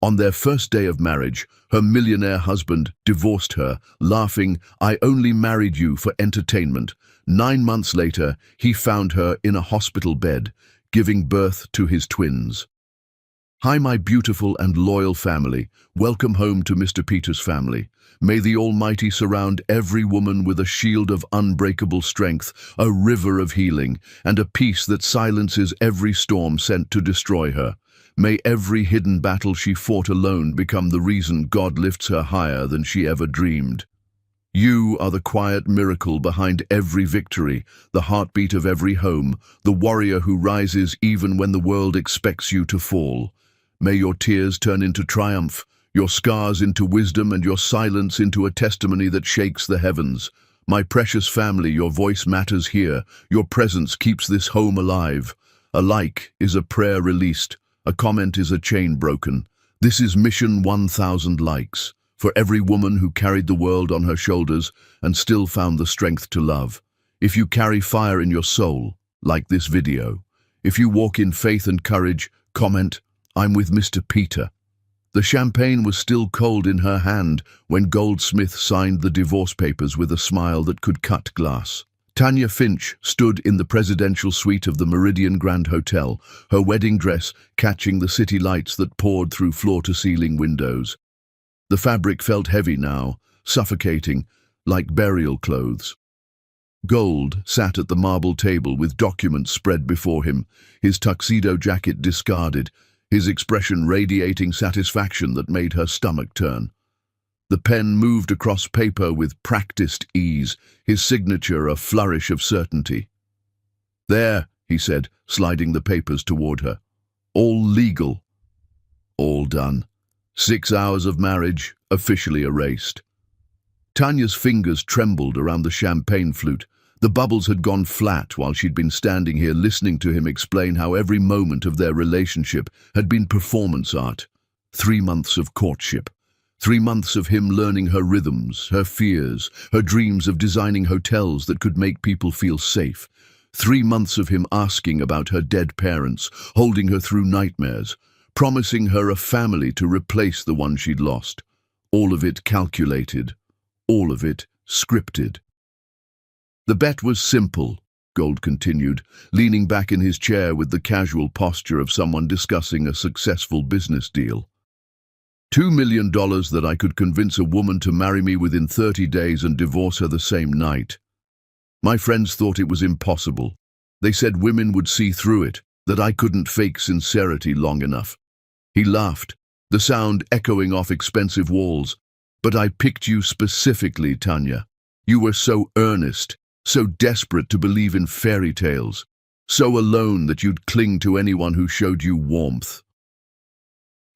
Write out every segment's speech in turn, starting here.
On their first day of marriage, her millionaire husband divorced her, laughing, "I only married you for entertainment." 9 months later, he found her in a hospital bed, giving birth to his twins. Hi, my beautiful and loyal family. Welcome home to Mr. Peter's family. May the Almighty surround every woman with a shield of unbreakable strength, a river of healing, and a peace that silences every storm sent to destroy her. May every hidden battle she fought alone become the reason God lifts her higher than she ever dreamed. You are the quiet miracle behind every victory, the heartbeat of every home, the warrior who rises even when the world expects you to fall. May your tears turn into triumph, your scars into wisdom, and your silence into a testimony that shakes the heavens. My precious family, your voice matters here. Your presence keeps this home alive. A like is a prayer released. A comment is a chain broken. This is Mission 1000 likes, for every woman who carried the world on her shoulders and still found the strength to love. If you carry fire in your soul, like this video. If you walk in faith and courage, comment, "I'm with Mr. Peter." The champagne was still cold in her hand when Goldsmith signed the divorce papers with a smile that could cut glass. Tanya Finch stood in the presidential suite of the Meridian Grand Hotel, her wedding dress catching the city lights that poured through floor-to-ceiling windows. The fabric felt heavy now, suffocating, like burial clothes. Gold sat at the marble table with documents spread before him, his tuxedo jacket discarded, his expression radiating satisfaction that made her stomach turn. The pen moved across paper with practiced ease, his signature a flourish of certainty. "There," he said, sliding the papers toward her. "All legal. All done. 6 hours of marriage, officially erased." Tanya's fingers trembled around the champagne flute. The bubbles had gone flat while she'd been standing here listening to him explain how every moment of their relationship had been performance art. 3 months of courtship. 3 months of him learning her rhythms, her fears, her dreams of designing hotels that could make people feel safe. 3 months of him asking about her dead parents, holding her through nightmares, promising her a family to replace the one she'd lost. All of it calculated, all of it scripted. "The bet was simple," Gold continued, leaning back in his chair with the casual posture of someone discussing a successful business deal. $2 million that I could convince a woman to marry me within 30 days and divorce her the same night. My friends thought it was impossible. They said women would see through it, that I couldn't fake sincerity long enough. He laughed, the sound echoing off expensive walls. "But I picked you specifically, Tanya. You were so earnest, so desperate to believe in fairy tales, so alone that you'd cling to anyone who showed you warmth."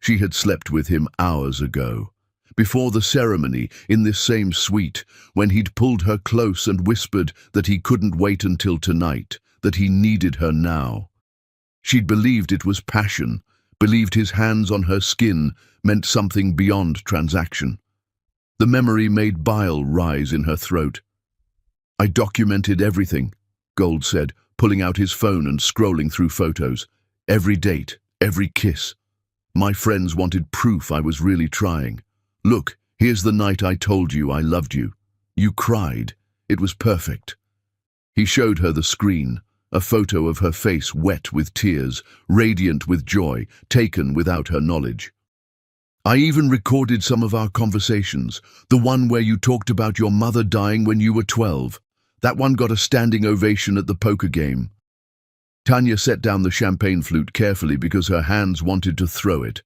She had slept with him hours ago, before the ceremony, in this same suite, when he'd pulled her close and whispered that he couldn't wait until tonight, that he needed her now. She'd believed it was passion, believed his hands on her skin meant something beyond transaction. The memory made bile rise in her throat. "I documented everything," Gold said, pulling out his phone and scrolling through photos. "Every date, every kiss. My friends wanted proof I was really trying. Look, here's the night I told you I loved you. You cried. It was perfect." He showed her the screen, a photo of her face wet with tears, radiant with joy, taken without her knowledge. "I even recorded some of our conversations, the one where you talked about your mother dying when you were 12. That one got a standing ovation at the poker game." Tanya set down the champagne flute carefully because her hands wanted to throw it.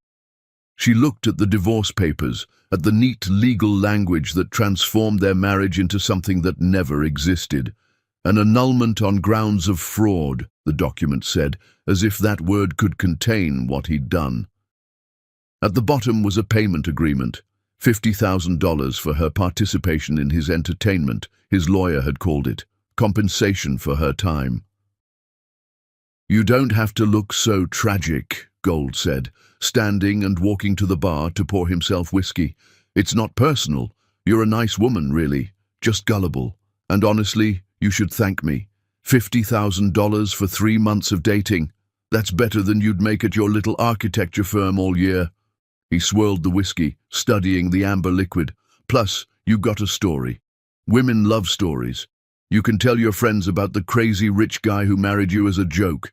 She looked at the divorce papers, at the neat legal language that transformed their marriage into something that never existed. "An annulment on grounds of fraud," the document said, as if that word could contain what he'd done. At the bottom was a payment agreement, $50,000 for her participation in his entertainment, his lawyer had called it, compensation for her time. "You don't have to look so tragic," Gold said, standing and walking to the bar to pour himself whiskey. "It's not personal. You're a nice woman, really, just gullible. And honestly, you should thank me. $50,000 for 3 months of dating. That's better than you'd make at your little architecture firm all year." He swirled the whiskey, studying the amber liquid. Plus, you got a story. Women love stories. You can tell your friends about the crazy rich guy who married you as a joke.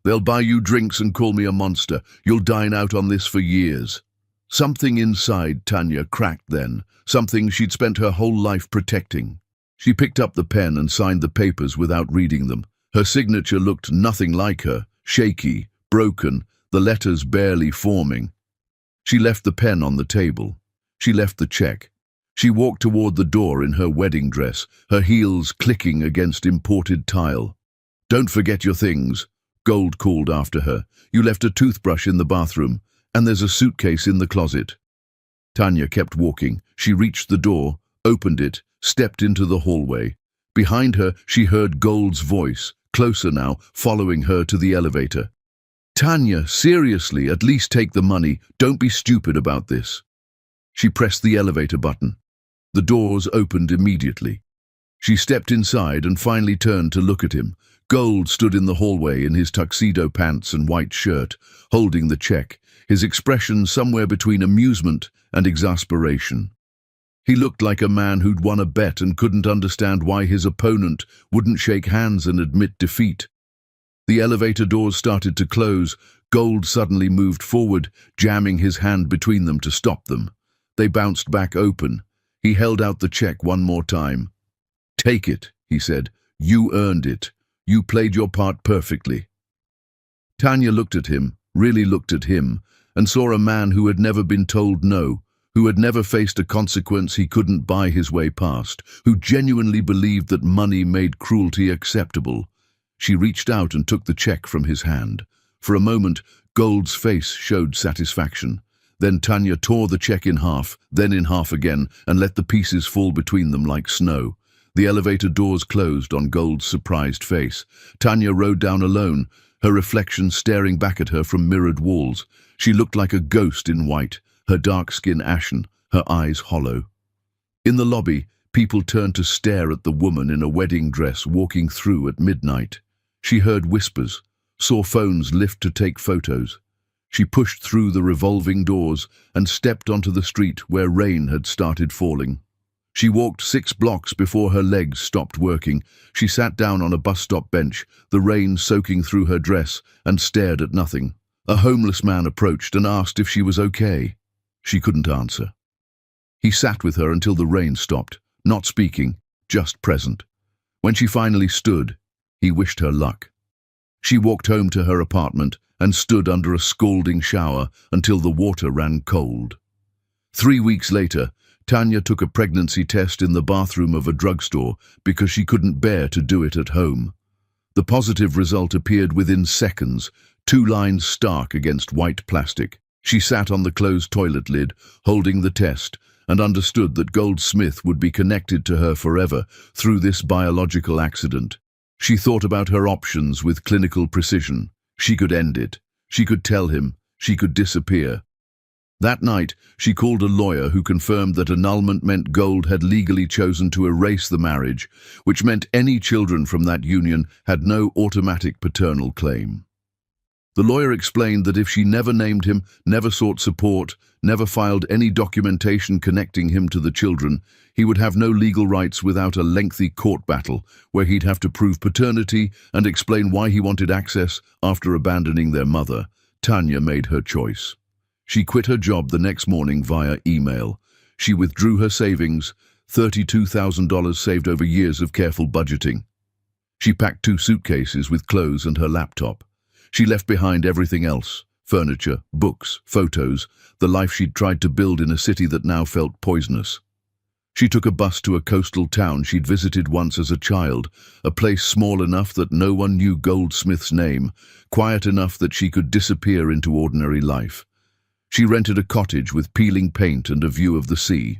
They'll buy you drinks and call me a monster. You'll dine out on this for years. Something inside Tanya cracked then, something she'd spent her whole life protecting. She picked up the pen and signed the papers without reading them. Her signature looked nothing like her, shaky, broken, the letters barely forming. She left the pen on the table. She left the check. She walked toward the door in her wedding dress, her heels clicking against imported tile. "Don't forget your things," Gold called after her. "You left a toothbrush in the bathroom, and there's a suitcase in the closet." Tanya kept walking. She reached the door, opened it, stepped into the hallway. Behind her, she heard Gold's voice, closer now, following her to the elevator. "Tanya, seriously, at least take the money. Don't be stupid about this." She pressed the elevator button. The doors opened immediately. She stepped inside and finally turned to look at him. Gold stood in the hallway in his tuxedo pants and white shirt, holding the check, his expression somewhere between amusement and exasperation. He looked like a man who'd won a bet and couldn't understand why his opponent wouldn't shake hands and admit defeat. The elevator doors started to close. Gold suddenly moved forward, jamming his hand between them to stop them. They bounced back open. He held out the check one more time. "Take it," he said. "You earned it. You played your part perfectly." Tanya looked at him, really looked at him, and saw a man who had never been told no, who had never faced a consequence he couldn't buy his way past, who genuinely believed that money made cruelty acceptable. She reached out and took the check from his hand. For a moment, Gold's face showed satisfaction. Then Tanya tore the check in half, then in half again, and let the pieces fall between them like snow. The elevator doors closed on Gold's surprised face. Tanya rode down alone, her reflection staring back at her from mirrored walls. She looked like a ghost in white, her dark skin ashen, her eyes hollow. In the lobby, people turned to stare at the woman in a wedding dress walking through at midnight. She heard whispers, saw phones lift to take photos. She pushed through the revolving doors and stepped onto the street where rain had started falling. She walked 6 blocks before her legs stopped working. She sat down on a bus stop bench, the rain soaking through her dress, and stared at nothing. A homeless man approached and asked if she was okay. She couldn't answer. He sat with her until the rain stopped, not speaking, just present. When she finally stood, he wished her luck. She walked home to her apartment and stood under a scalding shower until the water ran cold. 3 weeks later, Tanya took a pregnancy test in the bathroom of a drugstore because she couldn't bear to do it at home. The positive result appeared within seconds, 2 lines stark against white plastic. She sat on the closed toilet lid, holding the test, and understood that Goldsmith would be connected to her forever through this biological accident. She thought about her options with clinical precision. She could end it. She could tell him. She could disappear. That night, she called a lawyer who confirmed that annulment meant Gold had legally chosen to erase the marriage, which meant any children from that union had no automatic paternal claim. The lawyer explained that if she never named him, never sought support, never filed any documentation connecting him to the children, he would have no legal rights without a lengthy court battle, where he'd have to prove paternity and explain why he wanted access after abandoning their mother. Tanya made her choice. She quit her job the next morning via email. She withdrew her savings, $32,000 saved over years of careful budgeting. She packed 2 suitcases with clothes and her laptop. She left behind everything else, furniture, books, photos, the life she'd tried to build in a city that now felt poisonous. She took a bus to a coastal town she'd visited once as a child, a place small enough that no one knew Goldsmith's name, quiet enough that she could disappear into ordinary life. She rented a cottage with peeling paint and a view of the sea.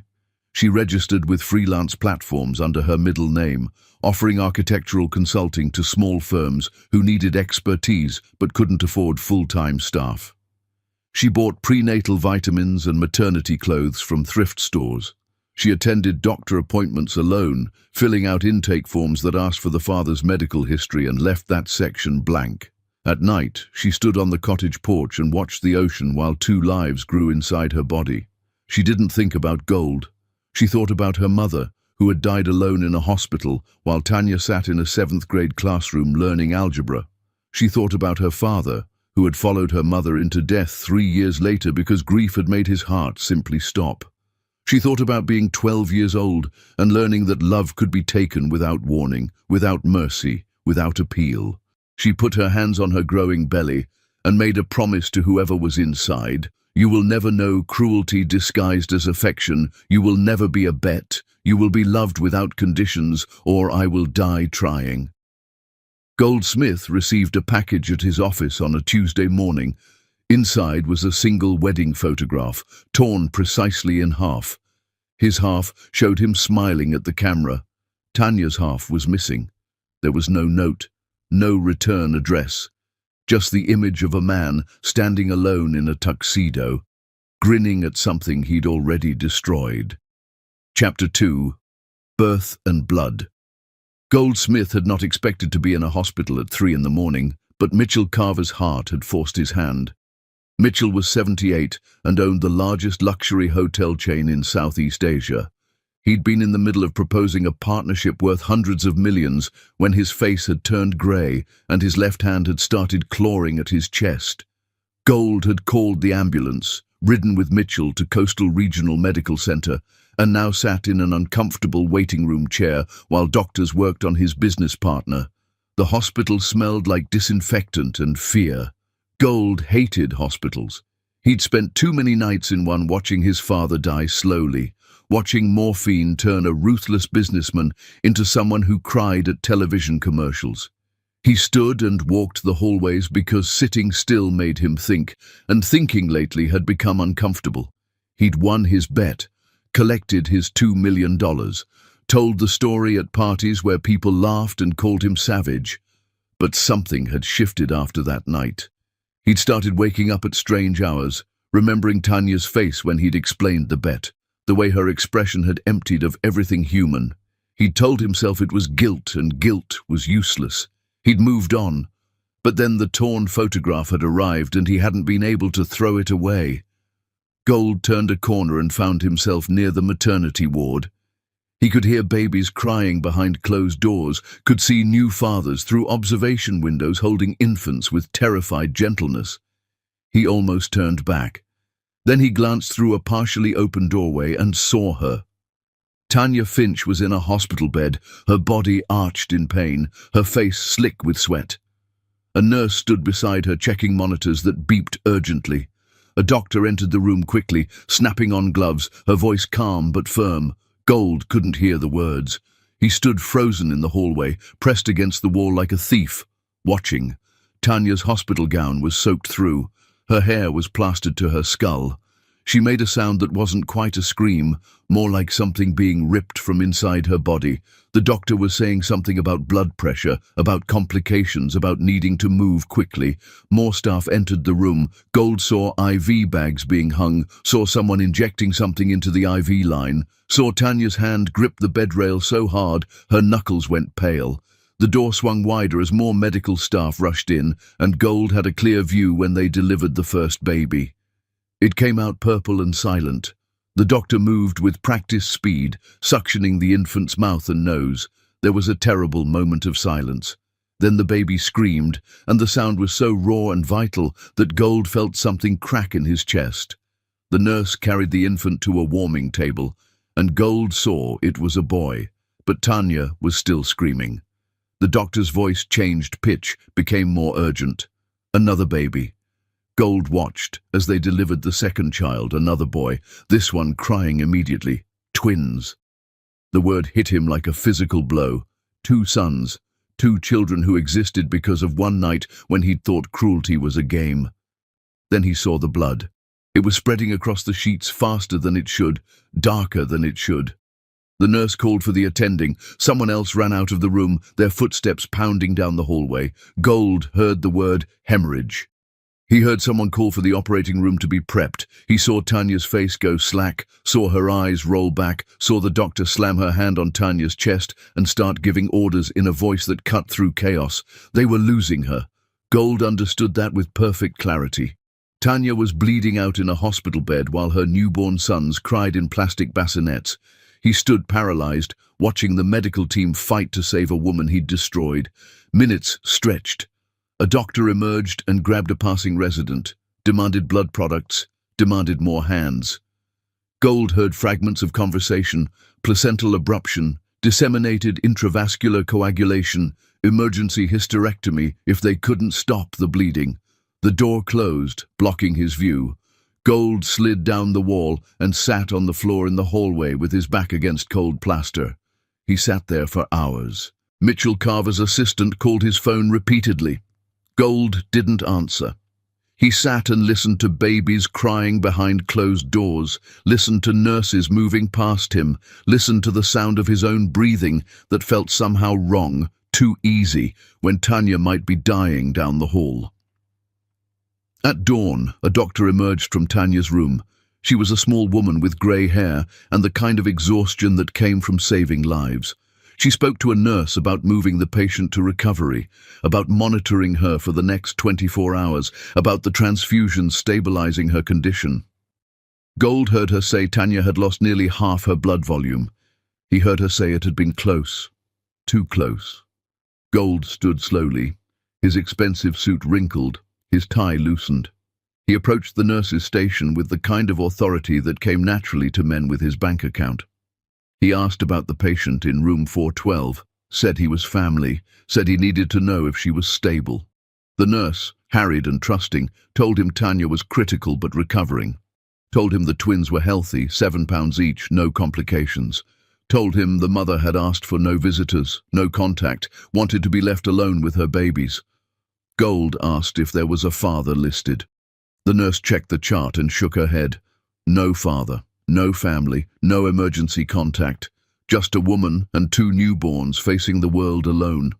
She registered with freelance platforms under her middle name, offering architectural consulting to small firms who needed expertise but couldn't afford full-time staff. She bought prenatal vitamins and maternity clothes from thrift stores. She attended doctor appointments alone, filling out intake forms that asked for the father's medical history and left that section blank. At night, she stood on the cottage porch and watched the ocean while two lives grew inside her body. She didn't think about gold. She thought about her mother, who had died alone in a hospital while Tanya sat in a 7th-grade classroom learning algebra. She thought about her father, who had followed her mother into death 3 years later because grief had made his heart simply stop. She thought about being 12 years old and learning that love could be taken without warning, without mercy, without appeal. She put her hands on her growing belly and made a promise to whoever was inside. You will never know cruelty disguised as affection. You will never be a bet. You will be loved without conditions, or I will die trying. Goldsmith received a package at his office on a Tuesday morning. Inside was a single wedding photograph, torn precisely in half. His half showed him smiling at the camera. Tanya's half was missing. There was no note, no return address, just the image of a man standing alone in a tuxedo, grinning at something he'd already destroyed. Chapter 2. Birth and Blood. Goldsmith had not expected to be in a hospital at 3 in the morning, but Mitchell Carver's heart had forced his hand. Mitchell was 78 and owned the largest luxury hotel chain in Southeast Asia. He'd been in the middle of proposing a partnership worth hundreds of millions when his face had turned grey and his left hand had started clawing at his chest. Gold had called the ambulance, ridden with Mitchell to Coastal Regional Medical Center, and now sat in an uncomfortable waiting room chair while doctors worked on his business partner. The hospital smelled like disinfectant and fear. Gold hated hospitals. He'd spent too many nights in one watching his father die slowly, watching morphine turn a ruthless businessman into someone who cried at television commercials. He stood and walked the hallways because sitting still made him think, and thinking lately had become uncomfortable. He'd won his bet, collected his $2 million, told the story at parties where people laughed and called him savage. But something had shifted after that night. He'd started waking up at strange hours, remembering Tanya's face when he'd explained the bet, the way her expression had emptied of everything human. He'd told himself it was guilt, and guilt was useless. He'd moved on, but then the torn photograph had arrived and he hadn't been able to throw it away. Gold turned a corner and found himself near the maternity ward. He could hear babies crying behind closed doors, could see new fathers through observation windows holding infants with terrified gentleness. He almost turned back. Then he glanced through a partially open doorway and saw her. Tanya Finch was in a hospital bed, her body arched in pain, her face slick with sweat. A nurse stood beside her checking monitors that beeped urgently. A doctor entered the room quickly, snapping on gloves, her voice calm but firm. Gold couldn't hear the words. He stood frozen in the hallway, pressed against the wall like a thief, watching. Tanya's hospital gown was soaked through. Her hair was plastered to her skull. She made a sound that wasn't quite a scream, more like something being ripped from inside her body. The doctor was saying something about blood pressure, about complications, about needing to move quickly. More staff entered the room. Gold saw IV bags being hung, saw someone injecting something into the IV line, saw Tanya's hand grip the bedrail so hard her knuckles went pale. The door swung wider as more medical staff rushed in, and Gold had a clear view when they delivered the first baby. It came out purple and silent. The doctor moved with practiced speed, suctioning the infant's mouth and nose. There was a terrible moment of silence. Then the baby screamed, and the sound was so raw and vital that Gold felt something crack in his chest. The nurse carried the infant to a warming table, and Gold saw it was a boy, but Tanya was still screaming. The doctor's voice changed pitch, became more urgent. Another baby. Gold watched as they delivered the second child, another boy, this one crying immediately. Twins. The word hit him like a physical blow. 2 sons, 2 children who existed because of one night when he'd thought cruelty was a game. Then he saw the blood. It was spreading across the sheets faster than it should, darker than it should. The nurse called for the attending. Someone else ran out of the room, their footsteps pounding down the hallway. Gold heard the word hemorrhage. He heard someone call for the operating room to be prepped. He saw Tanya's face go slack, saw her eyes roll back, saw the doctor slam her hand on Tanya's chest and start giving orders in a voice that cut through chaos. They were losing her. Gold understood that with perfect clarity. Tanya was bleeding out in a hospital bed while her newborn sons cried in plastic bassinets. He stood paralyzed, watching the medical team fight to save a woman he'd destroyed. Minutes stretched. A doctor emerged and grabbed a passing resident, demanded blood products, demanded more hands. Gold heard fragments of conversation: placental abruption, disseminated intravascular coagulation, emergency hysterectomy if they couldn't stop the bleeding. The door closed, blocking his view. Gold slid down the wall and sat on the floor in the hallway with his back against cold plaster. He sat there for hours. Mitchell Carver's assistant called his phone repeatedly. Gold didn't answer. He sat and listened to babies crying behind closed doors, listened to nurses moving past him, listened to the sound of his own breathing that felt somehow wrong, too easy, when Tanya might be dying down the hall. At dawn, a doctor emerged from Tanya's room. She was a small woman with grey hair and the kind of exhaustion that came from saving lives. She spoke to a nurse about moving the patient to recovery, about monitoring her for the next 24 hours, about the transfusions stabilizing her condition. Gold heard her say Tanya had lost nearly half her blood volume. He heard her say it had been close, too close. Gold stood slowly, his expensive suit wrinkled, his tie loosened. He approached the nurse's station with the kind of authority that came naturally to men with his bank account. He asked about the patient in room 412, said he was family, said he needed to know if she was stable. The nurse, harried and trusting, told him Tanya was critical but recovering. Told him the twins were healthy, 7 pounds each, no complications. Told him the mother had asked for no visitors, no contact, wanted to be left alone with her babies. Gold asked if there was a father listed. The nurse checked the chart and shook her head. No father. No family, no emergency contact, just a woman and 2 newborns facing the world alone.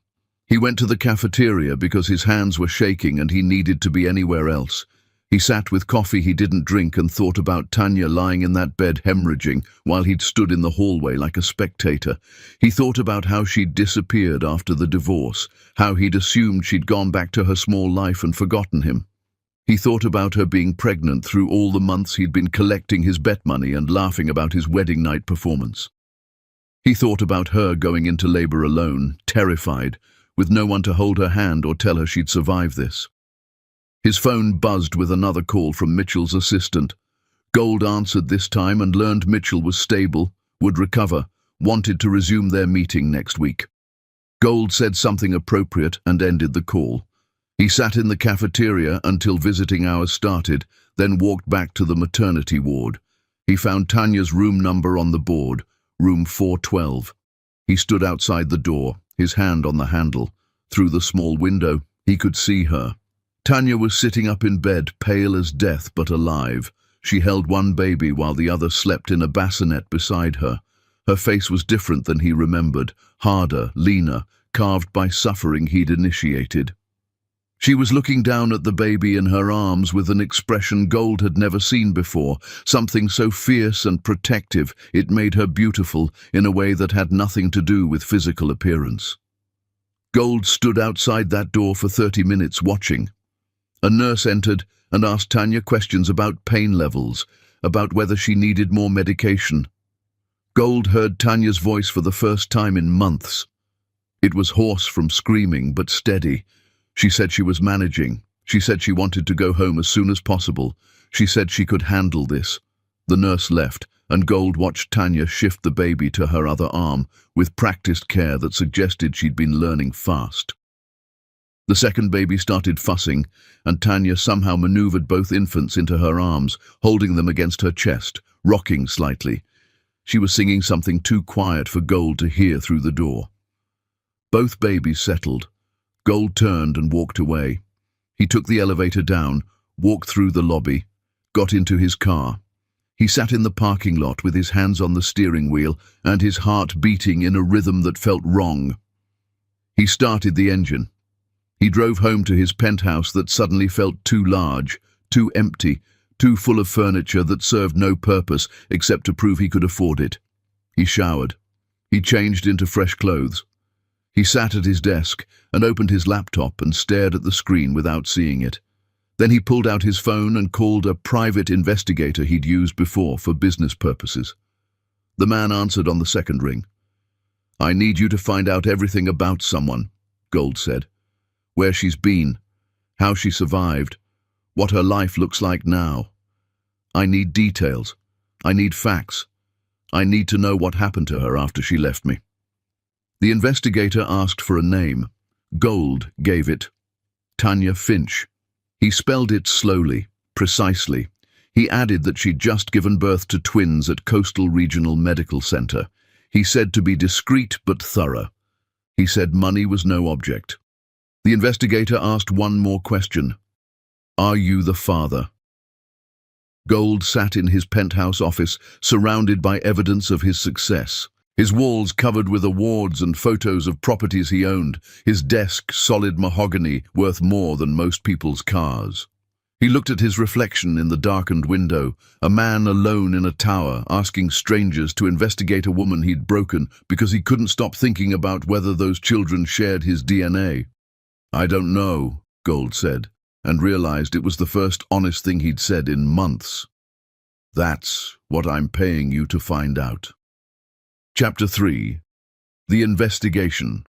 He went to the cafeteria because his hands were shaking and he needed to be anywhere else. He sat with coffee he didn't drink and thought about Tanya lying in that bed hemorrhaging while he'd stood in the hallway like a spectator. He thought about how she'd disappeared after the divorce, how he'd assumed she'd gone back to her small life and forgotten him. He thought about her being pregnant through all the months he'd been collecting his bet money and laughing about his wedding night performance. He thought about her going into labor alone, terrified, with no one to hold her hand or tell her she'd survive this. His phone buzzed with another call from Mitchell's assistant. Gold answered this time and learned Mitchell was stable, would recover, wanted to resume their meeting next week. Gold said something appropriate and ended the call. He sat in the cafeteria until visiting hours started, then walked back to the maternity ward. He found Tanya's room number on the board, room 412. He stood outside the door, his hand on the handle. Through the small window, he could see her. Tanya was sitting up in bed, pale as death but alive. She held one baby while the other slept in a bassinet beside her. Her face was different than he remembered, harder, leaner, carved by suffering he'd initiated. She was looking down at the baby in her arms with an expression Gold had never seen before, something so fierce and protective it made her beautiful in a way that had nothing to do with physical appearance. Gold stood outside that door for 30 minutes watching. A nurse entered and asked Tanya questions about pain levels, about whether she needed more medication. Gold heard Tanya's voice for the first time in months. It was hoarse from screaming, but steady. She said she was managing. She said she wanted to go home as soon as possible. She said she could handle this. The nurse left, and Gold watched Tanya shift the baby to her other arm with practiced care that suggested she'd been learning fast. The second baby started fussing, and Tanya somehow maneuvered both infants into her arms, holding them against her chest, rocking slightly. She was singing something too quiet for Gold to hear through the door. Both babies settled. Gold turned and walked away. He took the elevator down, walked through the lobby, got into his car. He sat in the parking lot with his hands on the steering wheel and his heart beating in a rhythm that felt wrong. He started the engine. He drove home to his penthouse that suddenly felt too large, too empty, too full of furniture that served no purpose except to prove he could afford it. He showered. He changed into fresh clothes. He sat at his desk and opened his laptop and stared at the screen without seeing it. Then he pulled out his phone and called a private investigator he'd used before for business purposes. The man answered on the second ring. "I need you to find out everything about someone," Gold said. "Where she's been, how she survived, what her life looks like now. I need details. I need facts. I need to know what happened to her after she left me." The investigator asked for a name. Gold gave it. Tanya Finch. He spelled it slowly, precisely. He added that she'd just given birth to twins at Coastal Regional Medical Center. He said to be discreet but thorough. He said money was no object. The investigator asked one more question. "Are you the father?" Gold sat in his penthouse office, surrounded by evidence of his success. His walls covered with awards and photos of properties he owned, his desk solid mahogany worth more than most people's cars. He looked at his reflection in the darkened window, a man alone in a tower asking strangers to investigate a woman he'd broken because he couldn't stop thinking about whether those children shared his DNA. "I don't know," Gold said, and realized it was the first honest thing he'd said in months. "That's what I'm paying you to find out." Chapter 3. The Investigation.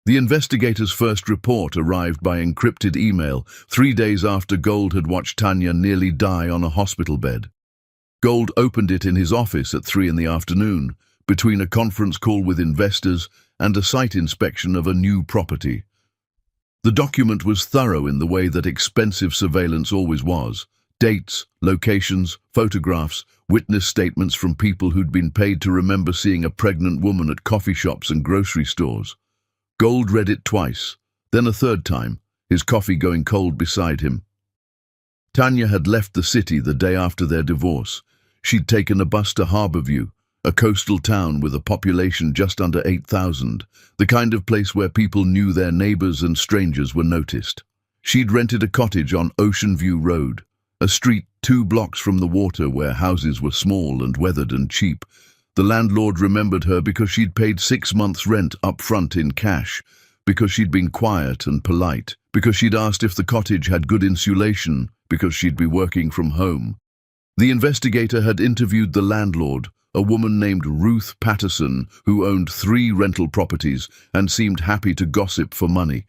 The investigator's first report arrived by encrypted email 3 days after Gold had watched Tanya nearly die on a hospital bed. Gold opened it in his office at 3 in the afternoon, between a conference call with investors and a site inspection of a new property. The document was thorough in the way that expensive surveillance always was. Dates, locations, photographs, witness statements from people who'd been paid to remember seeing a pregnant woman at coffee shops and grocery stores. Gold read it twice, then a third time, his coffee going cold beside him. Tanya had left the city the day after their divorce. She'd taken a bus to Harborview, a coastal town with a population just under 8,000, the kind of place where people knew their neighbors and strangers were noticed. She'd rented a cottage on Ocean View Road, a street 2 blocks from the water where houses were small and weathered and cheap. The landlord remembered her because she'd paid 6 months' rent up front in cash, because she'd been quiet and polite, because she'd asked if the cottage had good insulation, because she'd be working from home. The investigator had interviewed the landlord, a woman named Ruth Patterson, who owned 3 rental properties and seemed happy to gossip for money.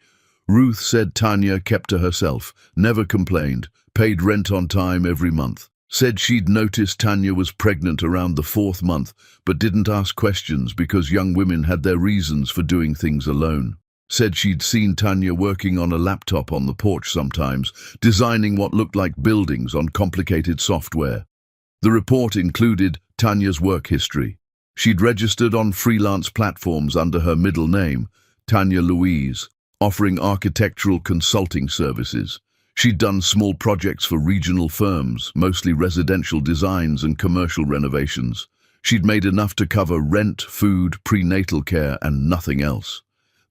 Ruth said Tanya kept to herself, never complained, paid rent on time every month. Said she'd noticed Tanya was pregnant around the 4th month, but didn't ask questions because young women had their reasons for doing things alone. Said she'd seen Tanya working on a laptop on the porch sometimes, designing what looked like buildings on complicated software. The report included Tanya's work history. She'd registered on freelance platforms under her middle name, Tanya Louise, offering architectural consulting services. She'd done small projects for regional firms, mostly residential designs and commercial renovations. She'd made enough to cover rent, food, prenatal care, and nothing else.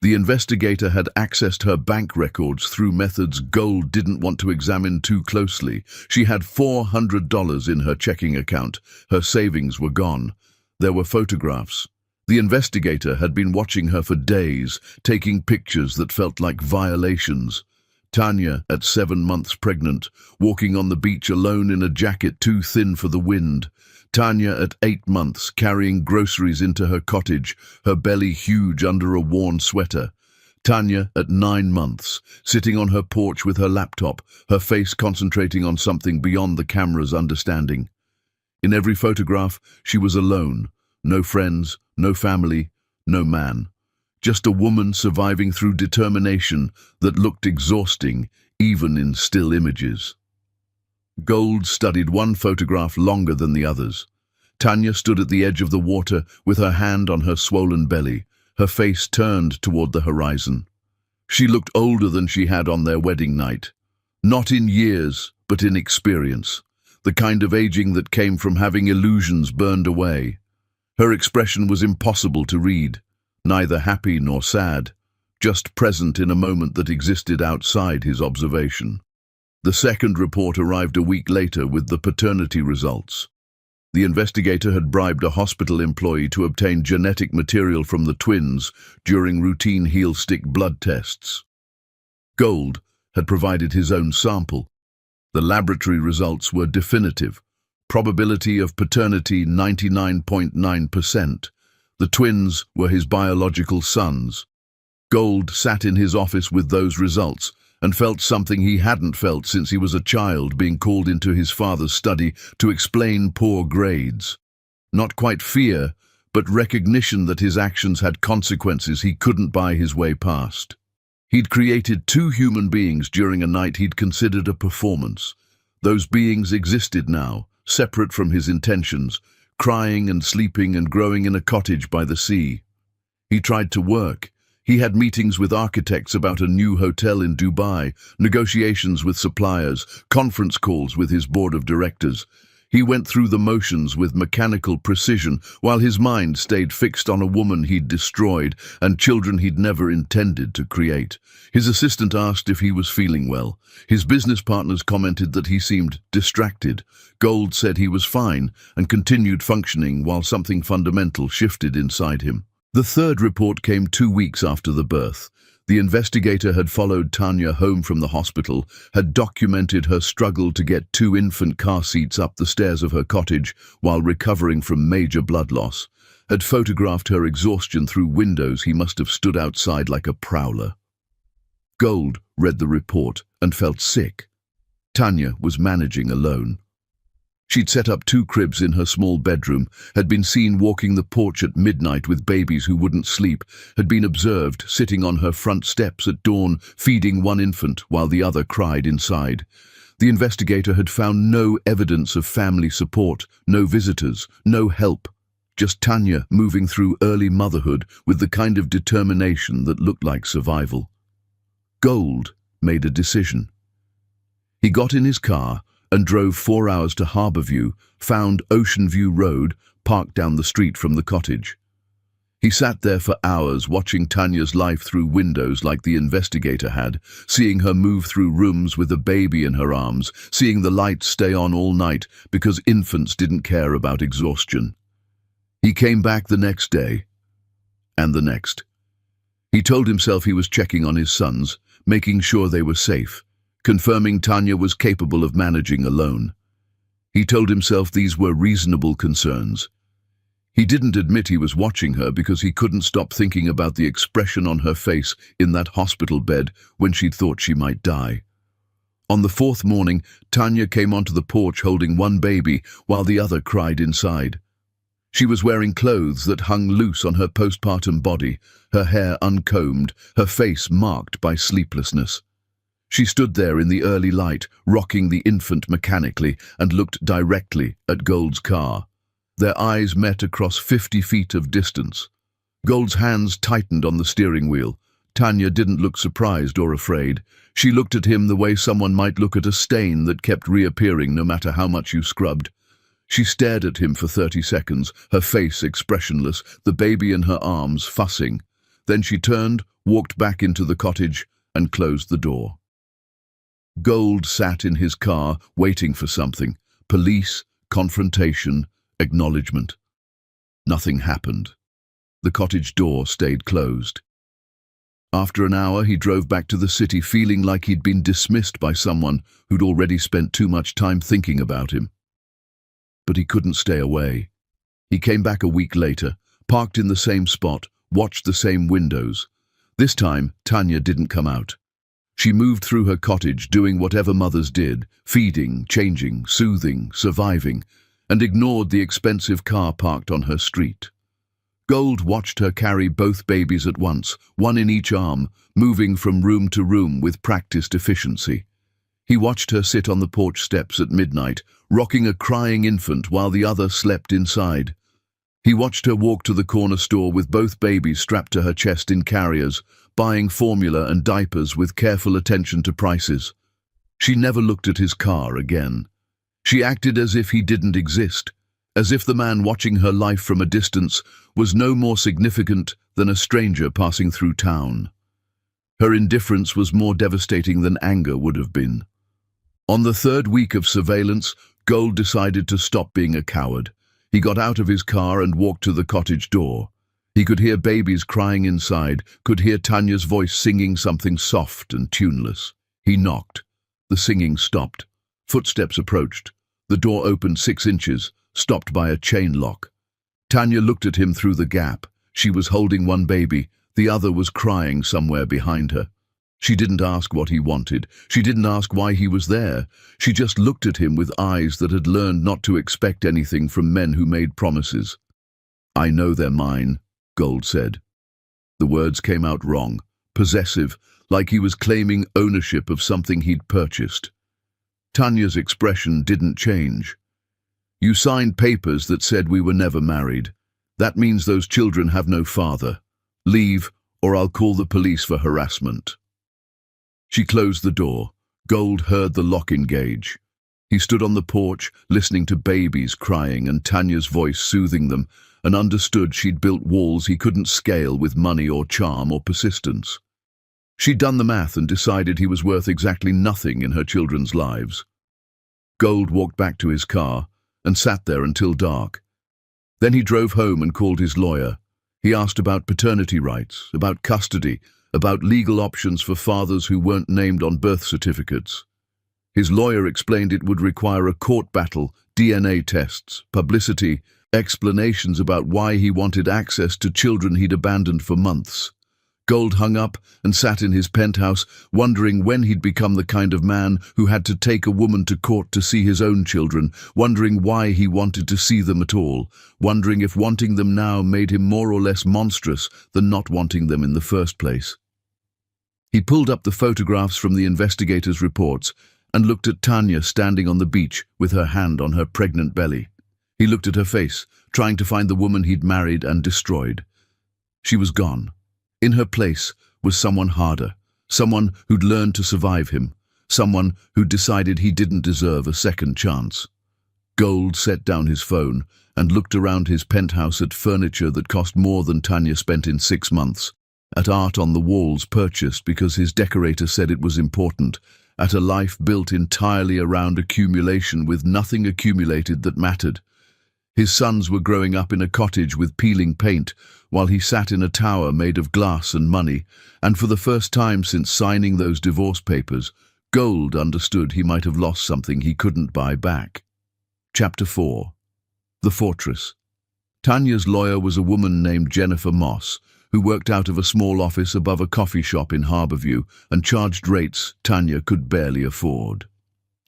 The investigator had accessed her bank records through methods Gold didn't want to examine too closely. She had $400 in her checking account. Her savings were gone. There were photographs. The investigator had been watching her for days, taking pictures that felt like violations. Tanya, at 7 months pregnant, walking on the beach alone in a jacket too thin for the wind. Tanya, at 8 months, carrying groceries into her cottage, her belly huge under a worn sweater. Tanya, at 9 months, sitting on her porch with her laptop, her face concentrating on something beyond the camera's understanding. In every photograph, she was alone. No friends, no family, no man. Just a woman surviving through determination that looked exhausting, even in still images. Gold studied one photograph longer than the others. Tanya stood at the edge of the water with her hand on her swollen belly, her face turned toward the horizon. She looked older than she had on their wedding night. Not in years, but in experience. The kind of aging that came from having illusions burned away. Her expression was impossible to read. Neither happy nor sad, just present in a moment that existed outside his observation. The second report arrived a week later with the paternity results. The investigator had bribed a hospital employee to obtain genetic material from the twins during routine heel-stick blood tests. Gold had provided his own sample. The laboratory results were definitive. Probability of paternity 99.9%. The twins were his biological sons. Gold sat in his office with those results and felt something he hadn't felt since he was a child, being called into his father's study to explain poor grades. Not quite fear, but recognition that his actions had consequences he couldn't buy his way past. He'd created two human beings during a night he'd considered a performance. Those beings existed now, separate from his intentions, crying and sleeping and growing in a cottage by the sea. He tried to work. He had meetings with architects about a new hotel in Dubai, negotiations with suppliers, conference calls with his board of directors. He went through the motions with mechanical precision, while his mind stayed fixed on a woman he'd destroyed and children he'd never intended to create. His assistant asked if he was feeling well. His business partners commented that he seemed distracted. Gold said he was fine and continued functioning while something fundamental shifted inside him. The third report came 2 weeks after the birth. The investigator had followed Tanya home from the hospital, had documented her struggle to get 2 infant car seats up the stairs of her cottage while recovering from major blood loss, had photographed her exhaustion through windows he must have stood outside like a prowler. Gold read the report and felt sick. Tanya was managing alone. She'd set up 2 cribs in her small bedroom, had been seen walking the porch at midnight with babies who wouldn't sleep, had been observed sitting on her front steps at dawn, feeding one infant while the other cried inside. The investigator had found no evidence of family support, no visitors, no help. Just Tanya moving through early motherhood with the kind of determination that looked like survival. Gold made a decision. He got in his car and drove 4 hours to Harbourview, found Ocean View Road, parked down the street from the cottage. He sat there for hours watching Tanya's life through windows like the investigator had, seeing her move through rooms with a baby in her arms, seeing the lights stay on all night because infants didn't care about exhaustion. He came back the next day, and the next. He told himself he was checking on his sons, making sure they were safe, confirming Tanya was capable of managing alone. He told himself these were reasonable concerns. He didn't admit he was watching her because he couldn't stop thinking about the expression on her face in that hospital bed when she'd thought she might die. On the 4th morning, Tanya came onto the porch holding one baby while the other cried inside. She was wearing clothes that hung loose on her postpartum body, her hair uncombed, her face marked by sleeplessness. She stood there in the early light, rocking the infant mechanically, and looked directly at Gold's car. Their eyes met across 50 feet of distance. Gold's hands tightened on the steering wheel. Tanya didn't look surprised or afraid. She looked at him the way someone might look at a stain that kept reappearing no matter how much you scrubbed. She stared at him for 30 seconds, her face expressionless, the baby in her arms fussing. Then she turned, walked back into the cottage, and closed the door. Gold sat in his car, waiting for something. Police, confrontation, acknowledgement. Nothing happened. The cottage door stayed closed. After an hour, he drove back to the city feeling like he'd been dismissed by someone who'd already spent too much time thinking about him. But he couldn't stay away. He came back a week later, parked in the same spot, watched the same windows. This time, Tanya didn't come out. She moved through her cottage doing whatever mothers did, feeding, changing, soothing, surviving, and ignored the expensive car parked on her street. Gold watched her carry both babies at once, one in each arm, moving from room to room with practiced efficiency. He watched her sit on the porch steps at midnight, rocking a crying infant while the other slept inside. He watched her walk to the corner store with both babies strapped to her chest in carriers, buying formula and diapers with careful attention to prices. She never looked at his car again. She acted as if he didn't exist, as if the man watching her life from a distance was no more significant than a stranger passing through town. Her indifference was more devastating than anger would have been. On the 3rd week of surveillance, Gold decided to stop being a coward. He got out of his car and walked to the cottage door. He could hear babies crying inside, could hear Tanya's voice singing something soft and tuneless. He knocked. The singing stopped. Footsteps approached. The door opened 6 inches, stopped by a chain lock. Tanya looked at him through the gap. She was holding one baby. The other was crying somewhere behind her. She didn't ask what he wanted. She didn't ask why he was there. She just looked at him with eyes that had learned not to expect anything from men who made promises. "I know they're mine," Gold said. The words came out wrong, possessive, like he was claiming ownership of something he'd purchased. Tanya's expression didn't change. "You signed papers that said we were never married. That means those children have no father. Leave, or I'll call the police for harassment." She closed the door. Gold heard the lock engage. He stood on the porch, listening to babies crying and Tanya's voice soothing them, and understood she'd built walls he couldn't scale with money or charm or persistence. She'd done the math and decided he was worth exactly nothing in her children's lives. Gold walked back to his car and sat there until dark. Then he drove home and called his lawyer. He asked about paternity rights, about custody, about legal options for fathers who weren't named on birth certificates. His lawyer explained it would require a court battle, DNA tests, publicity, explanations about why he wanted access to children he'd abandoned for months. Gold hung up and sat in his penthouse, wondering when he'd become the kind of man who had to take a woman to court to see his own children, wondering why he wanted to see them at all, wondering if wanting them now made him more or less monstrous than not wanting them in the first place. He pulled up the photographs from the investigators' reports and looked at Tanya standing on the beach with her hand on her pregnant belly. He looked at her face, trying to find the woman he'd married and destroyed. She was gone. In her place was someone harder, someone who'd learned to survive him, someone who'd decided he didn't deserve a second chance. Gold set down his phone and looked around his penthouse at furniture that cost more than Tanya spent in 6 months, at art on the walls purchased because his decorator said it was important, at a life built entirely around accumulation with nothing accumulated that mattered. His sons were growing up in a cottage with peeling paint, while he sat in a tower made of glass and money, and for the first time since signing those divorce papers, Gold understood he might have lost something he couldn't buy back. Chapter 4. The Fortress. Tanya's lawyer was a woman named Jennifer Moss, who worked out of a small office above a coffee shop in Harborview and charged rates Tanya could barely afford.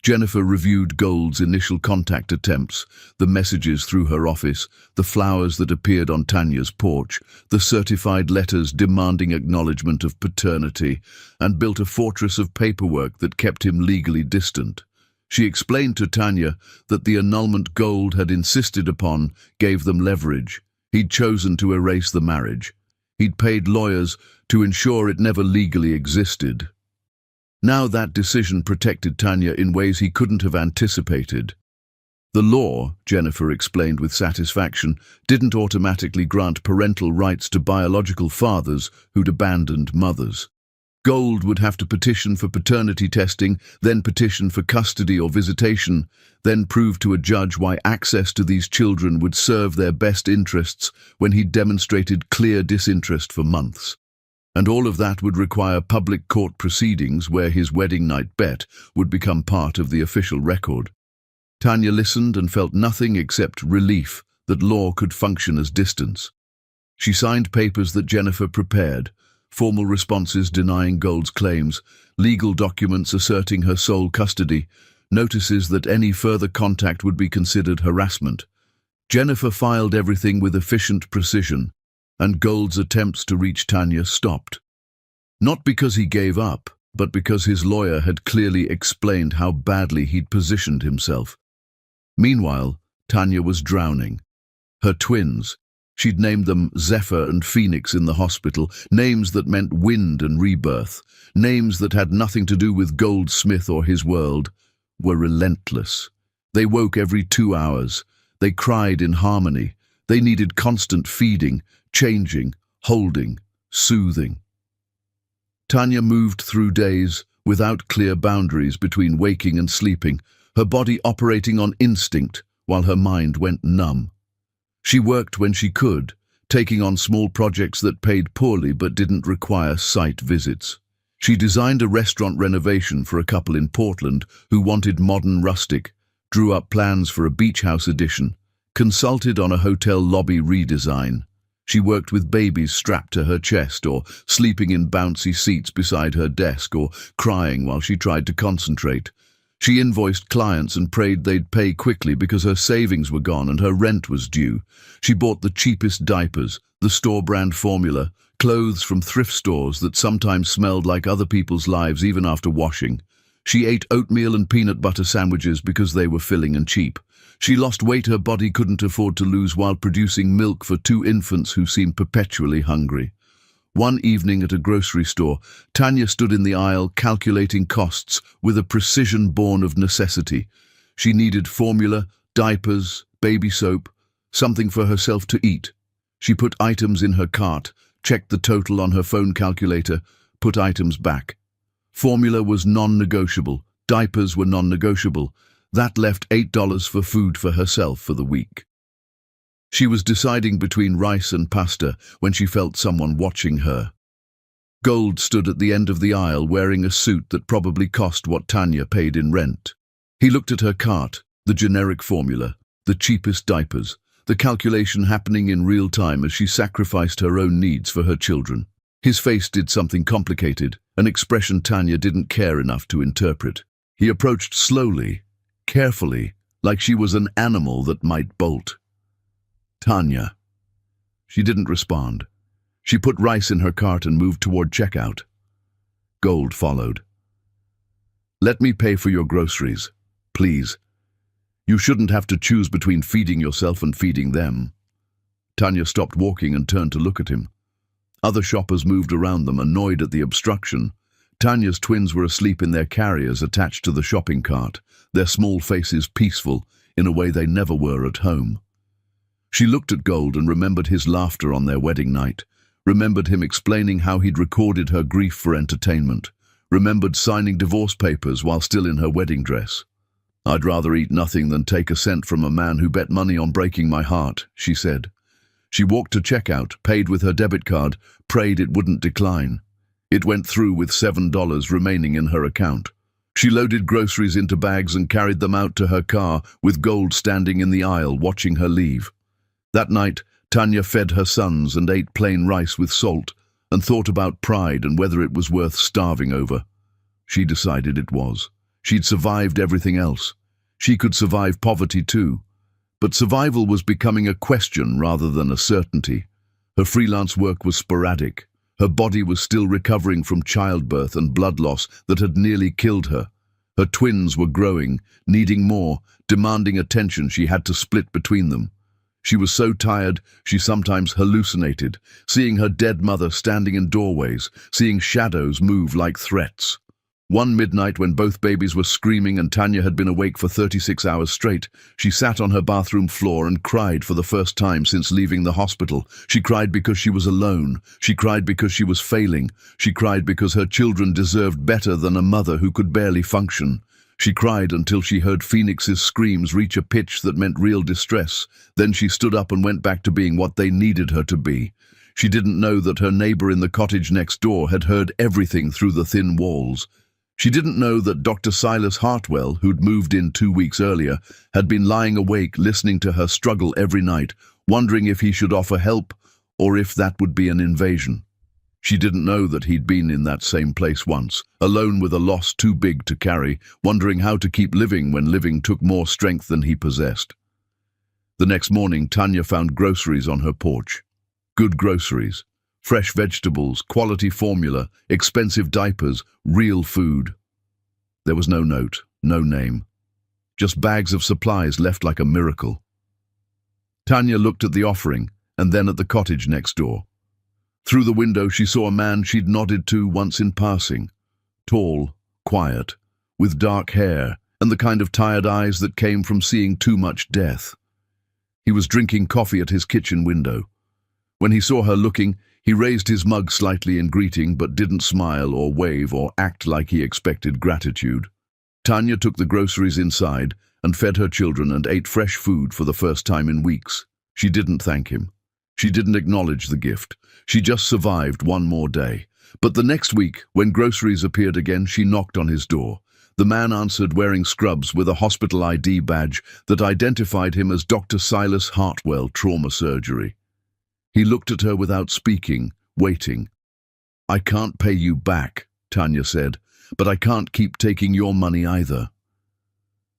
Jennifer reviewed Gold's initial contact attempts, the messages through her office, the flowers that appeared on Tanya's porch, the certified letters demanding acknowledgement of paternity, and built a fortress of paperwork that kept him legally distant. She explained to Tanya that the annulment Gold had insisted upon gave them leverage. He'd chosen to erase the marriage. He'd paid lawyers to ensure it never legally existed. Now that decision protected Tanya in ways he couldn't have anticipated. The law, Jennifer explained with satisfaction, didn't automatically grant parental rights to biological fathers who'd abandoned mothers. Gold would have to petition for paternity testing, then petition for custody or visitation, then prove to a judge why access to these children would serve their best interests when he'd demonstrated clear disinterest for months. And all of that would require public court proceedings where his wedding night bet would become part of the official record. Tanya listened and felt nothing except relief that law could function as distance. She signed papers that Jennifer prepared, formal responses denying Gold's claims, legal documents asserting her sole custody, notices that any further contact would be considered harassment. Jennifer filed everything with efficient precision, and Gold's attempts to reach Tanya stopped. Not because he gave up, but because his lawyer had clearly explained how badly he'd positioned himself. Meanwhile, Tanya was drowning. Her twins, she'd named them Zephyr and Phoenix in the hospital, names that meant wind and rebirth, names that had nothing to do with Goldsmith or his world, were relentless. They woke every 2 hours. They cried in harmony. They needed constant feeding, changing, holding, soothing. Tanya moved through days without clear boundaries between waking and sleeping, her body operating on instinct while her mind went numb. She worked when she could, taking on small projects that paid poorly but didn't require site visits. She designed a restaurant renovation for a couple in Portland who wanted modern rustic, drew up plans for a beach house addition, consulted on a hotel lobby redesign. She worked with babies strapped to her chest or sleeping in bouncy seats beside her desk or crying while she tried to concentrate. She invoiced clients and prayed they'd pay quickly because her savings were gone and her rent was due. She bought the cheapest diapers, the store-brand formula, clothes from thrift stores that sometimes smelled like other people's lives even after washing. She ate oatmeal and peanut butter sandwiches because they were filling and cheap. She lost weight her body couldn't afford to lose while producing milk for 2 infants who seemed perpetually hungry. One evening at a grocery store, Tanya stood in the aisle calculating costs with a precision born of necessity. She needed formula, diapers, baby soap, something for herself to eat. She put items in her cart, checked the total on her phone calculator, put items back. Formula was non-negotiable, diapers were non-negotiable. That left $8 for food for herself for the week. She was deciding between rice and pasta when she felt someone watching her. Gold stood at the end of the aisle wearing a suit that probably cost what Tanya paid in rent. He looked at her cart, the generic formula, the cheapest diapers, the calculation happening in real time as she sacrificed her own needs for her children. His face did something complicated, an expression Tanya didn't care enough to interpret. He approached slowly, carefully, like she was an animal that might bolt. Tanya. She didn't respond. She put rice in her cart and moved toward checkout. Gold followed. "Let me pay for your groceries, please. You shouldn't have to choose between feeding yourself and feeding them." Tanya stopped walking and turned to look at him. Other shoppers moved around them, annoyed at the obstruction. Tanya's twins were asleep in their carriers attached to the shopping cart, their small faces peaceful in a way they never were at home. She looked at Gold and remembered his laughter on their wedding night, remembered him explaining how he'd recorded her grief for entertainment, remembered signing divorce papers while still in her wedding dress. "I'd rather eat nothing than take a cent from a man who bet money on breaking my heart," she said. She walked to checkout, paid with her debit card, prayed it wouldn't decline. It went through with $7 remaining in her account. She loaded groceries into bags and carried them out to her car, with Gold standing in the aisle watching her leave. That night, Tanya fed her sons and ate plain rice with salt, and thought about pride and whether it was worth starving over. She decided it was. She'd survived everything else. She could survive poverty too. But survival was becoming a question rather than a certainty. Her freelance work was sporadic. Her body was still recovering from childbirth and blood loss that had nearly killed her. Her twins were growing, needing more, demanding attention she had to split between them. She was so tired, she sometimes hallucinated, seeing her dead mother standing in doorways, seeing shadows move like threats. One midnight when both babies were screaming and Tanya had been awake for 36 hours straight, she sat on her bathroom floor and cried for the first time since leaving the hospital. She cried because she was alone. She cried because she was failing. She cried because her children deserved better than a mother who could barely function. She cried until she heard Phoenix's screams reach a pitch that meant real distress. Then she stood up and went back to being what they needed her to be. She didn't know that her neighbor in the cottage next door had heard everything through the thin walls. She didn't know that Dr. Silas Hartwell, who'd moved in 2 weeks earlier, had been lying awake listening to her struggle every night, wondering if he should offer help or if that would be an invasion. She didn't know that he'd been in that same place once, alone with a loss too big to carry, wondering how to keep living when living took more strength than he possessed. The next morning, Tanya found groceries on her porch. Good groceries. Fresh vegetables, quality formula, expensive diapers, real food. There was no note, no name. Just bags of supplies left like a miracle. Tanya looked at the offering and then at the cottage next door. Through the window she saw a man she'd nodded to once in passing. Tall, quiet, with dark hair and the kind of tired eyes that came from seeing too much death. He was drinking coffee at his kitchen window. When he saw her looking, he raised his mug slightly in greeting but didn't smile or wave or act like he expected gratitude. Tanya took the groceries inside and fed her children and ate fresh food for the first time in weeks. She didn't thank him. She didn't acknowledge the gift. She just survived one more day. But the next week, when groceries appeared again, she knocked on his door. The man answered wearing scrubs with a hospital ID badge that identified him as Dr. Silas Hartwell, trauma surgery. He looked at her without speaking, waiting. "I can't pay you back," Tanya said, "but I can't keep taking your money either."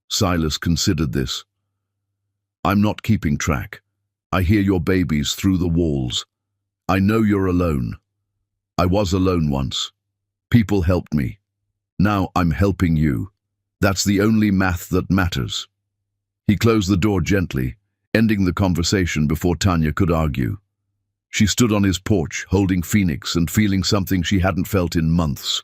Silas considered this. "I'm not keeping track. I hear your babies through the walls. I know you're alone. I was alone once. People helped me. Now I'm helping you. That's the only math that matters." He closed the door gently, ending the conversation before Tanya could argue. She stood on his porch, holding Phoenix and feeling something she hadn't felt in months.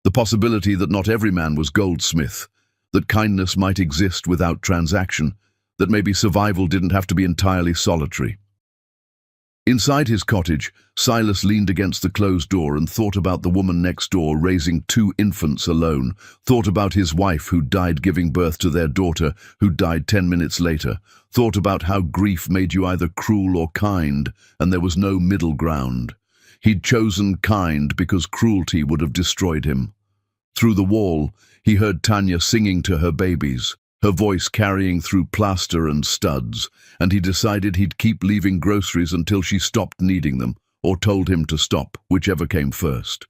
The possibility that not every man was Goldsmith, that kindness might exist without transaction, that maybe survival didn't have to be entirely solitary. Inside his cottage, Silas leaned against the closed door and thought about the woman next door raising 2 infants alone, thought about his wife who died giving birth to their daughter, who died 10 minutes later, thought about how grief made you either cruel or kind, and there was no middle ground. He'd chosen kind because cruelty would have destroyed him. Through the wall, he heard Tanya singing to her babies, her voice carrying through plaster and studs, and he decided he'd keep leaving groceries until she stopped needing them, or told him to stop, whichever came first.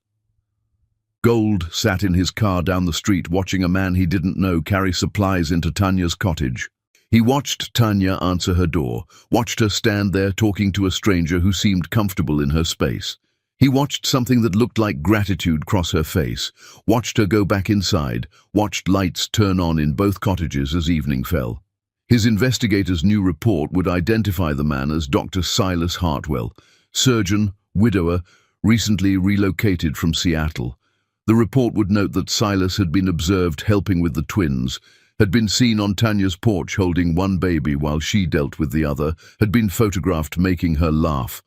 Gold sat in his car down the street watching a man he didn't know carry supplies into Tanya's cottage. He watched Tanya answer her door, watched her stand there talking to a stranger who seemed comfortable in her space. He watched something that looked like gratitude cross her face, watched her go back inside, watched lights turn on in both cottages as evening fell. His investigators' new report would identify the man as Dr. Silas Hartwell, surgeon, widower, recently relocated from Seattle. The report would note that Silas had been observed helping with the twins, had been seen on Tanya's porch holding one baby while she dealt with the other, had been photographed making her laugh.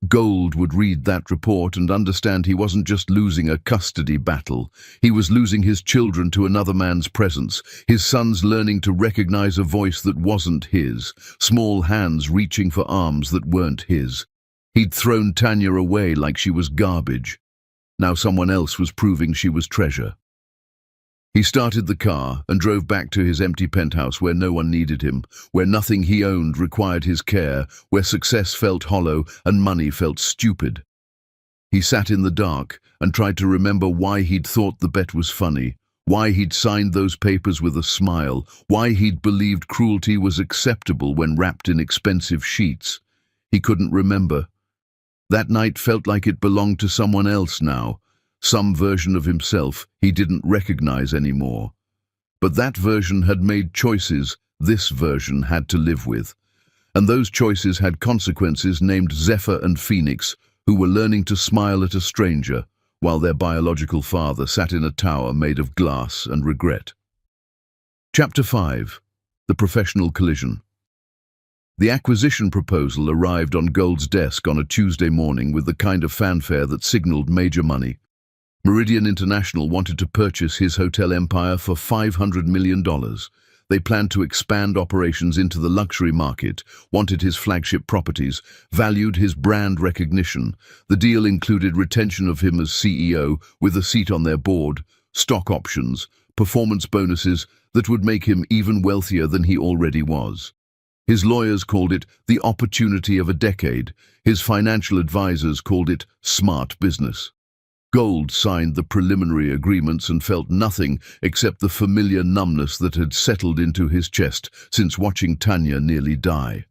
Gold would read that report and understand he wasn't just losing a custody battle. He was losing his children to another man's presence, his sons learning to recognize a voice that wasn't his, small hands reaching for arms that weren't his. He'd thrown Tanya away like she was garbage. Now someone else was proving she was treasure. He started the car and drove back to his empty penthouse where no one needed him, where nothing he owned required his care, where success felt hollow and money felt stupid. He sat in the dark and tried to remember why he'd thought the bet was funny, why he'd signed those papers with a smile, why he'd believed cruelty was acceptable when wrapped in expensive sheets. He couldn't remember. That night felt like it belonged to someone else now. Some version of himself he didn't recognize anymore. But that version had made choices this version had to live with. And those choices had consequences named Zephyr and Phoenix, who were learning to smile at a stranger, while their biological father sat in a tower made of glass and regret. Chapter 5. The Professional Collision. The acquisition proposal arrived on Gold's desk on a Tuesday morning with the kind of fanfare that signaled major money. Meridian International wanted to purchase his hotel empire for $500 million. They planned to expand operations into the luxury market, wanted his flagship properties, valued his brand recognition. The deal included retention of him as CEO with a seat on their board, stock options, performance bonuses that would make him even wealthier than he already was. His lawyers called it the opportunity of a decade. His financial advisors called it smart business. Gold signed the preliminary agreements and felt nothing except the familiar numbness that had settled into his chest since watching Tanya nearly die.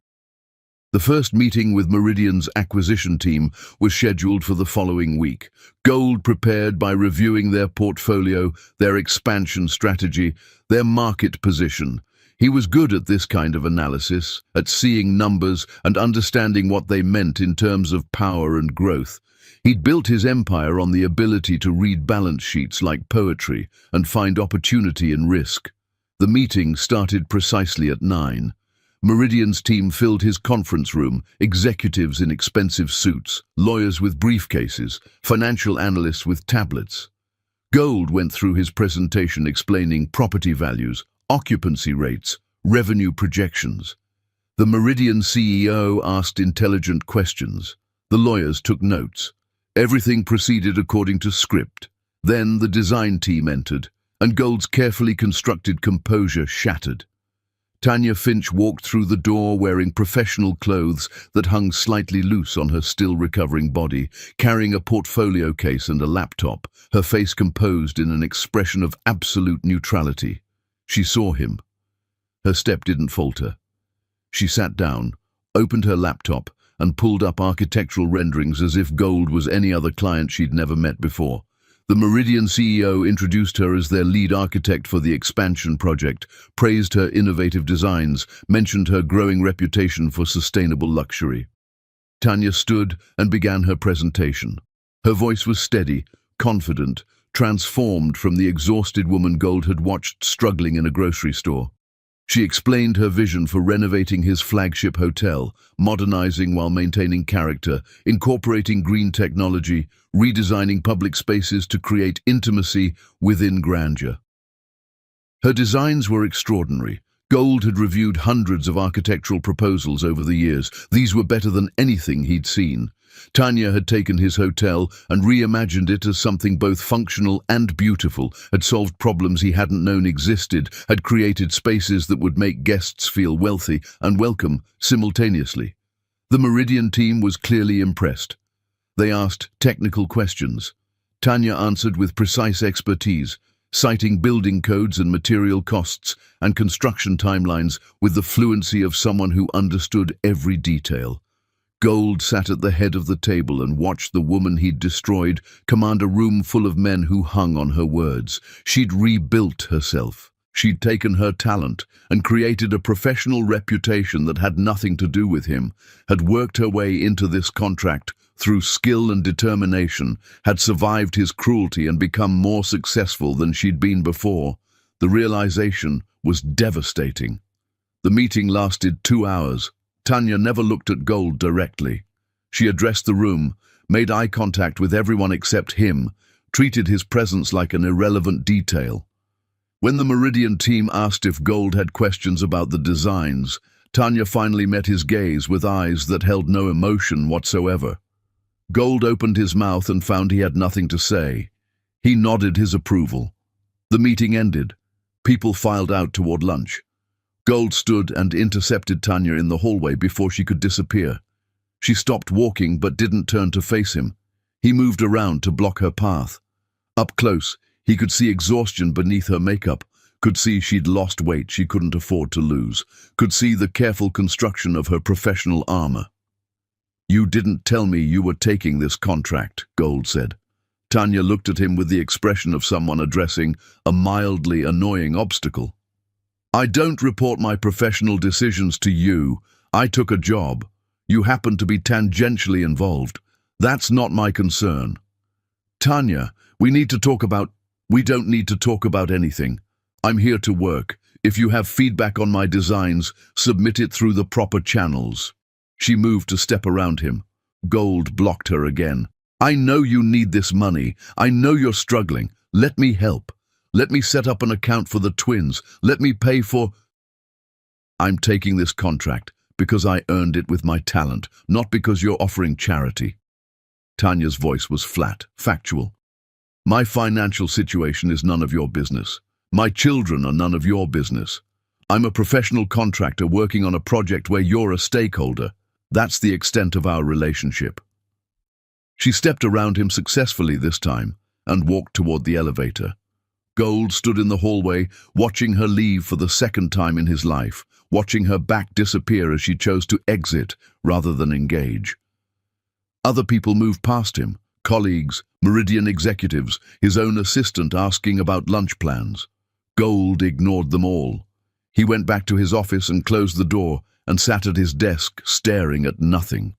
The first meeting with Meridian's acquisition team was scheduled for the following week. Gold prepared by reviewing their portfolio, their expansion strategy, their market position. He was good at this kind of analysis, at seeing numbers and understanding what they meant in terms of power and growth. He'd built his empire on the ability to read balance sheets like poetry and find opportunity in risk. The meeting started precisely at 9. Meridian's team filled his conference room, executives in expensive suits, lawyers with briefcases, financial analysts with tablets. Gold went through his presentation explaining property values, occupancy rates, revenue projections. The Meridian CEO asked intelligent questions. The lawyers took notes. Everything proceeded according to script. Then the design team entered, and Gold's carefully constructed composure shattered. Tanya Finch walked through the door wearing professional clothes that hung slightly loose on her still-recovering body, carrying a portfolio case and a laptop, her face composed in an expression of absolute neutrality. She saw him. Her step didn't falter. She sat down, opened her laptop, and pulled up architectural renderings as if Gold was any other client she'd never met before. The Meridian CEO introduced her as their lead architect for the expansion project, praised her innovative designs, mentioned her growing reputation for sustainable luxury. Tanya stood and began her presentation. Her voice was steady, confident, transformed from the exhausted woman Gold had watched struggling in a grocery store. She explained her vision for renovating his flagship hotel, modernizing while maintaining character, incorporating green technology, redesigning public spaces to create intimacy within grandeur. Her designs were extraordinary. Gold had reviewed hundreds of architectural proposals over the years. These were better than anything he'd seen. Tanya had taken his hotel and reimagined it as something both functional and beautiful, had solved problems he hadn't known existed, had created spaces that would make guests feel wealthy and welcome simultaneously. The Meridian team was clearly impressed. They asked technical questions. Tanya answered with precise expertise, citing building codes and material costs and construction timelines with the fluency of someone who understood every detail. Gold sat at the head of the table and watched the woman he'd destroyed command a room full of men who hung on her words. She'd rebuilt herself. She'd taken her talent and created a professional reputation that had nothing to do with him, had worked her way into this contract through skill and determination, had survived his cruelty and become more successful than she'd been before. The realization was devastating. The meeting lasted 2 hours. Tanya never looked at Gold directly. She addressed the room, made eye contact with everyone except him, treated his presence like an irrelevant detail. When the Meridian team asked if Gold had questions about the designs, Tanya finally met his gaze with eyes that held no emotion whatsoever. Gold opened his mouth and found he had nothing to say. He nodded his approval. The meeting ended. People filed out toward lunch. Gold stood and intercepted Tanya in the hallway before she could disappear. She stopped walking but didn't turn to face him. He moved around to block her path. Up close, he could see exhaustion beneath her makeup, could see she'd lost weight she couldn't afford to lose, could see the careful construction of her professional armor. "You didn't tell me you were taking this contract," Gold said. Tanya looked at him with the expression of someone addressing a mildly annoying obstacle. "I don't report my professional decisions to you. I took a job. You happen to be tangentially involved. That's not my concern." "Tanya, we don't need to talk about anything. I'm here to work. If you have feedback on my designs, submit it through the proper channels." She moved to step around him. Gold blocked her again. "I know you need this money. I know you're struggling. Let me help. Let me set up an account for the twins. Let me pay for—" "I'm taking this contract because I earned it with my talent, not because you're offering charity." Tanya's voice was flat, factual. "My financial situation is none of your business. My children are none of your business. I'm a professional contractor working on a project where you're a stakeholder. That's the extent of our relationship." She stepped around him successfully this time and walked toward the elevator. Gold stood in the hallway, watching her leave for the second time in his life, watching her back disappear as she chose to exit rather than engage. Other people moved past him, colleagues, Meridian executives, his own assistant asking about lunch plans. Gold ignored them all. He went back to his office and closed the door and sat at his desk, staring at nothing.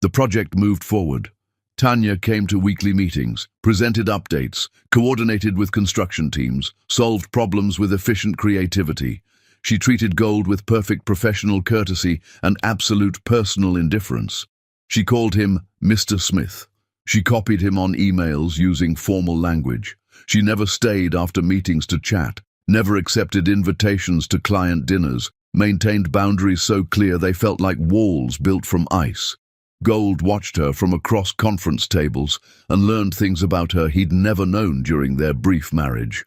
The project moved forward. Tanya came to weekly meetings, presented updates, coordinated with construction teams, solved problems with efficient creativity. She treated Gold with perfect professional courtesy and absolute personal indifference. She called him Mr. Smith. She copied him on emails using formal language. She never stayed after meetings to chat, never accepted invitations to client dinners, maintained boundaries so clear they felt like walls built from ice. Gold watched her from across conference tables and learned things about her he'd never known during their brief marriage.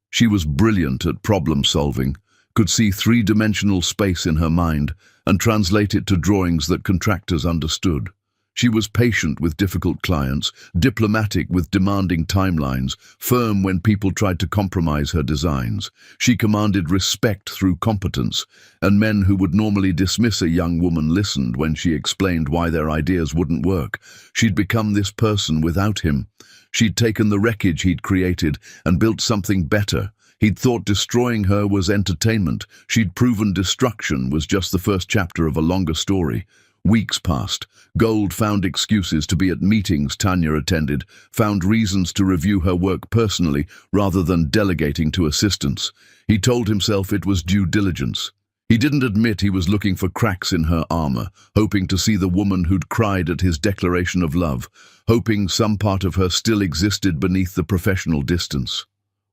She was brilliant at problem-solving, could see three-dimensional space in her mind and translate it to drawings that contractors understood. She was patient with difficult clients, diplomatic with demanding timelines, firm when people tried to compromise her designs. She commanded respect through competence, and men who would normally dismiss a young woman listened when she explained why their ideas wouldn't work. She'd become this person without him. She'd taken the wreckage he'd created and built something better. He'd thought destroying her was entertainment. She'd proven destruction was just the first chapter of a longer story. Weeks passed. Gold found excuses to be at meetings Tanya attended, found reasons to review her work personally rather than delegating to assistants. He told himself it was due diligence. He didn't admit he was looking for cracks in her armor, hoping to see the woman who'd cried at his declaration of love, hoping some part of her still existed beneath the professional distance.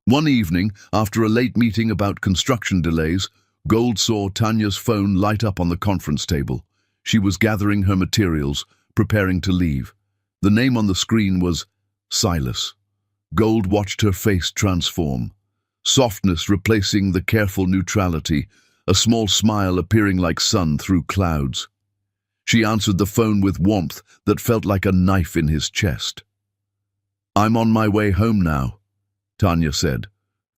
One evening, after a late meeting about construction delays, Gold saw Tanya's phone light up on the conference table. She was gathering her materials, preparing to leave. The name on the screen was Silas. Gold watched her face transform. Softness replacing the careful neutrality, a small smile appearing like sun through clouds. She answered the phone with warmth that felt like a knife in his chest. "I'm on my way home now," Tanya said,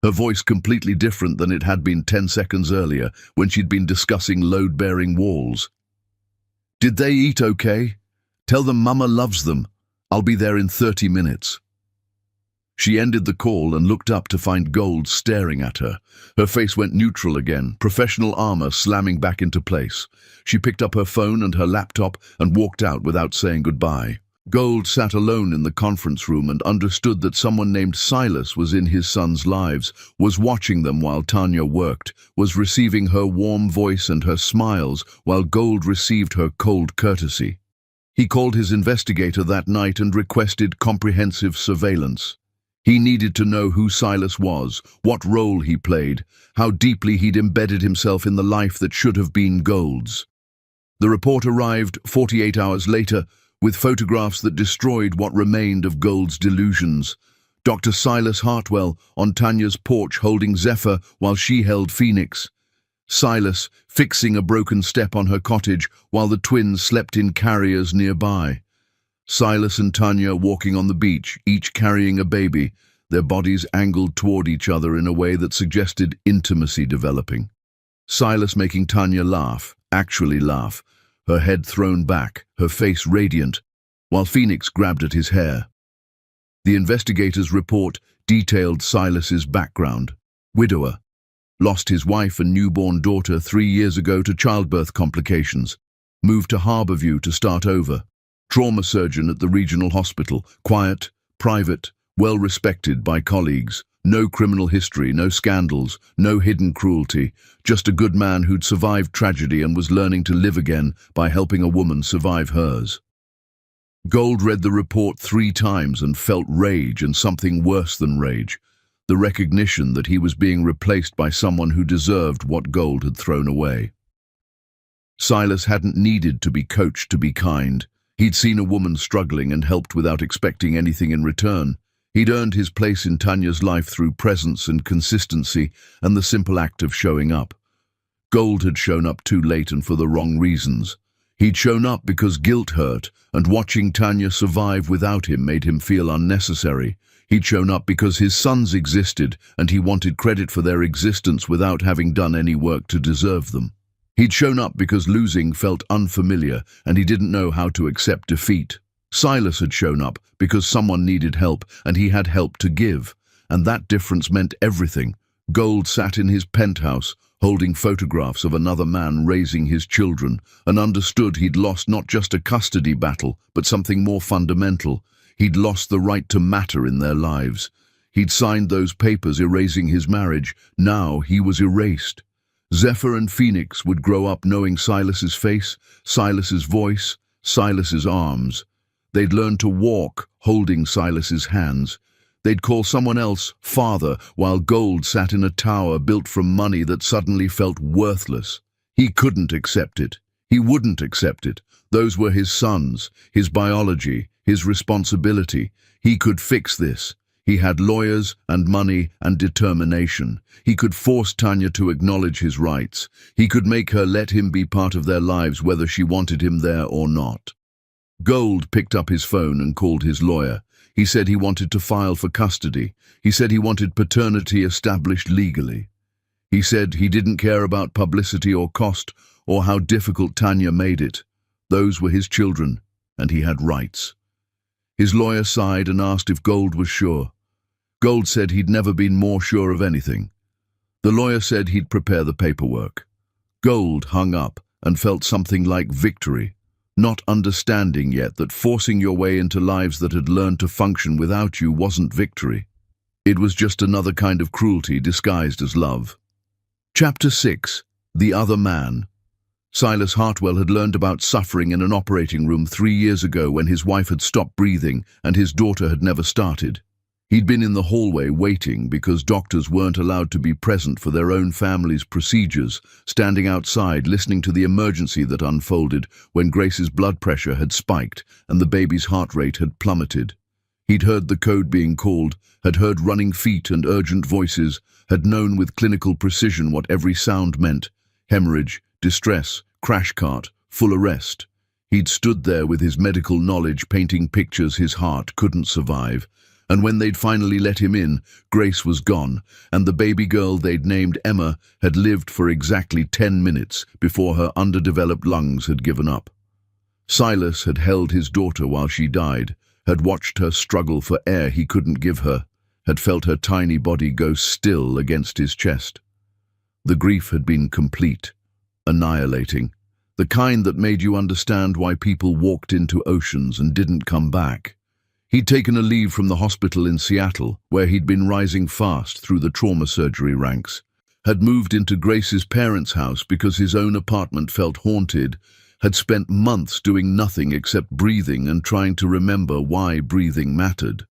her voice completely different than it had been 10 seconds earlier when she'd been discussing load-bearing walls. "Did they eat okay? Tell them Mama loves them. I'll be there in 30 minutes. She ended the call and looked up to find Gold staring at her. Her face went neutral again, professional armor slamming back into place. She picked up her phone and her laptop and walked out without saying goodbye. Gold sat alone in the conference room and understood that someone named Silas was in his son's lives, was watching them while Tanya worked, was receiving her warm voice and her smiles while Gold received her cold courtesy. He called his investigator that night and requested comprehensive surveillance. He needed to know who Silas was, what role he played, how deeply he'd embedded himself in the life that should have been Gold's. The report arrived 48 hours later, with photographs that destroyed what remained of Gold's delusions. Dr. Silas Hartwell on Tanya's porch holding Zephyr while she held Phoenix. Silas fixing a broken step on her cottage while the twins slept in carriers nearby. Silas and Tanya walking on the beach, each carrying a baby, their bodies angled toward each other in a way that suggested intimacy developing. Silas making Tanya laugh, actually laugh, her head thrown back, her face radiant, while Phoenix grabbed at his hair. The investigator's report detailed Silas's background. Widower. Lost his wife and newborn daughter 3 years ago to childbirth complications. Moved to Harborview to start over. Trauma surgeon at the regional hospital. Quiet, private, well-respected by colleagues. No criminal history, no scandals, no hidden cruelty. Just a good man who'd survived tragedy and was learning to live again by helping a woman survive hers. Gold read the report 3 times and felt rage and something worse than rage. The recognition that he was being replaced by someone who deserved what Gold had thrown away. Silas hadn't needed to be coached to be kind. He'd seen a woman struggling and helped without expecting anything in return. He'd earned his place in Tanya's life through presence and consistency and the simple act of showing up. Gold had shown up too late and for the wrong reasons. He'd shown up because guilt hurt, and watching Tanya survive without him made him feel unnecessary. He'd shown up because his sons existed, and he wanted credit for their existence without having done any work to deserve them. He'd shown up because losing felt unfamiliar, and he didn't know how to accept defeat. Silas had shown up because someone needed help, and he had help to give, and that difference meant everything. Gold sat in his penthouse, holding photographs of another man raising his children, and understood he'd lost not just a custody battle, but something more fundamental. He'd lost the right to matter in their lives. He'd signed those papers erasing his marriage. Now he was erased. Zephyr and Phoenix would grow up knowing Silas's face, Silas's voice, Silas's arms. They'd learn to walk, holding Silas's hands. They'd call someone else father, while Gold sat in a tower built from money that suddenly felt worthless. He couldn't accept it. He wouldn't accept it. Those were his sons, his biology, his responsibility. He could fix this. He had lawyers and money and determination. He could force Tanya to acknowledge his rights. He could make her let him be part of their lives whether she wanted him there or not. Gold picked up his phone and called his lawyer. He said he wanted to file for custody. He said he wanted paternity established legally. He said he didn't care about publicity or cost or how difficult Tanya made it. Those were his children, and he had rights. His lawyer sighed and asked if Gold was sure. Gold said he'd never been more sure of anything. The lawyer said he'd prepare the paperwork. Gold hung up and felt something like victory, not understanding yet that forcing your way into lives that had learned to function without you wasn't victory. It was just another kind of cruelty disguised as love. Chapter 6. The Other Man. Silas Hartwell had learned about suffering in an operating room 3 years ago when his wife had stopped breathing and his daughter had never started. He'd been in the hallway waiting because doctors weren't allowed to be present for their own family's procedures, standing outside listening to the emergency that unfolded when Grace's blood pressure had spiked and the baby's heart rate had plummeted. He'd heard the code being called, had heard running feet and urgent voices, had known with clinical precision what every sound meant: hemorrhage, distress, crash cart, full arrest. He'd stood there with his medical knowledge painting pictures his heart couldn't survive. And when they'd finally let him in, Grace was gone, and the baby girl they'd named Emma had lived for exactly 10 minutes before her underdeveloped lungs had given up. Silas had held his daughter while she died, had watched her struggle for air he couldn't give her, had felt her tiny body go still against his chest. The grief had been complete, annihilating, the kind that made you understand why people walked into oceans and didn't come back. He'd taken a leave from the hospital in Seattle, where he'd been rising fast through the trauma surgery ranks, had moved into Grace's parents' house because his own apartment felt haunted, had spent months doing nothing except breathing and trying to remember why breathing mattered.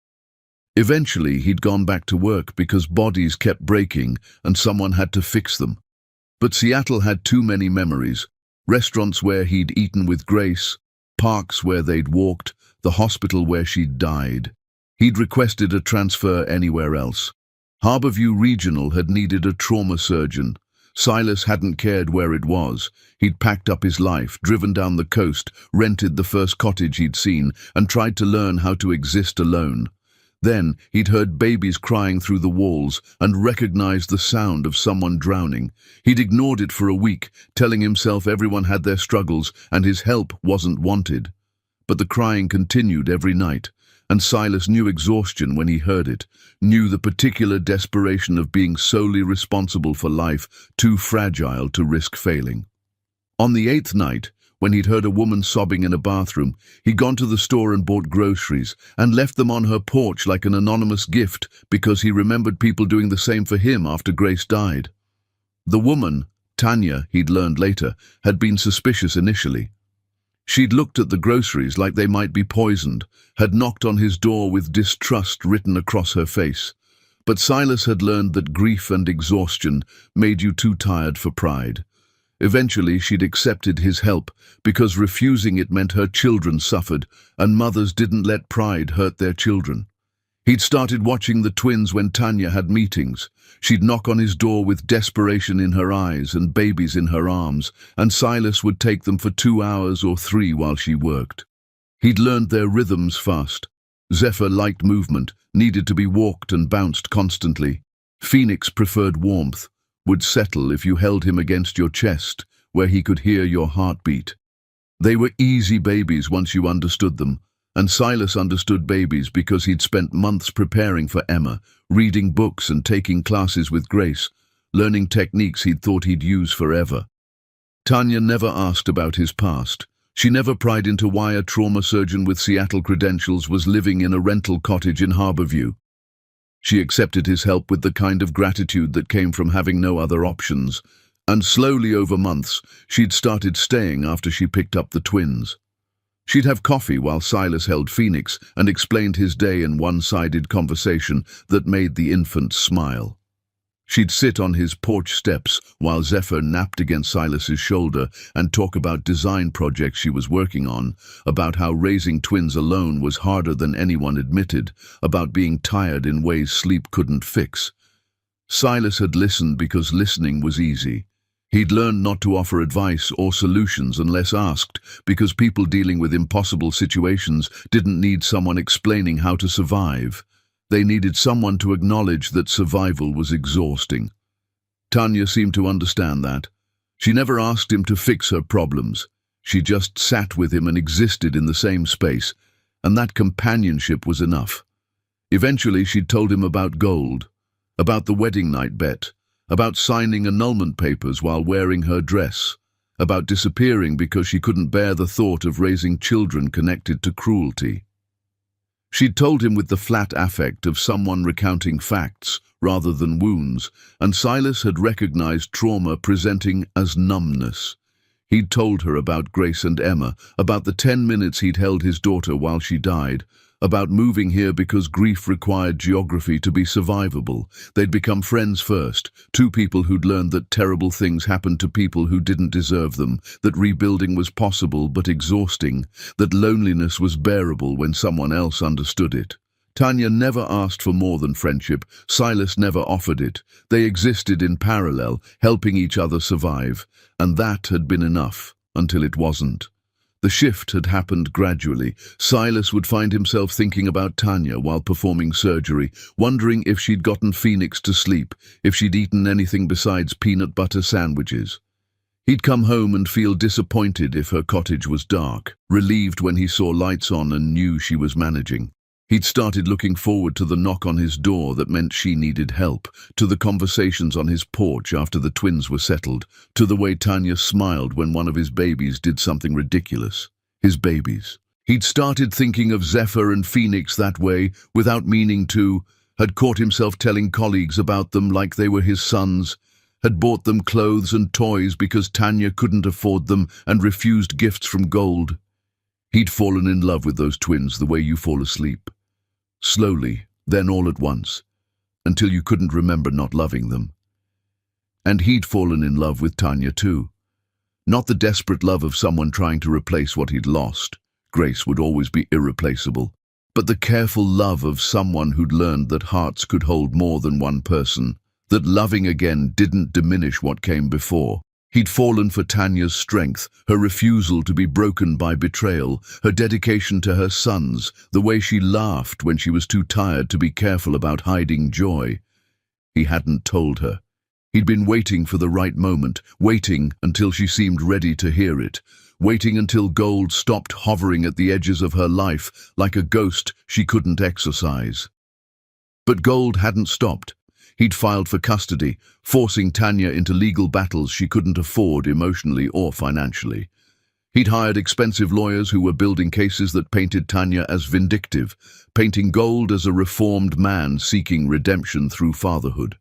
Eventually, he'd gone back to work because bodies kept breaking and someone had to fix them. But Seattle had too many memories: restaurants where he'd eaten with Grace, parks where they'd walked, the hospital where she'd died. He'd requested a transfer anywhere else. Harborview Regional had needed a trauma surgeon. Silas hadn't cared where it was. He'd packed up his life, driven down the coast, rented the first cottage he'd seen, and tried to learn how to exist alone. Then he'd heard babies crying through the walls and recognized the sound of someone drowning. He'd ignored it for a week, telling himself everyone had their struggles and his help wasn't wanted. But the crying continued every night, and Silas knew exhaustion when he heard it, knew the particular desperation of being solely responsible for life, too fragile to risk failing. On the 8th night, when he'd heard a woman sobbing in a bathroom, he'd gone to the store and bought groceries, and left them on her porch like an anonymous gift because he remembered people doing the same for him after Grace died. The woman, Tanya, he'd learned later, had been suspicious initially. She'd looked at the groceries like they might be poisoned, had knocked on his door with distrust written across her face. But Silas had learned that grief and exhaustion made you too tired for pride. Eventually she'd accepted his help because refusing it meant her children suffered, and mothers didn't let pride hurt their children. He'd started watching the twins when Tanya had meetings. She'd knock on his door with desperation in her eyes and babies in her arms, and Silas would take them for 2 hours or 3 while she worked. He'd learned their rhythms fast. Zephyr liked movement, needed to be walked and bounced constantly. Phoenix preferred warmth, would settle if you held him against your chest, where he could hear your heartbeat. They were easy babies once you understood them, and Silas understood babies because he'd spent months preparing for Emma, reading books and taking classes with Grace, learning techniques he'd thought he'd use forever. Tanya never asked about his past. She never pried into why a trauma surgeon with Seattle credentials was living in a rental cottage in Harborview. She accepted his help with the kind of gratitude that came from having no other options, and slowly over months, she'd started staying after she picked up the twins. She'd have coffee while Silas held Phoenix and explained his day in one-sided conversation that made the infant smile. She'd sit on his porch steps while Zephyr napped against Silas's shoulder and talk about design projects she was working on, about how raising twins alone was harder than anyone admitted, about being tired in ways sleep couldn't fix. Silas had listened because listening was easy. He'd learned not to offer advice or solutions unless asked, because people dealing with impossible situations didn't need someone explaining how to survive. They needed someone to acknowledge that survival was exhausting. Tanya seemed to understand that. She never asked him to fix her problems. She just sat with him and existed in the same space, and that companionship was enough. Eventually she'd told him about gold, about the wedding night bet, about signing annulment papers while wearing her dress, about disappearing because she couldn't bear the thought of raising children connected to cruelty. She'd told him with the flat affect of someone recounting facts rather than wounds, and Silas had recognized trauma presenting as numbness. He'd told her about Grace and Emma, about the 10 minutes he'd held his daughter while she died, about moving here because grief required geography to be survivable. They'd become friends first, two people who'd learned that terrible things happened to people who didn't deserve them, that rebuilding was possible but exhausting, that loneliness was bearable when someone else understood it. Tanya never asked for more than friendship. Silas never offered it. They existed in parallel, helping each other survive, and that had been enough until it wasn't. The shift had happened gradually. Silas would find himself thinking about Tanya while performing surgery, wondering if she'd gotten Phoenix to sleep, if she'd eaten anything besides peanut butter sandwiches. He'd come home and feel disappointed if her cottage was dark, relieved when he saw lights on and knew she was managing. He'd started looking forward to the knock on his door that meant she needed help, to the conversations on his porch after the twins were settled, to the way Tanya smiled when one of his babies did something ridiculous. His babies. He'd started thinking of Zephyr and Phoenix that way, without meaning to, had caught himself telling colleagues about them like they were his sons, had bought them clothes and toys because Tanya couldn't afford them and refused gifts from Gold. He'd fallen in love with those twins the way you fall asleep. Slowly, then all at once, until you couldn't remember not loving them. And he'd fallen in love with Tanya too. Not the desperate love of someone trying to replace what he'd lost. Grace would always be irreplaceable. But the careful love of someone who'd learned that hearts could hold more than one person, that loving again didn't diminish what came before. He'd fallen for Tanya's strength, her refusal to be broken by betrayal, her dedication to her sons, the way she laughed when she was too tired to be careful about hiding joy. He hadn't told her. He'd been waiting for the right moment, waiting until she seemed ready to hear it, waiting until Gold stopped hovering at the edges of her life like a ghost she couldn't exorcise. But Gold hadn't stopped. He'd filed for custody, forcing Tanya into legal battles she couldn't afford emotionally or financially. He'd hired expensive lawyers who were building cases that painted Tanya as vindictive, painting Gold as a reformed man seeking redemption through fatherhood.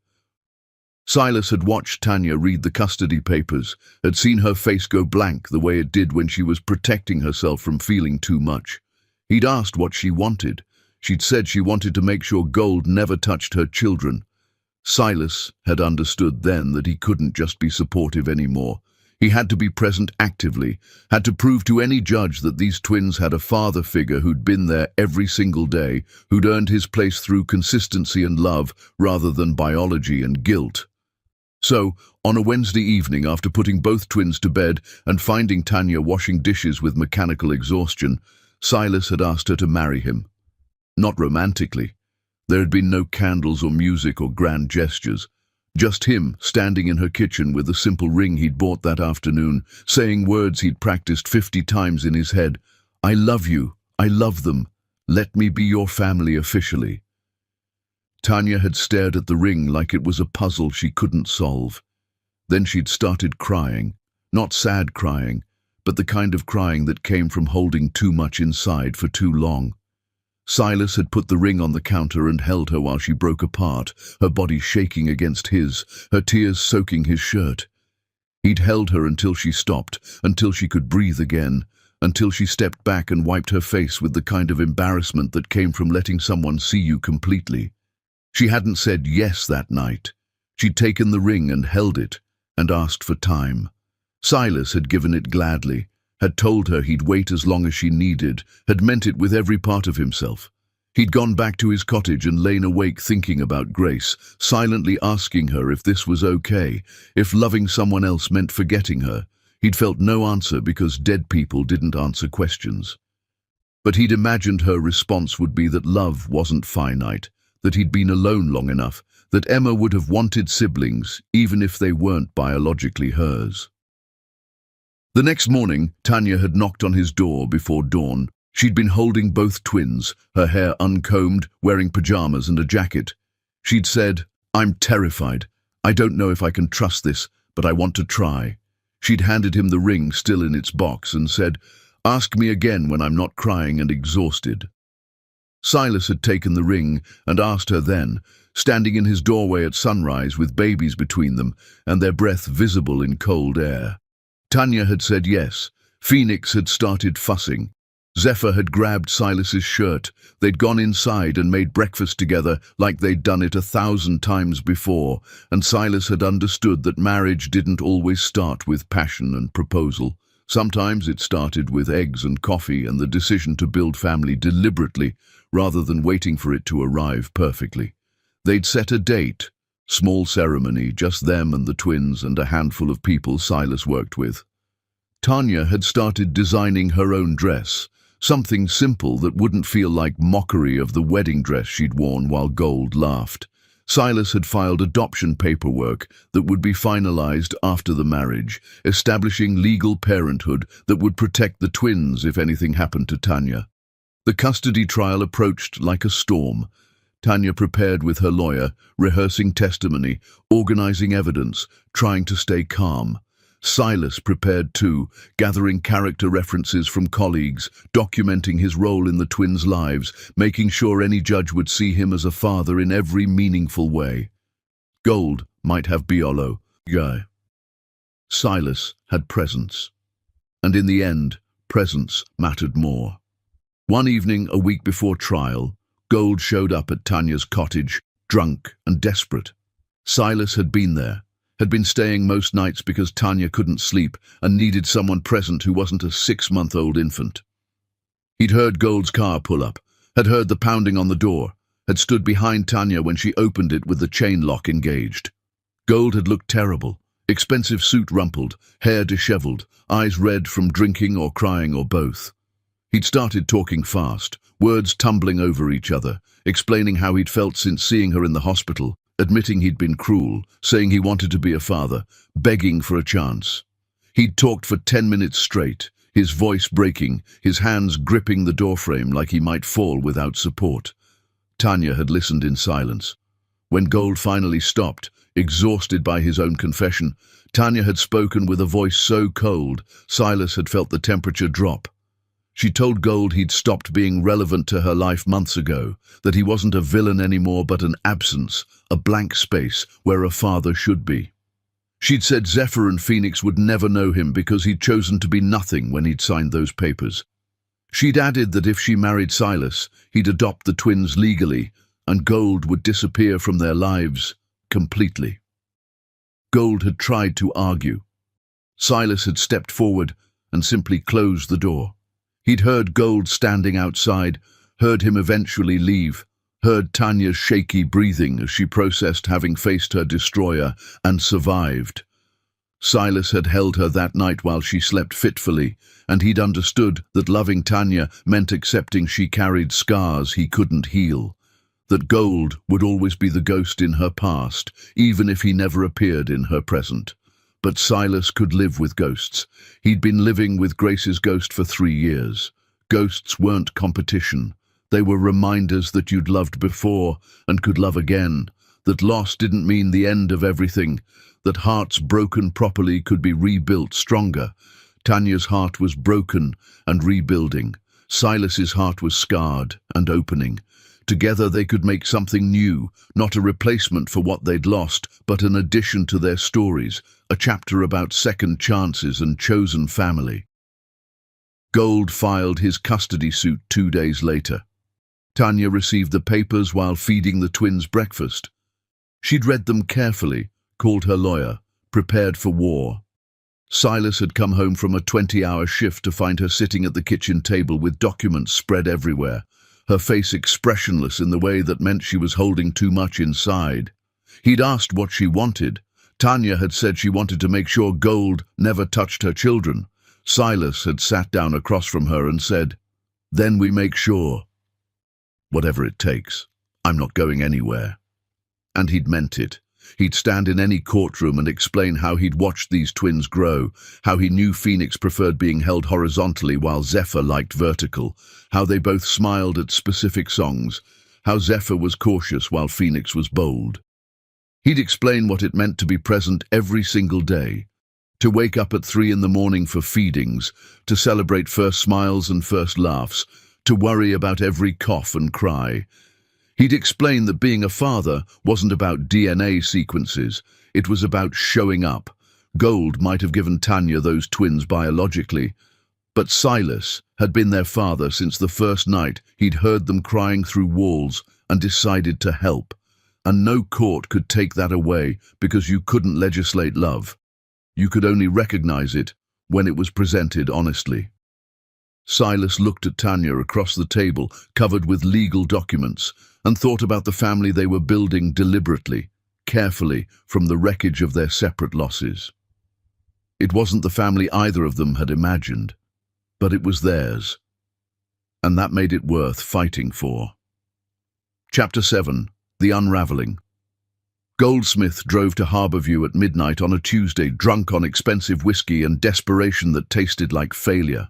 Silas had watched Tanya read the custody papers, had seen her face go blank the way it did when she was protecting herself from feeling too much. He'd asked what she wanted. She'd said she wanted to make sure Gold never touched her children. Silas had understood then that he couldn't just be supportive anymore. He had to be present actively, had to prove to any judge that these twins had a father figure who'd been there every single day, who'd earned his place through consistency and love rather than biology and guilt. So, on a Wednesday evening after putting both twins to bed and finding Tanya washing dishes with mechanical exhaustion, Silas had asked her to marry him. Not romantically. There had been no candles or music or grand gestures. Just him, standing in her kitchen with a simple ring he'd bought that afternoon, saying words he'd practiced 50 times in his head. I love you. I love them. Let me be your family officially. Tanya had stared at the ring like it was a puzzle she couldn't solve. Then she'd started crying. Not sad crying, but the kind of crying that came from holding too much inside for too long. Silas had put the ring on the counter and held her while she broke apart, her body shaking against his, her tears soaking his shirt. He'd held her until she stopped, until she could breathe again, until she stepped back and wiped her face with the kind of embarrassment that came from letting someone see you completely. She hadn't said yes that night. She'd taken the ring and held it, and asked for time. Silas had given it gladly, had told her he'd wait as long as she needed, had meant it with every part of himself. He'd gone back to his cottage and lain awake thinking about Grace, silently asking her if this was okay, if loving someone else meant forgetting her. He'd felt no answer because dead people didn't answer questions. But he'd imagined her response would be that love wasn't finite, that he'd been alone long enough, that Emma would have wanted siblings, even if they weren't biologically hers. The next morning, Tanya had knocked on his door before dawn. She'd been holding both twins, her hair uncombed, wearing pajamas and a jacket. She'd said, "I'm terrified. I don't know if I can trust this, but I want to try." She'd handed him the ring still in its box and said, "Ask me again when I'm not crying and exhausted." Silas had taken the ring and asked her then, standing in his doorway at sunrise with babies between them and their breath visible in cold air. Tanya had said yes. Phoenix had started fussing. Zephyr had grabbed Silas's shirt. They'd gone inside and made breakfast together like they'd done it 1,000 times before, and Silas had understood that marriage didn't always start with passion and proposal. Sometimes it started with eggs and coffee and the decision to build family deliberately rather than waiting for it to arrive perfectly. They'd set a date, small ceremony, just them and the twins and a handful of people Silas worked with. Tanya had started designing her own dress, something simple that wouldn't feel like mockery of the wedding dress she'd worn while Gold laughed. Silas had filed adoption paperwork that would be finalized after the marriage, establishing legal parenthood that would protect the twins if anything happened to Tanya. The custody trial approached like a storm. Tanya prepared with her lawyer, rehearsing testimony, organizing evidence, trying to stay calm. Silas prepared too, gathering character references from colleagues, documenting his role in the twins' lives, making sure any judge would see him as a father in every meaningful way. Gold might have Biolo, guy. Silas had presence. And in the end, presence mattered more. One evening, a week before trial, Gold showed up at Tanya's cottage, drunk and desperate. Silas had been there, had been staying most nights because Tanya couldn't sleep and needed someone present who wasn't a 6-month-old infant. He'd heard Gold's car pull up, had heard the pounding on the door, had stood behind Tanya when she opened it with the chain lock engaged. Gold had looked terrible, expensive suit rumpled, hair disheveled, eyes red from drinking or crying or both. He'd started talking fast, words tumbling over each other, explaining how he'd felt since seeing her in the hospital, admitting he'd been cruel, saying he wanted to be a father, begging for a chance. He'd talked for 10 minutes straight, his voice breaking, his hands gripping the doorframe like he might fall without support. Tanya had listened in silence. When Gold finally stopped, exhausted by his own confession, Tanya had spoken with a voice so cold, Silas had felt the temperature drop. She told Gold he'd stopped being relevant to her life months ago, that he wasn't a villain anymore but an absence, a blank space where a father should be. She'd said Zephyr and Phoenix would never know him because he'd chosen to be nothing when he'd signed those papers. She'd added that if she married Silas, he'd adopt the twins legally, and Gold would disappear from their lives completely. Gold had tried to argue. Silas had stepped forward and simply closed the door. He'd heard Gold standing outside, heard him eventually leave, heard Tanya's shaky breathing as she processed having faced her destroyer and survived. Silas had held her that night while she slept fitfully, and he'd understood that loving Tanya meant accepting she carried scars he couldn't heal, that Gold would always be the ghost in her past, even if he never appeared in her present. But Silas could live with ghosts. He'd been living with Grace's ghost for 3 years. Ghosts weren't competition. They were reminders that you'd loved before and could love again, that loss didn't mean the end of everything, that hearts broken properly could be rebuilt stronger. Tanya's heart was broken and rebuilding. Silas's heart was scarred and opening. Together they could make something new, not a replacement for what they'd lost, but an addition to their stories, a chapter about second chances and chosen family. Gold filed his custody suit 2 days later. Tanya received the papers while feeding the twins breakfast. She'd read them carefully, called her lawyer, prepared for war. Silas had come home from a 20-hour shift to find her sitting at the kitchen table with documents spread everywhere, her face expressionless in the way that meant she was holding too much inside. He'd asked what she wanted. Tanya had said she wanted to make sure gold never touched her children. Silas had sat down across from her and said, "Then we make sure. Whatever it takes. I'm not going anywhere." And he'd meant it. He'd stand in any courtroom and explain how he'd watched these twins grow, how he knew Phoenix preferred being held horizontally while Zephyr liked vertical, how they both smiled at specific songs, how Zephyr was cautious while Phoenix was bold. He'd explain what it meant to be present every single day, to wake up at 3 in the morning for feedings, to celebrate first smiles and first laughs, to worry about every cough and cry. He'd explain that being a father wasn't about DNA sequences, it was about showing up. Gold might have given Tanya those twins biologically, but Silas had been their father since the first night he'd heard them crying through walls and decided to help. And no court could take that away because you couldn't legislate love. You could only recognize it when it was presented honestly. Silas looked at Tanya across the table, covered with legal documents, and thought about the family they were building deliberately, carefully, from the wreckage of their separate losses. It wasn't the family either of them had imagined, but it was theirs, and that made it worth fighting for. Chapter 7. The Unraveling. Goldsmith drove to Harborview at midnight on a Tuesday, drunk on expensive whiskey and desperation that tasted like failure.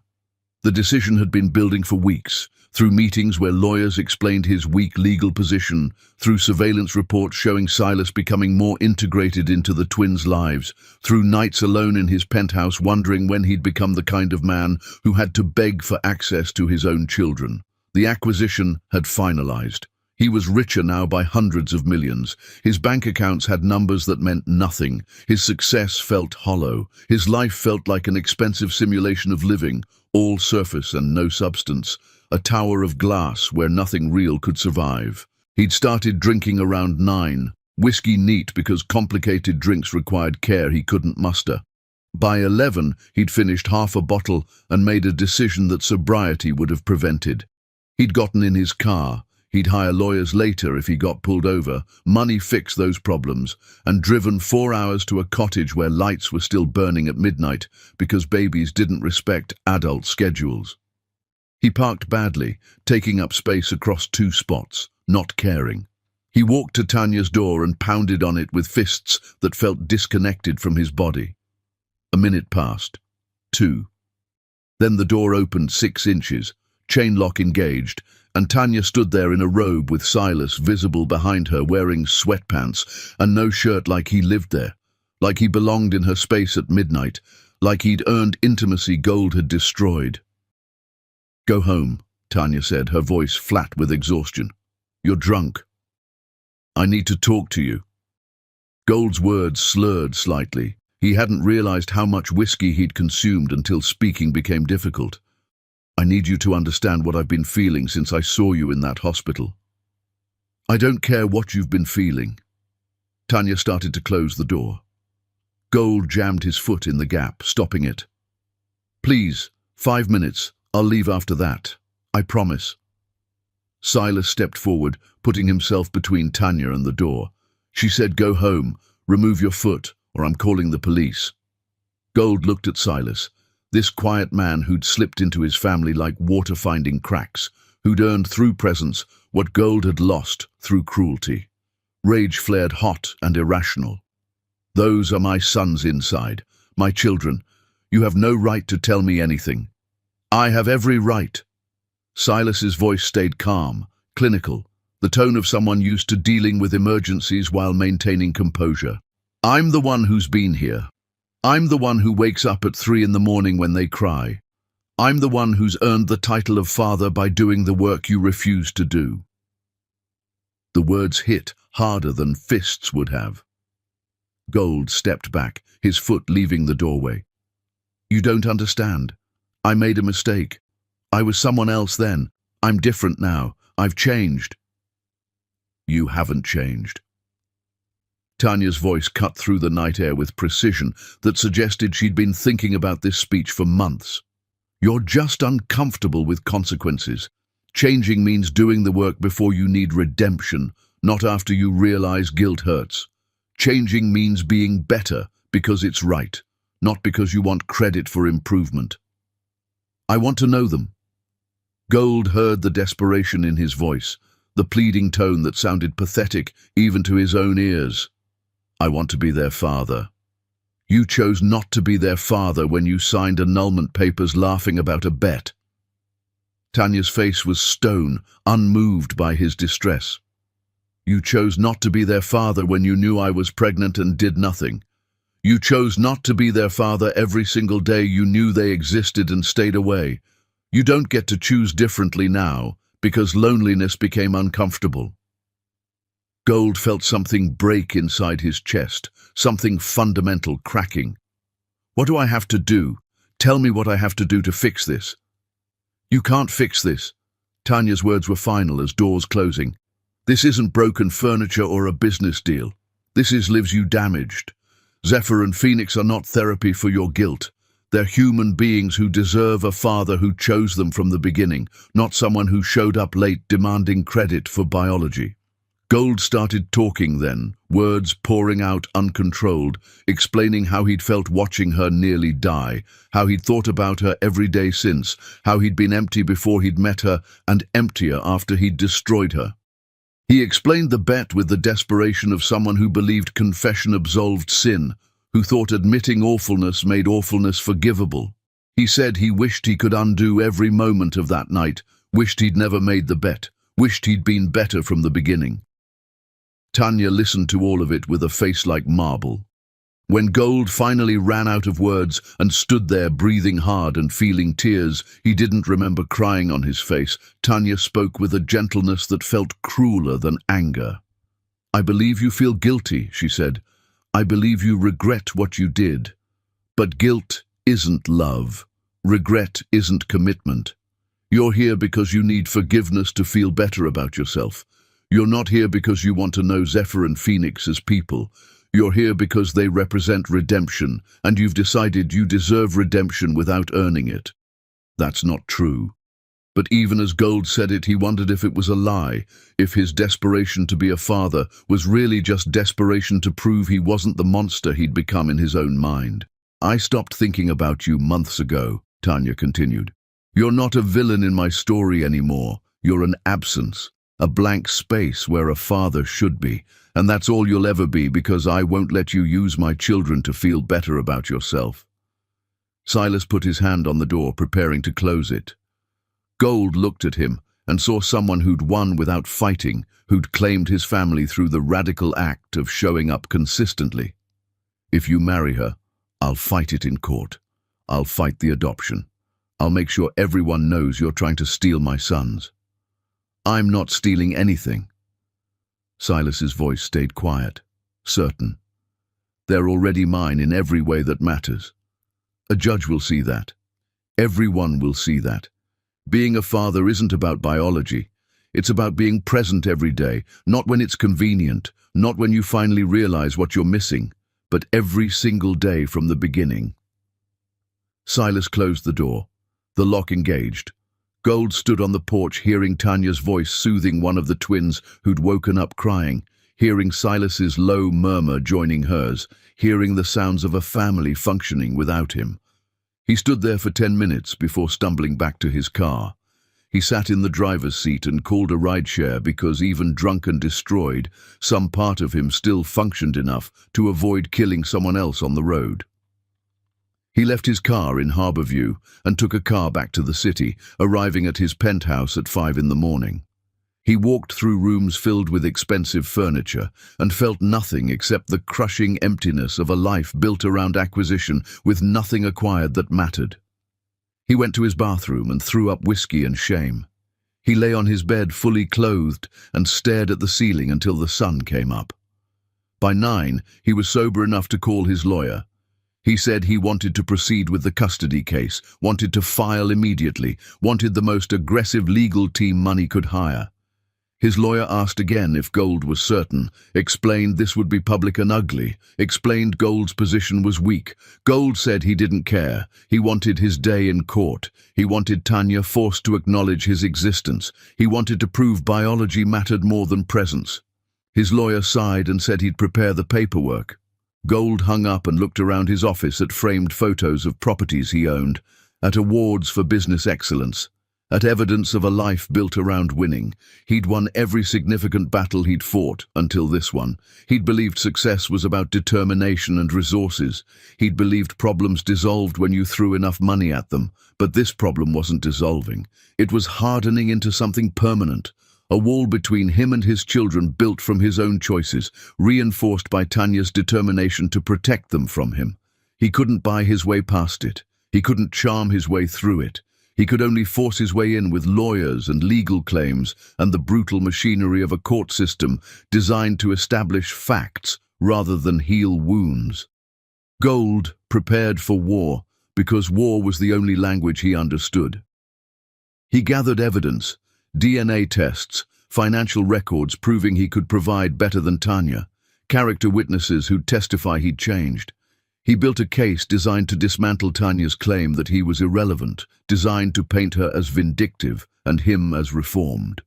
The decision had been building for weeks, through meetings where lawyers explained his weak legal position, through surveillance reports showing Silas becoming more integrated into the twins' lives, through nights alone in his penthouse wondering when he'd become the kind of man who had to beg for access to his own children. The acquisition had finalized. He was richer now by hundreds of millions. His bank accounts had numbers that meant nothing. His success felt hollow. His life felt like an expensive simulation of living, all surface and no substance, a tower of glass where nothing real could survive. He'd started drinking around 9, whiskey neat because complicated drinks required care he couldn't muster. By 11, he'd finished half a bottle and made a decision that sobriety would have prevented. He'd gotten in his car. He'd hire lawyers later if he got pulled over, money fix those problems, and driven 4 hours to a cottage where lights were still burning at midnight because babies didn't respect adult schedules. He parked badly, taking up space across 2 spots, not caring. He walked to Tanya's door and pounded on it with fists that felt disconnected from his body. A minute passed. 2. Then the door opened 6 inches, chain lock engaged, and Tanya stood there in a robe with Silas visible behind her, wearing sweatpants and no shirt, like he lived there, like he belonged in her space at midnight, like he'd earned intimacy gold had destroyed. "Go home," Tanya said, her voice flat with exhaustion. "You're drunk. I need to talk to you." Gold's words slurred slightly. He hadn't realized how much whiskey he'd consumed until speaking became difficult. "I need you to understand what I've been feeling since I saw you in that hospital." "I don't care what you've been feeling." Tanya started to close the door. Gold jammed his foot in the gap, stopping it. "Please, 5 minutes. I'll leave after that. I promise." Silas stepped forward, putting himself between Tanya and the door. She said, "Go home. Remove your foot, or I'm calling the police." Gold looked at Silas. This quiet man who'd slipped into his family like water finding cracks, who'd earned through presence what Gold had lost through cruelty. Rage flared hot and irrational. "Those are my sons inside, my children. You have no right to tell me anything." "I have every right." Silas's voice stayed calm, clinical, the tone of someone used to dealing with emergencies while maintaining composure. "I'm the one who's been here. I'm the one who wakes up at 3 in the morning when they cry. I'm the one who's earned the title of father by doing the work you refuse to do." The words hit harder than fists would have. Gold stepped back, his foot leaving the doorway. "You don't understand. I made a mistake. I was someone else then. I'm different now. I've changed." "You haven't changed." Tanya's voice cut through the night air with precision that suggested she'd been thinking about this speech for months. You're just uncomfortable with consequences. Changing means doing the work before you need redemption, not after you realize guilt hurts. Changing means being better because it's right, not because you want credit for improvement. I want to know them. Gold heard the desperation in his voice, the pleading tone that sounded pathetic even to his own ears. I want to be their father. You chose not to be their father when you signed annulment papers laughing about a bet. Tanya's face was stone, unmoved by his distress. You chose not to be their father when you knew I was pregnant and did nothing. You chose not to be their father every single day you knew they existed and stayed away. You don't get to choose differently now because loneliness became uncomfortable. Gold felt something break inside his chest, something fundamental cracking. What do I have to do? Tell me what I have to do to fix this. You can't fix this. Tanya's words were final as doors closing. This isn't broken furniture or a business deal. This leaves you damaged. Zephyr and Phoenix are not therapy for your guilt. They're human beings who deserve a father who chose them from the beginning, not someone who showed up late demanding credit for biology. Gold started talking then, words pouring out uncontrolled, explaining how he'd felt watching her nearly die, how he'd thought about her every day since, how he'd been empty before he'd met her and emptier after he'd destroyed her. He explained the bet with the desperation of someone who believed confession absolved sin, who thought admitting awfulness made awfulness forgivable. He said he wished he could undo every moment of that night, wished he'd never made the bet, wished he'd been better from the beginning. Tanya listened to all of it with a face like marble. When Gold finally ran out of words and stood there breathing hard and feeling tears he didn't remember crying on his face, Tanya spoke with a gentleness that felt crueler than anger. I believe you feel guilty, she said. I believe you regret what you did. But guilt isn't love. Regret isn't commitment. You're here because you need forgiveness to feel better about yourself. You're not here because you want to know Zephyr and Phoenix as people. You're here because they represent redemption, and you've decided you deserve redemption without earning it. That's not true. But even as Gold said it, he wondered if it was a lie, if his desperation to be a father was really just desperation to prove he wasn't the monster he'd become in his own mind. I stopped thinking about you months ago, Tanya continued. You're not a villain in my story anymore. You're an absence. A blank space where a father should be, and that's all you'll ever be because I won't let you use my children to feel better about yourself. Silas put his hand on the door, preparing to close it. Gold looked at him and saw someone who'd won without fighting, who'd claimed his family through the radical act of showing up consistently. If you marry her, I'll fight it in court. I'll fight the adoption. I'll make sure everyone knows you're trying to steal my sons. I'm not stealing anything. Silas's voice stayed quiet, certain. They're already mine in every way that matters. A judge will see that. Everyone will see that. Being a father isn't about biology. It's about being present every day, not when it's convenient, not when you finally realize what you're missing, but every single day from the beginning. Silas closed the door, the lock engaged. Gold stood on the porch, hearing Tanya's voice soothing one of the twins who'd woken up crying, hearing Silas's low murmur joining hers, hearing the sounds of a family functioning without him. He stood there for 10 minutes before stumbling back to his car. He sat in the driver's seat and called a rideshare because even drunk and destroyed, some part of him still functioned enough to avoid killing someone else on the road. He left his car in Harborview and took a car back to the city, arriving at his penthouse at 5 in the morning. He walked through rooms filled with expensive furniture and felt nothing except the crushing emptiness of a life built around acquisition with nothing acquired that mattered. He went to his bathroom and threw up whiskey and shame. He lay on his bed fully clothed and stared at the ceiling until the sun came up. By 9, he was sober enough to call his lawyer. He said he wanted to proceed with the custody case, wanted to file immediately, wanted the most aggressive legal team money could hire. His lawyer asked again if Gold was certain, explained this would be public and ugly, explained Gold's position was weak. Gold said he didn't care. He wanted his day in court. He wanted Tanya forced to acknowledge his existence. He wanted to prove biology mattered more than presence. His lawyer sighed and said he'd prepare the paperwork. Gold hung up and looked around his office at framed photos of properties he owned, at awards for business excellence, at evidence of a life built around winning. He'd won every significant battle he'd fought until this one. He'd believed success was about determination and resources. He'd believed problems dissolved when you threw enough money at them. But this problem wasn't dissolving. It was hardening into something permanent. A wall between him and his children built from his own choices, reinforced by Tanya's determination to protect them from him. He couldn't buy his way past it. He couldn't charm his way through it. He could only force his way in with lawyers and legal claims and the brutal machinery of a court system designed to establish facts rather than heal wounds. Gold prepared for war because war was the only language he understood. He gathered evidence, DNA tests, financial records proving he could provide better than Tanya, character witnesses who'd testify he'd changed. He built a case designed to dismantle Tanya's claim that he was irrelevant, designed to paint her as vindictive and him as reformed.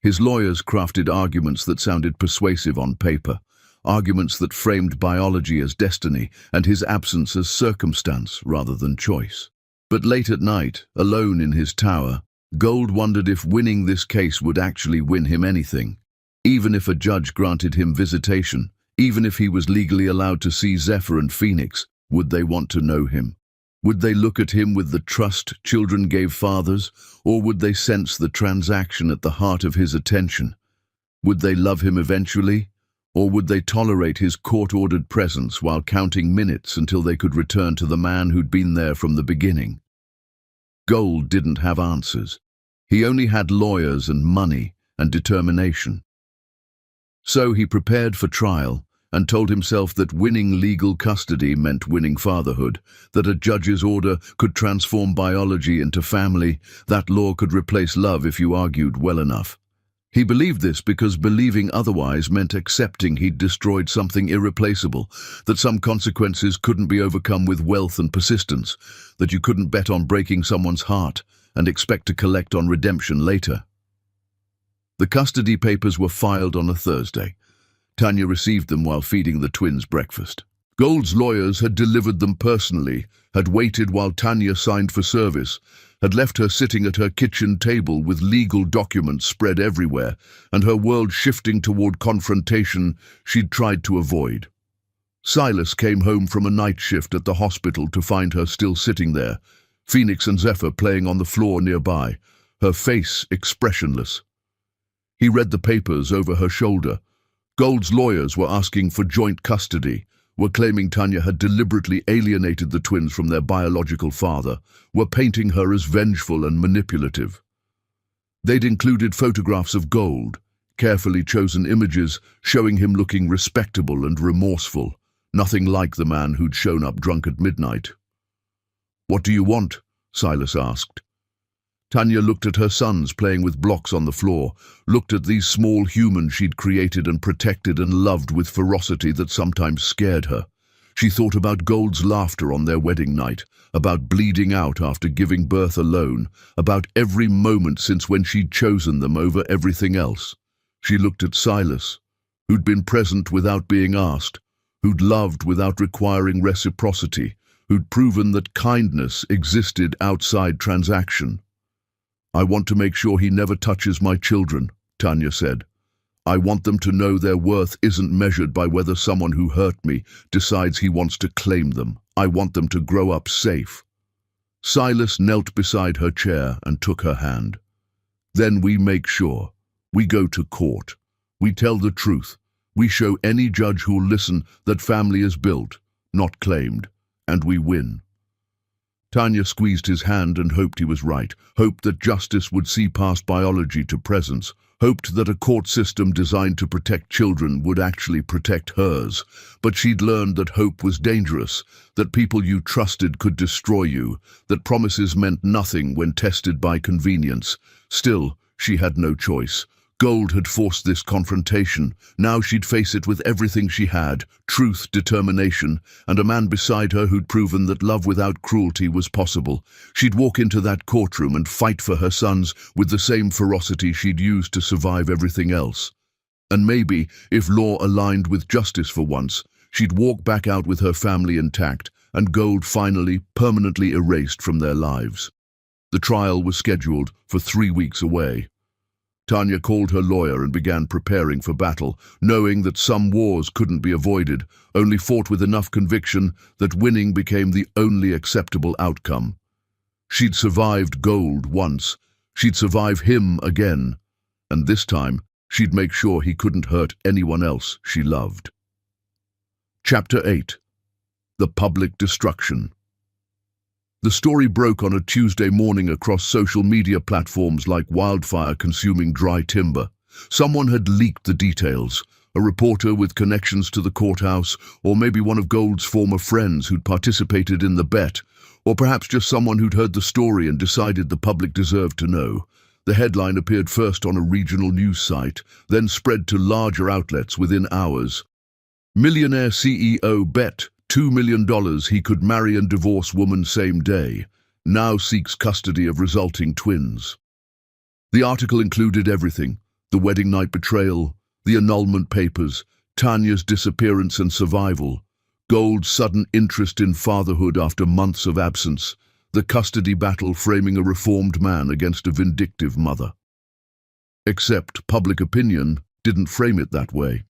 His lawyers crafted arguments that sounded persuasive on paper, arguments that framed biology as destiny and his absence as circumstance rather than choice. But late at night, alone in his tower, Gold wondered if winning this case would actually win him anything. Even if a judge granted him visitation, even if he was legally allowed to see Zephyr and Phoenix, would they want to know him? Would they look at him with the trust children gave fathers, or would they sense the transaction at the heart of his attention? Would they love him eventually, or would they tolerate his court-ordered presence while counting minutes until they could return to the man who'd been there from the beginning? Gold didn't have answers. He only had lawyers and money and determination. So he prepared for trial and told himself that winning legal custody meant winning fatherhood, that a judge's order could transform biology into family, that law could replace love if you argued well enough. He believed this because believing otherwise meant accepting he'd destroyed something irreplaceable, that some consequences couldn't be overcome with wealth and persistence, that you couldn't bet on breaking someone's heart and expect to collect on redemption later. The custody papers were filed on a Thursday. Tanya received them while feeding the twins breakfast. Gold's lawyers had delivered them personally, had waited while Tanya signed for service, had left her sitting at her kitchen table with legal documents spread everywhere, and her world shifting toward confrontation she'd tried to avoid. Silas came home from a night shift at the hospital to find her still sitting there, Phoenix and Zephyr playing on the floor nearby, her face expressionless. He read the papers over her shoulder. Gold's lawyers were asking for joint custody, were claiming Tanya had deliberately alienated the twins from their biological father, were painting her as vengeful and manipulative. They'd included photographs of Gold, carefully chosen images showing him looking respectable and remorseful, nothing like the man who'd shown up drunk at midnight. "What do you want?" Silas asked. Tanya looked at her sons playing with blocks on the floor, looked at these small humans she'd created and protected and loved with ferocity that sometimes scared her. She thought about Gold's laughter on their wedding night, about bleeding out after giving birth alone, about every moment since when she'd chosen them over everything else. She looked at Silas, who'd been present without being asked, who'd loved without requiring reciprocity, who'd proven that kindness existed outside transaction. "I want to make sure he never touches my children," Tanya said. "I want them to know their worth isn't measured by whether someone who hurt me decides he wants to claim them. I want them to grow up safe." Silas knelt beside her chair and took her hand. "Then we make sure. We go to court. We tell the truth. We show any judge who'll listen that family is built, not claimed, and we win." Tanya squeezed his hand and hoped he was right, hoped that justice would see past biology to presence, hoped that a court system designed to protect children would actually protect hers. But she'd learned that hope was dangerous, that people you trusted could destroy you, that promises meant nothing when tested by convenience. Still, she had no choice. Gold had forced this confrontation. Now she'd face it with everything she had: truth, determination, and a man beside her who'd proven that love without cruelty was possible. She'd walk into that courtroom and fight for her sons with the same ferocity she'd used to survive everything else. And maybe, if law aligned with justice for once, she'd walk back out with her family intact, and Gold finally, permanently erased from their lives. The trial was scheduled for 3 weeks away. Tanya called her lawyer and began preparing for battle, knowing that some wars couldn't be avoided, only fought with enough conviction that winning became the only acceptable outcome. She'd survived Gold once, she'd survive him again, and this time she'd make sure he couldn't hurt anyone else she loved. Chapter 8. The Public Destruction. The story broke on a Tuesday morning across social media platforms like wildfire consuming dry timber. Someone had leaked the details, a reporter with connections to the courthouse, or maybe one of Gold's former friends who'd participated in the bet, or perhaps just someone who'd heard the story and decided the public deserved to know. The headline appeared first on a regional news site, then spread to larger outlets within hours. Millionaire CEO bet $2 million he could marry and divorce woman same day, now seeks custody of resulting twins. The article included everything: the wedding night betrayal, the annulment papers, Tanya's disappearance and survival, Gold's sudden interest in fatherhood after months of absence, the custody battle framing a reformed man against a vindictive mother. Except public opinion didn't frame it that way.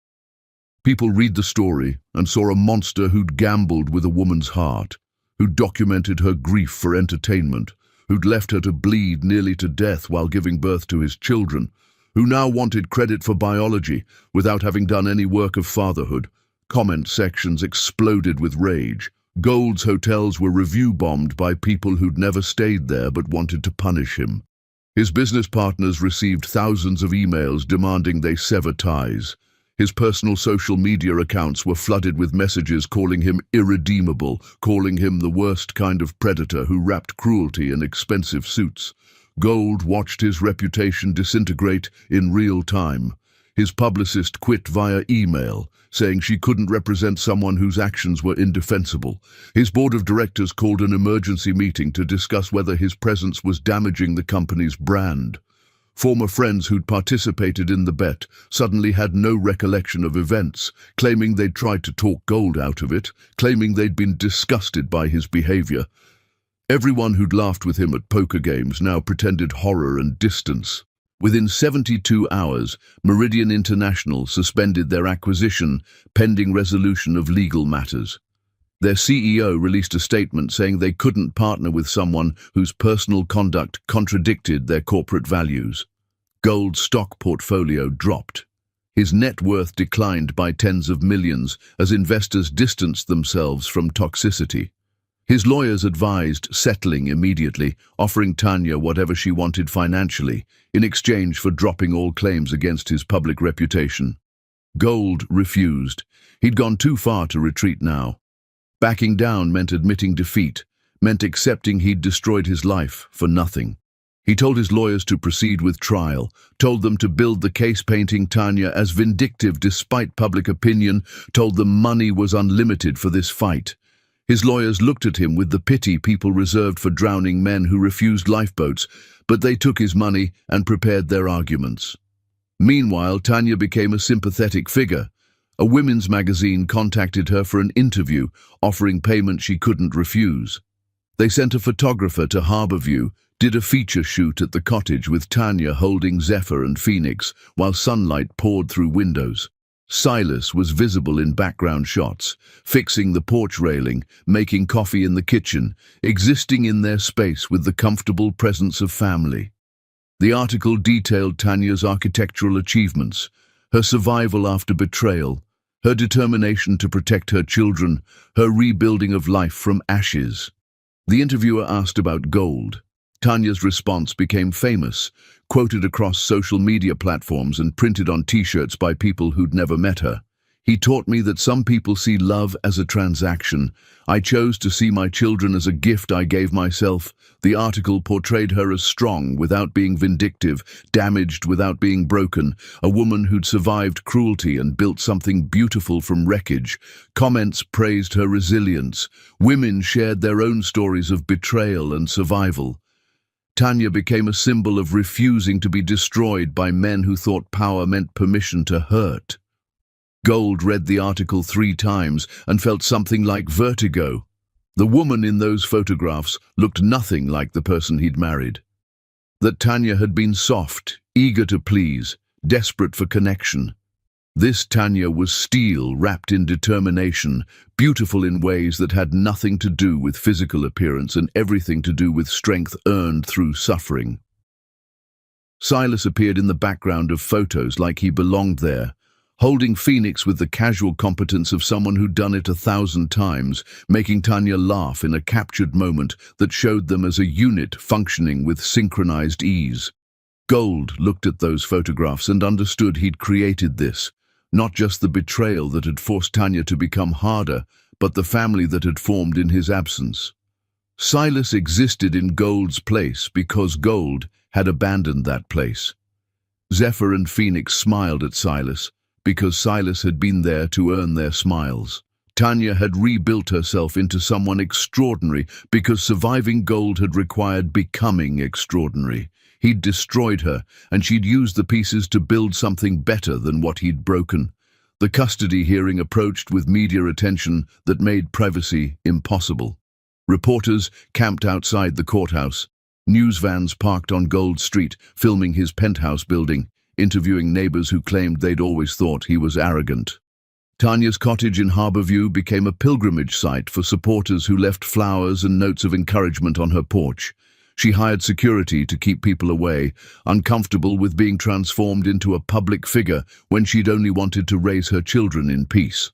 People read the story and saw a monster who'd gambled with a woman's heart, who'd documented her grief for entertainment, who'd left her to bleed nearly to death while giving birth to his children, who now wanted credit for biology without having done any work of fatherhood. Comment sections exploded with rage. Gold's hotels were review-bombed by people who'd never stayed there but wanted to punish him. His business partners received thousands of emails demanding they sever ties. His personal social media accounts were flooded with messages calling him irredeemable, calling him the worst kind of predator who wrapped cruelty in expensive suits. Gold watched his reputation disintegrate in real time. His publicist quit via email, saying she couldn't represent someone whose actions were indefensible. His board of directors called an emergency meeting to discuss whether his presence was damaging the company's brand. Former friends who'd participated in the bet suddenly had no recollection of events, claiming they'd tried to talk Gold out of it, claiming they'd been disgusted by his behavior. Everyone who'd laughed with him at poker games now pretended horror and distance. Within 72 hours, Meridian International suspended their acquisition pending resolution of legal matters. Their CEO released a statement saying they couldn't partner with someone whose personal conduct contradicted their corporate values. Gold's stock portfolio dropped. His net worth declined by tens of millions as investors distanced themselves from toxicity. His lawyers advised settling immediately, offering Tanya whatever she wanted financially, in exchange for dropping all claims against his public reputation. Gold refused. He'd gone too far to retreat now. Backing down meant admitting defeat, meant accepting he'd destroyed his life for nothing. He told his lawyers to proceed with trial, told them to build the case painting Tanya as vindictive despite public opinion, told them money was unlimited for this fight. His lawyers looked at him with the pity people reserved for drowning men who refused lifeboats, but they took his money and prepared their arguments. Meanwhile, Tanya became a sympathetic figure. A women's magazine contacted her for an interview, offering payment she couldn't refuse. They sent a photographer to Harborview, did a feature shoot at the cottage with Tanya holding Zephyr and Phoenix while sunlight poured through windows. Silas was visible in background shots, fixing the porch railing, making coffee in the kitchen, existing in their space with the comfortable presence of family. The article detailed Tanya's architectural achievements, her survival after betrayal, her determination to protect her children, her rebuilding of life from ashes. The interviewer asked about Gold. Tanya's response became famous, quoted across social media platforms and printed on T-shirts by people who'd never met her. He taught me that some people see love as a transaction. I chose to see my children as a gift I gave myself. The article portrayed her as strong without being vindictive, damaged without being broken, a woman who'd survived cruelty and built something beautiful from wreckage. Comments praised her resilience. Women shared their own stories of betrayal and survival. Tanya became a symbol of refusing to be destroyed by men who thought power meant permission to hurt. Gold read the article 3 times and felt something like vertigo. The woman in those photographs looked nothing like the person he'd married. That Tanya had been soft, eager to please, desperate for connection. This Tanya was steel wrapped in determination, beautiful in ways that had nothing to do with physical appearance and everything to do with strength earned through suffering. Silas appeared in the background of photos like he belonged there, holding Phoenix with the casual competence of someone who'd done it 1,000 times, making Tanya laugh in a captured moment that showed them as a unit functioning with synchronized ease. Gold looked at those photographs and understood he'd created this, not just the betrayal that had forced Tanya to become harder, but the family that had formed in his absence. Silas existed in Gold's place because Gold had abandoned that place. Zephyr and Phoenix smiled at Silas, because Silas had been there to earn their smiles. Tanya had rebuilt herself into someone extraordinary because surviving Gold had required becoming extraordinary. He'd destroyed her, and she'd used the pieces to build something better than what he'd broken. The custody hearing approached with media attention that made privacy impossible. Reporters camped outside the courthouse. News vans parked on Gold Street, filming his penthouse building, interviewing neighbors who claimed they'd always thought he was arrogant. Tanya's cottage in Harborview became a pilgrimage site for supporters who left flowers and notes of encouragement on her porch. She hired security to keep people away, uncomfortable with being transformed into a public figure when she'd only wanted to raise her children in peace.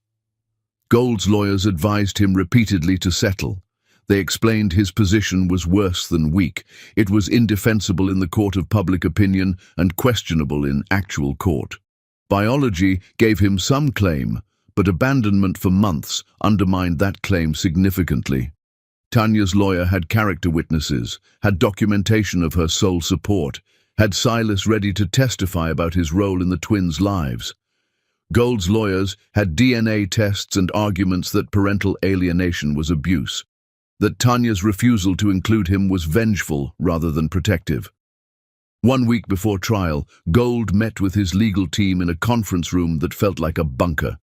Gold's lawyers advised him repeatedly to settle. They explained his position was worse than weak. It was indefensible in the court of public opinion and questionable in actual court. Biology gave him some claim, but abandonment for months undermined that claim significantly. Tanya's lawyer had character witnesses, had documentation of her sole support, had Silas ready to testify about his role in the twins' lives. Gold's lawyers had DNA tests and arguments that parental alienation was abuse, that Tanya's refusal to include him was vengeful rather than protective. 1 week before trial, Gold met with his legal team in a conference room that felt like a bunker.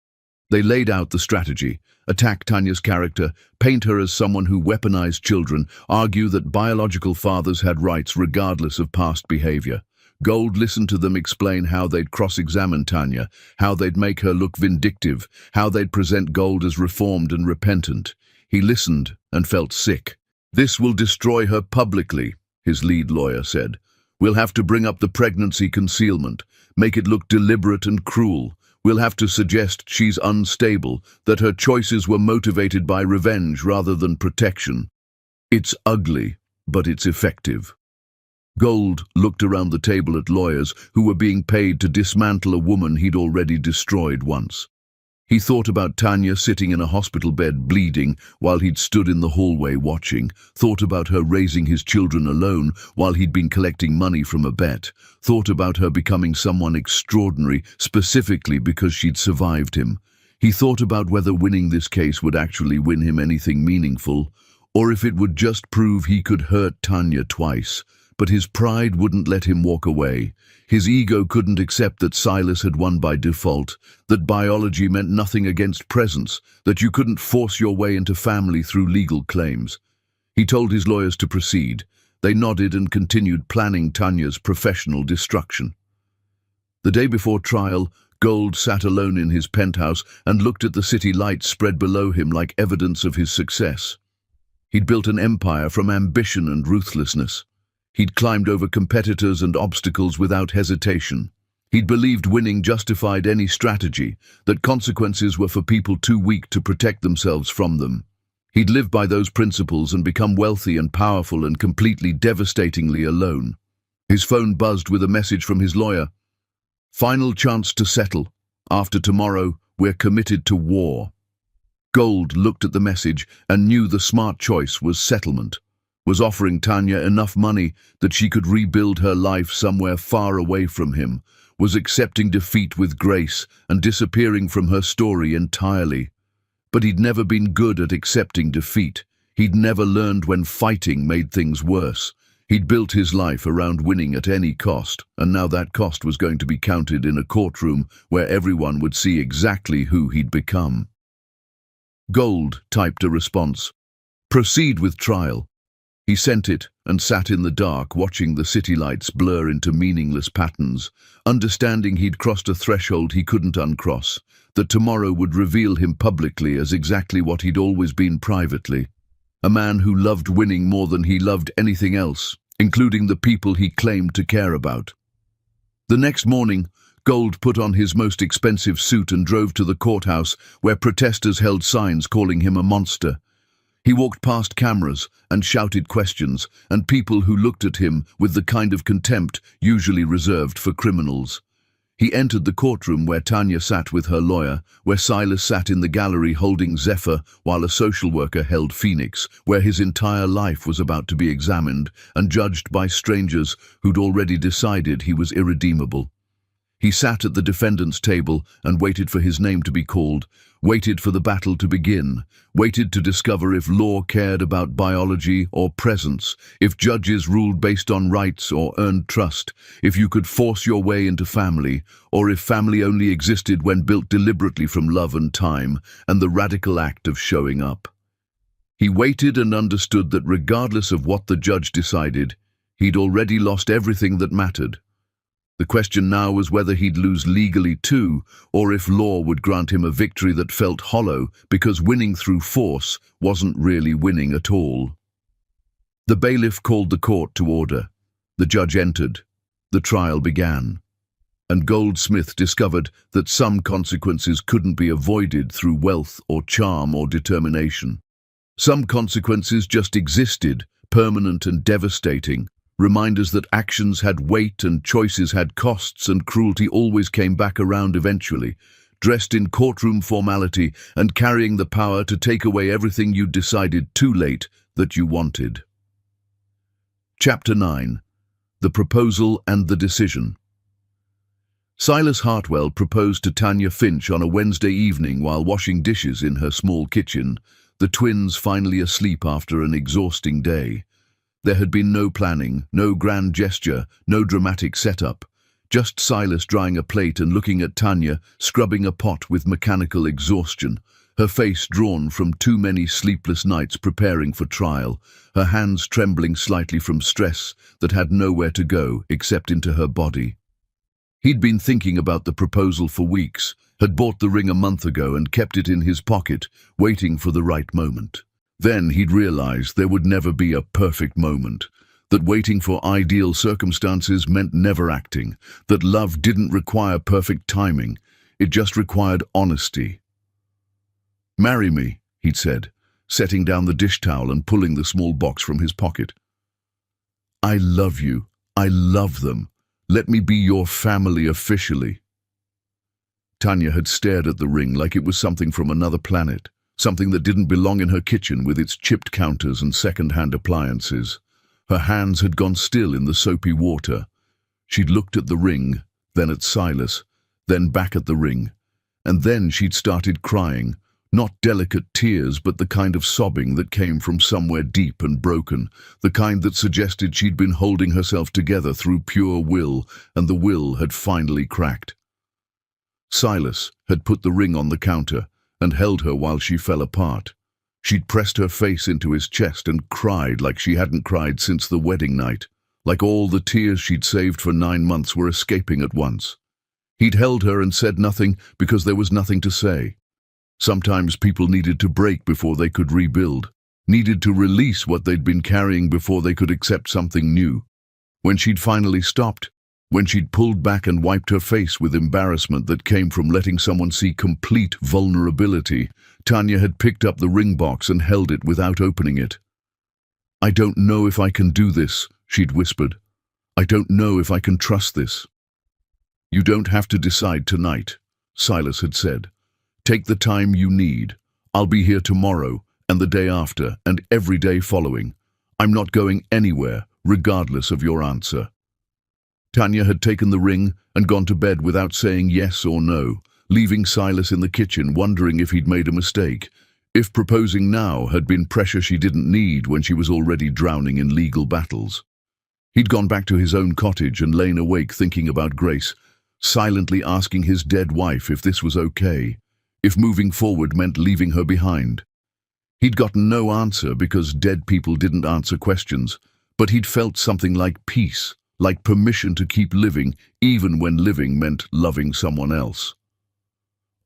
They laid out the strategy: attack Tanya's character, paint her as someone who weaponized children, argue that biological fathers had rights regardless of past behavior. Gold listened to them explain how they'd cross-examine Tanya, how they'd make her look vindictive, how they'd present Gold as reformed and repentant. He listened and felt sick. "This will destroy her publicly," his lead lawyer said. "We'll have to bring up the pregnancy concealment, make it look deliberate and cruel. We'll have to suggest she's unstable, that her choices were motivated by revenge rather than protection. It's ugly, but it's effective." Gold looked around the table at lawyers who were being paid to dismantle a woman he'd already destroyed once. He thought about Tanya sitting in a hospital bed bleeding while he'd stood in the hallway watching, thought about her raising his children alone while he'd been collecting money from a bet, thought about her becoming someone extraordinary specifically because she'd survived him. He thought about whether winning this case would actually win him anything meaningful, or if it would just prove he could hurt Tanya twice. But his pride wouldn't let him walk away. His ego couldn't accept that Silas had won by default, that biology meant nothing against presence, that you couldn't force your way into family through legal claims. He told his lawyers to proceed. They nodded and continued planning Tanya's professional destruction. The day before trial, Gold sat alone in his penthouse and looked at the city lights spread below him like evidence of his success. He'd built an empire from ambition and ruthlessness. He'd climbed over competitors and obstacles without hesitation. He'd believed winning justified any strategy, that consequences were for people too weak to protect themselves from them. He'd lived by those principles and become wealthy and powerful and completely devastatingly alone. His phone buzzed with a message from his lawyer. "Final chance to settle. After tomorrow, We're committed to war." Gold looked at the message and knew the smart choice was settlement, was offering Tanya enough money that she could rebuild her life somewhere far away from him, was accepting defeat with grace and disappearing from her story entirely. But he'd never been good at accepting defeat. He'd never learned when fighting made things worse. He'd built his life around winning at any cost, and now that cost was going to be counted in a courtroom where everyone would see exactly who he'd become. Gold typed a response. "Proceed with trial." He sent it and sat in the dark, watching the city lights blur into meaningless patterns, understanding he'd crossed a threshold he couldn't uncross, that tomorrow would reveal him publicly as exactly what he'd always been privately. A man who loved winning more than he loved anything else, including the people he claimed to care about. The next morning, Gold put on his most expensive suit and drove to the courthouse where protesters held signs calling him a monster. He walked past cameras and shouted questions, and people who looked at him with the kind of contempt usually reserved for criminals. He entered the courtroom where Tanya sat with her lawyer, where Silas sat in the gallery holding Zephyr while a social worker held Phoenix, where his entire life was about to be examined and judged by strangers who'd already decided he was irredeemable. He sat at the defendant's table and waited for his name to be called, waited for the battle to begin, waited to discover if law cared about biology or presence, if judges ruled based on rights or earned trust, if you could force your way into family, or if family only existed when built deliberately from love and time, and the radical act of showing up. He waited and understood that regardless of what the judge decided, he'd already lost everything that mattered. The question now was whether he'd lose legally too, or if law would grant him a victory that felt hollow because winning through force wasn't really winning at all. The bailiff called the court to order. The judge entered. The trial began. And Goldsmith discovered that some consequences couldn't be avoided through wealth or charm or determination. Some consequences just existed, permanent and devastating. Reminders that actions had weight and choices had costs, and cruelty always came back around eventually, dressed in courtroom formality and carrying the power to take away everything you'd decided too late that you wanted. Chapter 9. The Proposal and the Decision. Silas Hartwell proposed to Tanya Finch on a Wednesday evening while washing dishes in her small kitchen, the twins finally asleep after an exhausting day. There had been no planning, no grand gesture, no dramatic setup. Just Silas drying a plate and looking at Tanya, scrubbing a pot with mechanical exhaustion, her face drawn from too many sleepless nights preparing for trial, her hands trembling slightly from stress that had nowhere to go except into her body. He'd been thinking about the proposal for weeks, had bought the ring a month ago and kept it in his pocket, waiting for the right moment. Then he'd realized there would never be a perfect moment, that waiting for ideal circumstances meant never acting, that love didn't require perfect timing, it just required honesty. "Marry me," he'd said, setting down the dish towel and pulling the small box from his pocket. "I love you. I love them. Let me be your family officially." Tanya had stared at the ring like it was something from another planet. Something that didn't belong in her kitchen with its chipped counters and second-hand appliances. Her hands had gone still in the soapy water. She'd looked at the ring, then at Silas, then back at the ring. And then she'd started crying, not delicate tears, but the kind of sobbing that came from somewhere deep and broken, the kind that suggested she'd been holding herself together through pure will, and the will had finally cracked. Silas had put the ring on the counter and held her while she fell apart. She'd pressed her face into his chest and cried like she hadn't cried since the wedding night, like all the tears she'd saved for 9 months were escaping at once. He'd held her and said nothing because there was nothing to say. Sometimes people needed to break before they could rebuild, needed to release what they'd been carrying before they could accept something new. When she'd finally stopped, when she'd pulled back and wiped her face with embarrassment that came from letting someone see complete vulnerability, Tanya had picked up the ring box and held it without opening it. "I don't know if I can do this," she'd whispered. "I don't know if I can trust this." "You don't have to decide tonight," Silas had said. Take the time you need. I'll be here tomorrow and the day after and every day following. I'm not going anywhere, regardless of your answer." Tanya had taken the ring and gone to bed without saying yes or no, leaving Silas in the kitchen wondering if he'd made a mistake, if proposing now had been pressure she didn't need when she was already drowning in legal battles. He'd gone back to his own cottage and lain awake thinking about Grace, silently asking his dead wife if this was okay, if moving forward meant leaving her behind. He'd gotten no answer because dead people didn't answer questions, but he'd felt something like peace, like permission to keep living even when living meant loving someone else.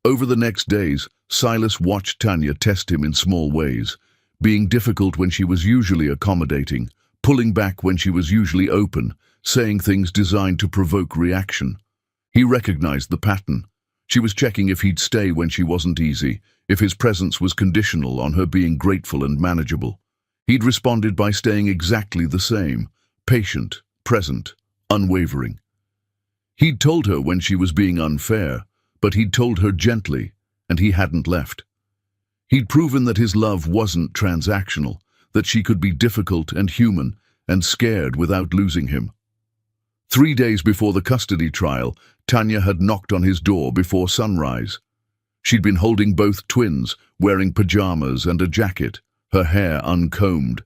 Over the next days, Silas watched Tanya test him in small ways, being difficult when she was usually accommodating, pulling back when she was usually open, saying things designed to provoke reaction. He recognized the pattern. She was checking if he'd stay when she wasn't easy, if his presence was conditional on her being grateful and manageable. He'd responded by staying exactly the same, patient, present, unwavering. He'd told her when she was being unfair, but he'd told her gently, and he hadn't left. He'd proven that his love wasn't transactional, that she could be difficult and human and scared without losing him. 3 days before the custody trial, Tanya had knocked on his door before sunrise. She'd been holding both twins, wearing pajamas and a jacket, her hair uncombed.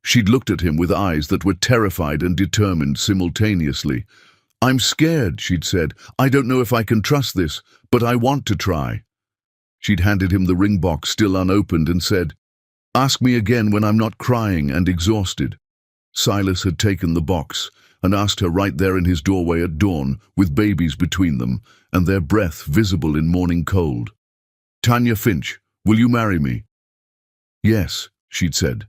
She'd looked at him with eyes that were terrified and determined simultaneously. "I'm scared," she'd said. "I don't know if I can trust this, but I want to try." She'd handed him the ring box still unopened and said, "Ask me again when I'm not crying and exhausted." Silas had taken the box and asked her right there in his doorway at dawn, with babies between them and their breath visible in morning cold. "Tanya Finch, will you marry me?" "Yes," she'd said,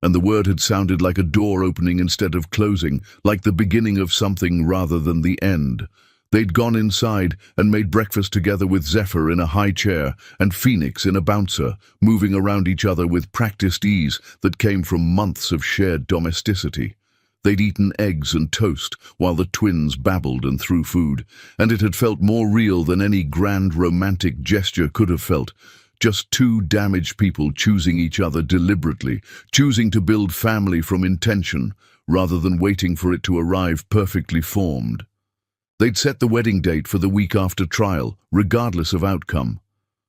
and the word had sounded like a door opening instead of closing, like the beginning of something rather than the end. They'd gone inside and made breakfast together with Zephyr in a high chair and Phoenix in a bouncer, moving around each other with practiced ease that came from months of shared domesticity. They'd eaten eggs and toast while the twins babbled and threw food, and it had felt more real than any grand romantic gesture could have felt. Just two damaged people choosing each other deliberately, choosing to build family from intention, rather than waiting for it to arrive perfectly formed. They'd set the wedding date for the week after trial, regardless of outcome.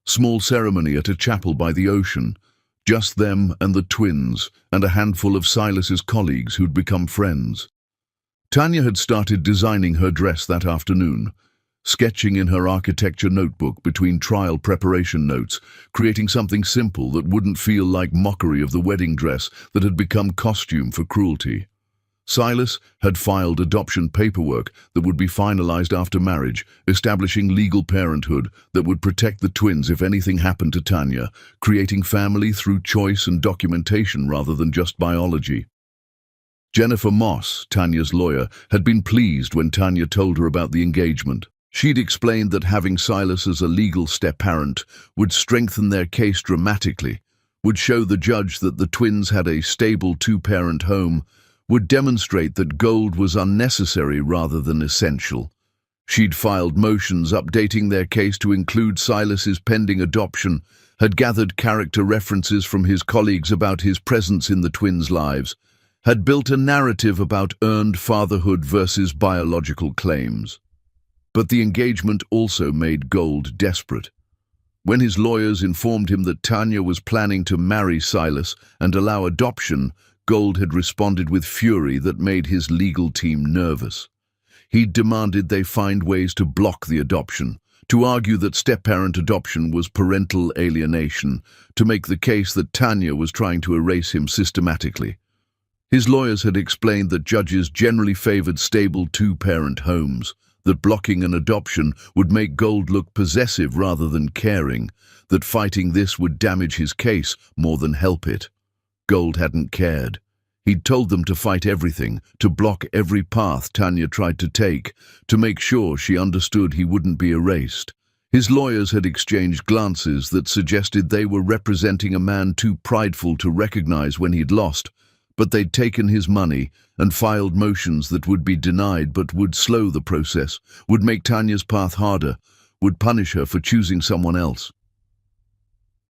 Small ceremony at a chapel by the ocean. Just them and the twins, and a handful of Silas's colleagues who'd become friends. Tanya had started designing her dress that afternoon, sketching in her architecture notebook between trial preparation notes, creating something simple that wouldn't feel like mockery of the wedding dress that had become costume for cruelty. Silas had filed adoption paperwork that would be finalized after marriage, establishing legal parenthood that would protect the twins if anything happened to Tanya, creating family through choice and documentation rather than just biology. Jennifer Moss, Tanya's lawyer, had been pleased when Tanya told her about the engagement. She'd explained that having Silas as a legal step-parent would strengthen their case dramatically, would show the judge that the twins had a stable two-parent home, would demonstrate that gold was unnecessary rather than essential. She'd filed motions updating their case to include Silas's pending adoption, had gathered character references from his colleagues about his presence in the twins' lives, had built a narrative about earned fatherhood versus biological claims. But the engagement also made Gold desperate. When his lawyers informed him that Tanya was planning to marry Silas and allow adoption, Gold had responded with fury that made his legal team nervous. He'd demanded they find ways to block the adoption, to argue that step-parent adoption was parental alienation, to make the case that Tanya was trying to erase him systematically. His lawyers had explained that judges generally favored stable two-parent homes, that blocking an adoption would make Gold look possessive rather than caring, that fighting this would damage his case more than help it. Gold hadn't cared. He'd told them to fight everything, to block every path Tanya tried to take, to make sure she understood he wouldn't be erased. His lawyers had exchanged glances that suggested they were representing a man too prideful to recognize when he'd lost, but they'd taken his money and filed motions that would be denied but would slow the process, would make Tanya's path harder, would punish her for choosing someone else.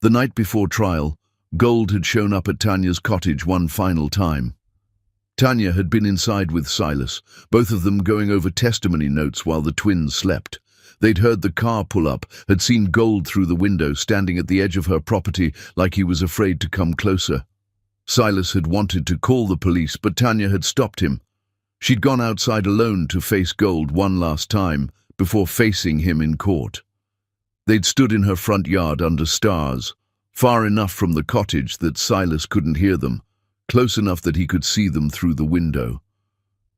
The night before trial, Gold had shown up at Tanya's cottage one final time. Tanya had been inside with Silas, both of them going over testimony notes while the twins slept. They'd heard the car pull up, had seen Gold through the window standing at the edge of her property like he was afraid to come closer. Silas had wanted to call the police, but Tanya had stopped him. She'd gone outside alone to face Gold one last time before facing him in court. They'd stood in her front yard under stars, far enough from the cottage that Silas couldn't hear them, close enough that he could see them through the window.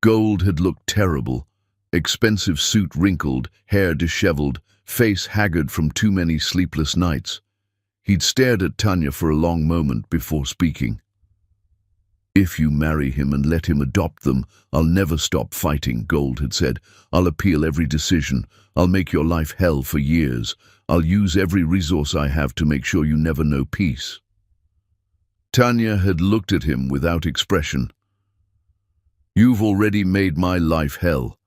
Gold had looked terrible, expensive suit wrinkled, hair disheveled, face haggard from too many sleepless nights. He'd stared at Tanya for a long moment before speaking. "If you marry him and let him adopt them, I'll never stop fighting," Gold had said. "I'll appeal every decision. I'll make your life hell for years. I'll use every resource I have to make sure you never know peace." Tanya had looked at him without expression. "You've already made my life hell.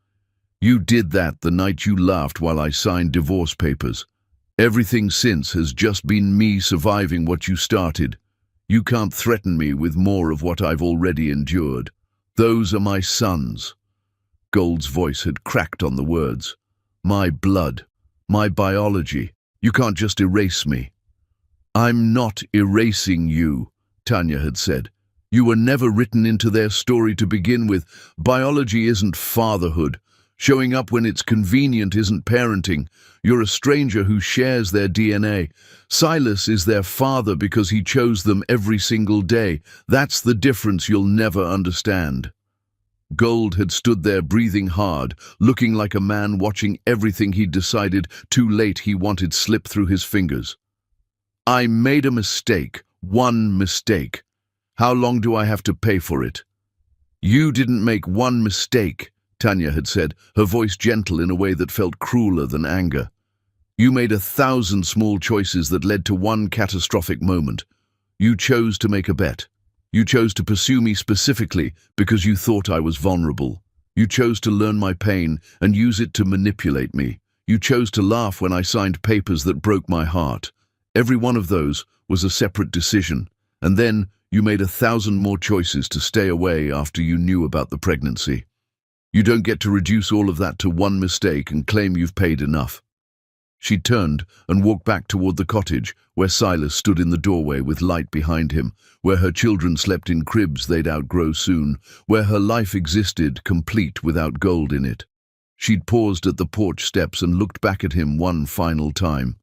You did that the night you laughed while I signed divorce papers. Everything since has just been me surviving what you started. You can't threaten me with more of what I've already endured. Those are my sons." Gold's voice had cracked on the words. "My blood, my biology. You can't just erase me." "I'm not erasing you," Tanya had said. "You were never written into their story to begin with. Biology isn't fatherhood. Showing up when it's convenient isn't parenting. You're a stranger who shares their DNA. Silas is their father because he chose them every single day. That's the difference you'll never understand." Gold had stood there breathing hard, looking like a man watching everything he'd decided too late he wanted slip through his fingers. "I made a mistake, one mistake. How long do I have to pay for it?" "You didn't make one mistake," Tanya had said, her voice gentle in a way that felt crueler than anger. "You made 1,000 small choices that led to one catastrophic moment. You chose to make a bet. You chose to pursue me specifically because you thought I was vulnerable. You chose to learn my pain and use it to manipulate me. You chose to laugh when I signed papers that broke my heart. Every one of those was a separate decision. And then you made 1,000 more choices to stay away after you knew about the pregnancy. You don't get to reduce all of that to one mistake and claim you've paid enough." She turned and walked back toward the cottage, where Silas stood in the doorway with light behind him, where her children slept in cribs they'd outgrow soon, where her life existed complete without Gold in it. She'd paused at the porch steps and looked back at him one final time.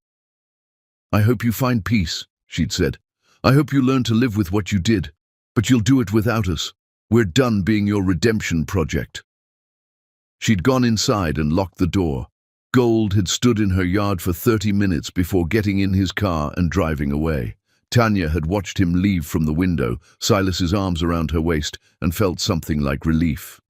"I hope you find peace," she'd said. "I hope you learn to live with what you did, but you'll do it without us. We're done being your redemption project." She'd gone inside and locked the door. Gold had stood in her yard for 30 minutes before getting in his car and driving away. Tanya had watched him leave from the window, Silas's arms around her waist, and felt something like relief.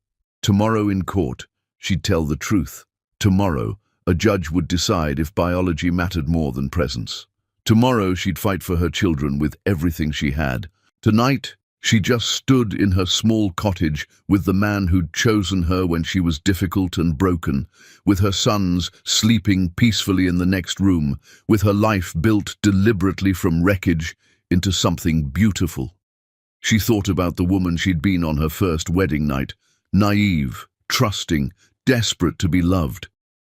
Tomorrow in court, she'd tell the truth. Tomorrow, a judge would decide if biology mattered more than presence. Tomorrow, she'd fight for her children with everything she had. Tonight, she just stood in her small cottage with the man who'd chosen her when she was difficult and broken, with her sons sleeping peacefully in the next room, with her life built deliberately from wreckage into something beautiful. She thought about the woman she'd been on her first wedding night, naive, trusting, desperate to be loved.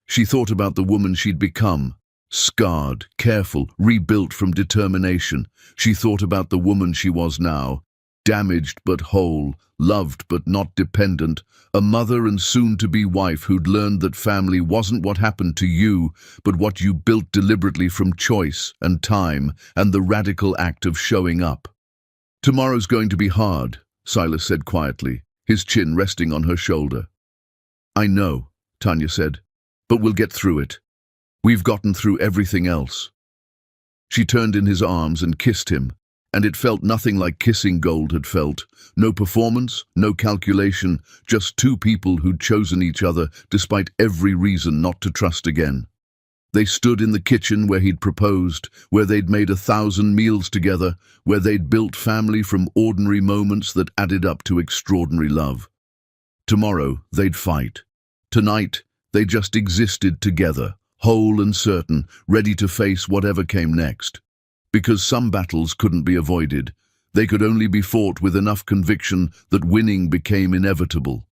She thought about the woman she'd become, scarred, careful, rebuilt from determination. She thought about the woman she was now, damaged but whole, loved but not dependent, a mother and soon-to-be wife who'd learned that family wasn't what happened to you, but what you built deliberately from choice and time and the radical act of showing up. "Tomorrow's going to be hard," Silas said quietly, his chin resting on her shoulder. "I know," Tanya said, "but we'll get through it. We've gotten through everything else." She turned in his arms and kissed him, and it felt nothing like kissing Gold had felt. No performance, no calculation, just two people who'd chosen each other despite every reason not to trust again. They stood in the kitchen where he'd proposed, where they'd made 1,000 meals together, where they'd built family from ordinary moments that added up to extraordinary love. Tomorrow, they'd fight. Tonight, they just existed together, whole and certain, ready to face whatever came next. Because some battles couldn't be avoided. They could only be fought with enough conviction that winning became inevitable.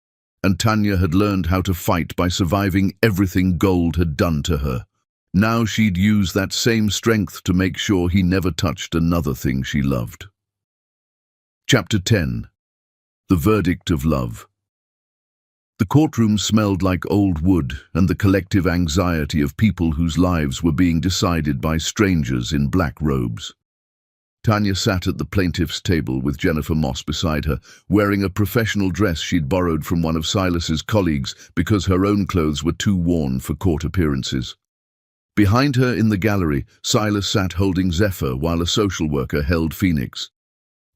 And Tanya had learned how to fight by surviving everything Gold had done to her. Now she'd use that same strength to make sure he never touched another thing she loved. Chapter 10. The Verdict of Love. The courtroom smelled like old wood and the collective anxiety of people whose lives were being decided by strangers in black robes. Tanya sat at the plaintiff's table with Jennifer Moss beside her, wearing a professional dress she'd borrowed from one of Silas's colleagues because her own clothes were too worn for court appearances. Behind her in the gallery, Silas sat holding Zephyr while a social worker held Phoenix.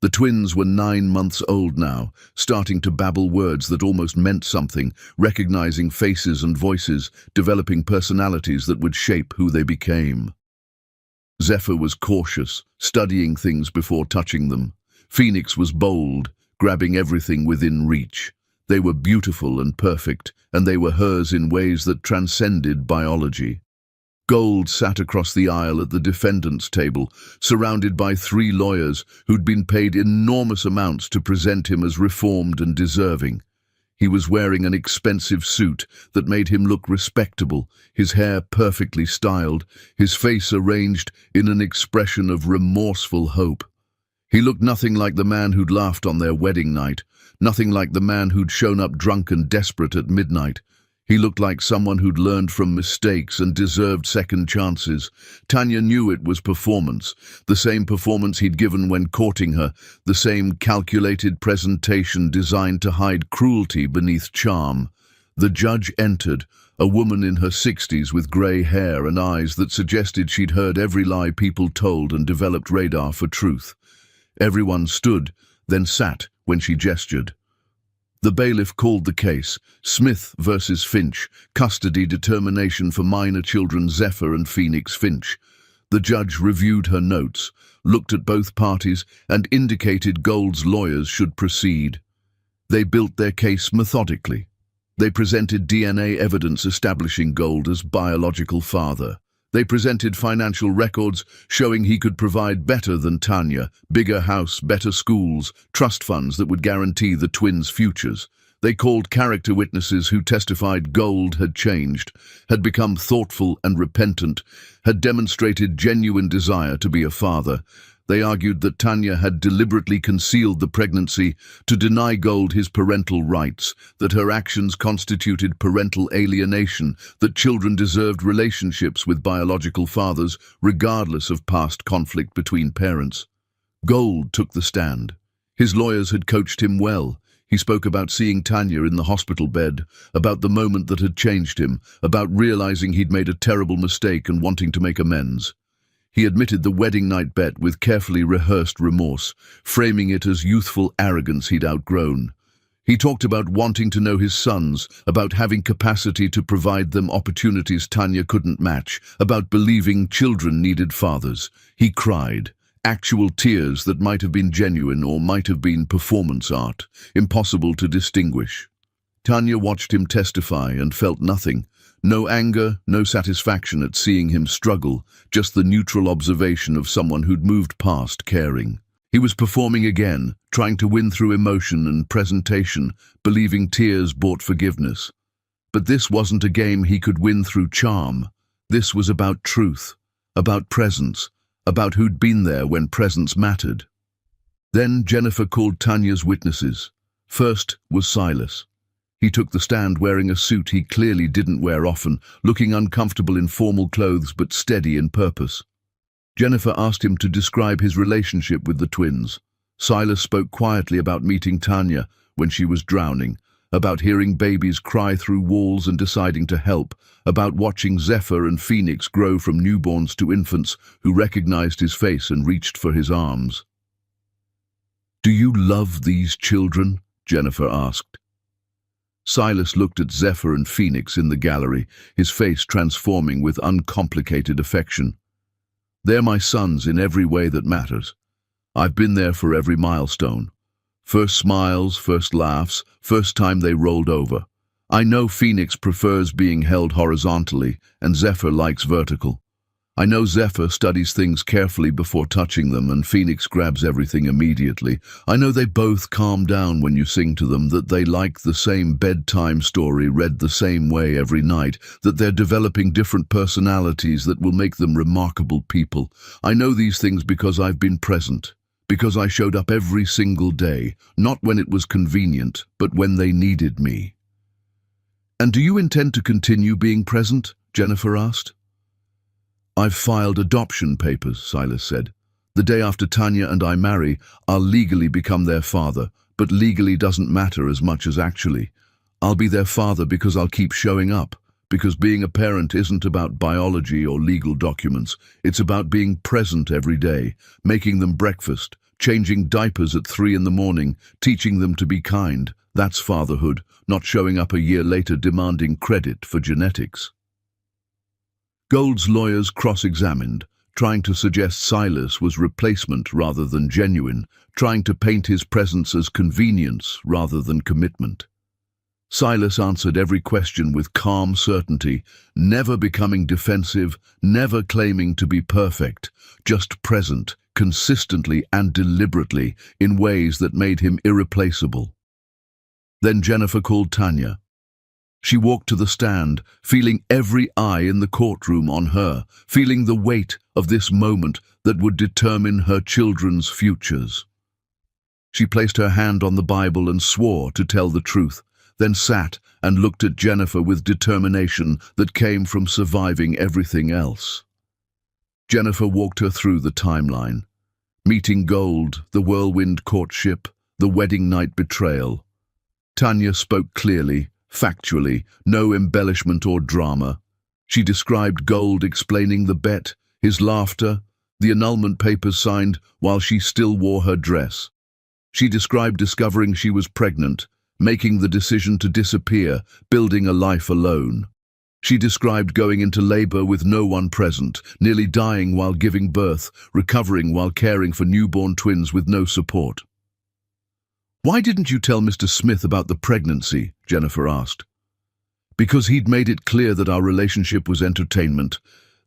The twins were 9 months old now, starting to babble words that almost meant something, recognizing faces and voices, developing personalities that would shape who they became. Zephyr was cautious, studying things before touching them. Phoenix was bold, grabbing everything within reach. They were beautiful and perfect, and they were hers in ways that transcended biology. Gold sat across the aisle at the defendant's table, surrounded by 3 lawyers who'd been paid enormous amounts to present him as reformed and deserving. He was wearing an expensive suit that made him look respectable, his hair perfectly styled, his face arranged in an expression of remorseful hope. He looked nothing like the man who'd laughed on their wedding night, nothing like the man who'd shown up drunk and desperate at midnight. He looked like someone who'd learned from mistakes and deserved second chances. Tanya knew it was performance, the same performance he'd given when courting her, the same calculated presentation designed to hide cruelty beneath charm. The judge entered, a woman in her 60s with grey hair and eyes that suggested she'd heard every lie people told and developed radar for truth. Everyone stood, then sat when she gestured. The bailiff called the case, Smith versus Finch, custody determination for minor children Zephyr and Phoenix Finch. The judge reviewed her notes, looked at both parties, and indicated Gold's lawyers should proceed. They built their case methodically. They presented DNA evidence establishing Gold as biological father. They presented financial records showing he could provide better than Tanya, bigger house, better schools, trust funds that would guarantee the twins' futures. They called character witnesses who testified Gold had changed, had become thoughtful and repentant, had demonstrated genuine desire to be a father. They argued that Tanya had deliberately concealed the pregnancy to deny Gold his parental rights, that her actions constituted parental alienation, that children deserved relationships with biological fathers, regardless of past conflict between parents. Gold took the stand. His lawyers had coached him well. He spoke about seeing Tanya in the hospital bed, about the moment that had changed him, about realizing he'd made a terrible mistake and wanting to make amends. He admitted the wedding night bet with carefully rehearsed remorse, framing it as youthful arrogance he'd outgrown. He talked about wanting to know his sons, about having capacity to provide them opportunities Tanya couldn't match, about believing children needed fathers. He cried, actual tears that might have been genuine or might have been performance art, impossible to distinguish. Tanya watched him testify and felt nothing. No anger, no satisfaction at seeing him struggle, just the neutral observation of someone who'd moved past caring. He was performing again, trying to win through emotion and presentation, believing tears brought forgiveness. But this wasn't a game he could win through charm. This was about truth, about presence, about who'd been there when presence mattered. Then Jennifer called Tanya's witnesses. First was Silas. He took the stand wearing a suit he clearly didn't wear often, looking uncomfortable in formal clothes but steady in purpose. Jennifer asked him to describe his relationship with the twins. Silas spoke quietly about meeting Tanya when she was drowning, about hearing babies cry through walls and deciding to help, about watching Zephyr and Phoenix grow from newborns to infants who recognized his face and reached for his arms. "Do you love these children?" Jennifer asked. Silas looked at Zephyr and Phoenix in the gallery, his face transforming with uncomplicated affection. "They're my sons in every way that matters. I've been there for every milestone. First smiles, first laughs, first time they rolled over. I know Phoenix prefers being held horizontally, and Zephyr likes vertical. I know Zephyr studies things carefully before touching them, and Phoenix grabs everything immediately. I know they both calm down when you sing to them, that they like the same bedtime story read the same way every night, that they're developing different personalities that will make them remarkable people. I know these things because I've been present, because I showed up every single day, not when it was convenient, but when they needed me. "And do you intend to continue being present?" Jennifer asked. "I've filed adoption papers," Silas said. "The day after Tanya and I marry, I'll legally become their father, but legally doesn't matter as much as actually. I'll be their father because I'll keep showing up, because being a parent isn't about biology or legal documents. It's about being present every day, making them breakfast, changing diapers at 3 in the morning, teaching them to be kind. That's fatherhood, not showing up a year later demanding credit for genetics." Gold's lawyers cross-examined, trying to suggest Silas was replacement rather than genuine, trying to paint his presence as convenience rather than commitment. Silas answered every question with calm certainty, never becoming defensive, never claiming to be perfect, just present, consistently and deliberately, in ways that made him irreplaceable. Then Jennifer called Tanya. She walked to the stand, feeling every eye in the courtroom on her, feeling the weight of this moment that would determine her children's futures. She placed her hand on the Bible and swore to tell the truth, then sat and looked at Jennifer with determination that came from surviving everything else. Jennifer walked her through the timeline. Meeting Gold, the whirlwind courtship, the wedding night betrayal. Tanya spoke clearly, factually, no embellishment or drama. She described Gold explaining the bet, his laughter, the annulment papers signed while she still wore her dress. She described discovering she was pregnant, making the decision to disappear, building a life alone. She described going into labor with no one present, nearly dying while giving birth, recovering while caring for newborn twins with no support. "Why didn't you tell Mr. Smith about the pregnancy?" Jennifer asked. "Because he'd made it clear that our relationship was entertainment,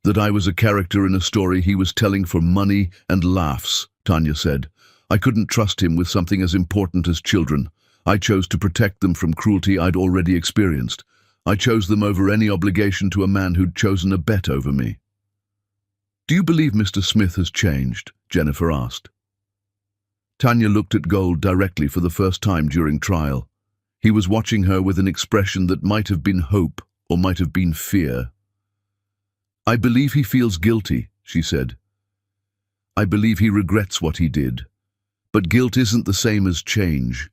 that I was a character in a story he was telling for money and laughs," Tanya said. "I couldn't trust him with something as important as children. I chose to protect them from cruelty I'd already experienced. I chose them over any obligation to a man who'd chosen a bet over me." "Do you believe Mr. Smith has changed?" Jennifer asked. Tanya looked at Gold directly for the first time during trial. He was watching her with an expression that might have been hope or might have been fear. "I believe he feels guilty," she said. "I believe he regrets what he did. But guilt isn't the same as change.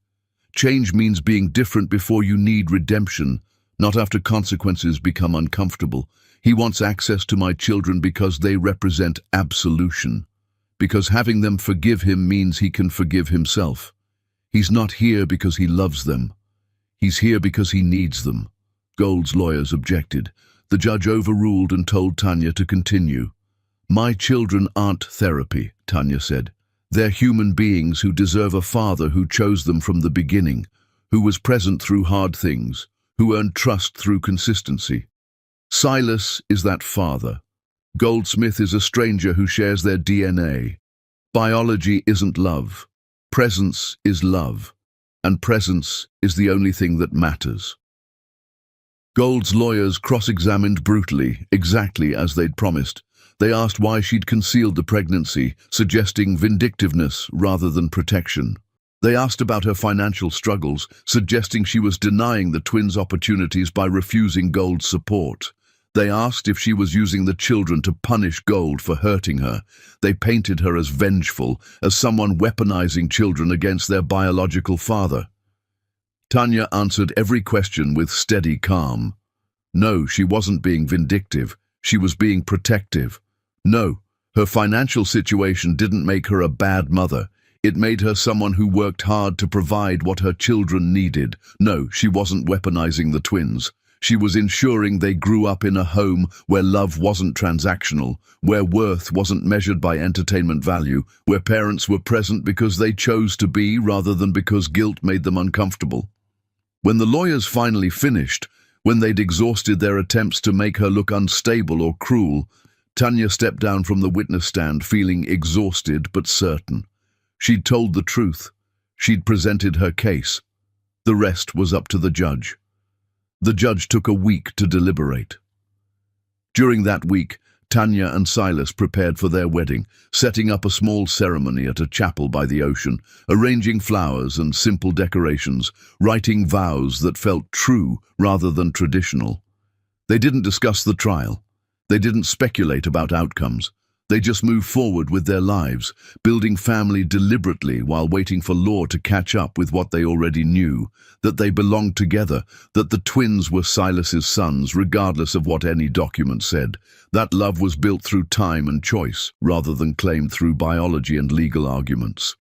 Change means being different before you need redemption, not after consequences become uncomfortable. He wants access to my children because they represent absolution. Because having them forgive him means he can forgive himself. He's not here because he loves them. He's here because he needs them." Gold's lawyers objected. The judge overruled and told Tanya to continue. "My children aren't therapy," Tanya said. "They're human beings who deserve a father who chose them from the beginning, who was present through hard things, who earned trust through consistency. Silas is that father. Goldsmith is a stranger who shares their DNA. Biology isn't love. Presence is love. And presence is the only thing that matters." Gold's lawyers cross-examined brutally, exactly as they'd promised. They asked why she'd concealed the pregnancy, suggesting vindictiveness rather than protection. They asked about her financial struggles, suggesting she was denying the twins' opportunities by refusing Gold's support. They asked if she was using the children to punish Gold for hurting her. They painted her as vengeful, as someone weaponizing children against their biological father. Tanya answered every question with steady calm. No, she wasn't being vindictive. She was being protective. No, her financial situation didn't make her a bad mother. It made her someone who worked hard to provide what her children needed. No, she wasn't weaponizing the twins. She was ensuring they grew up in a home where love wasn't transactional, where worth wasn't measured by entertainment value, where parents were present because they chose to be rather than because guilt made them uncomfortable. When the lawyers finally finished, when they'd exhausted their attempts to make her look unstable or cruel, Tanya stepped down from the witness stand feeling exhausted but certain. She'd told the truth. She'd presented her case. The rest was up to the judge. The judge took a week to deliberate. During that week, Tanya and Silas prepared for their wedding, setting up a small ceremony at a chapel by the ocean, arranging flowers and simple decorations, writing vows that felt true rather than traditional. They didn't discuss the trial. They didn't speculate about outcomes. They just moved forward with their lives, building family deliberately while waiting for law to catch up with what they already knew, that they belonged together, that the twins were Silas's sons, regardless of what any document said. That love was built through time and choice, rather than claimed through biology and legal arguments.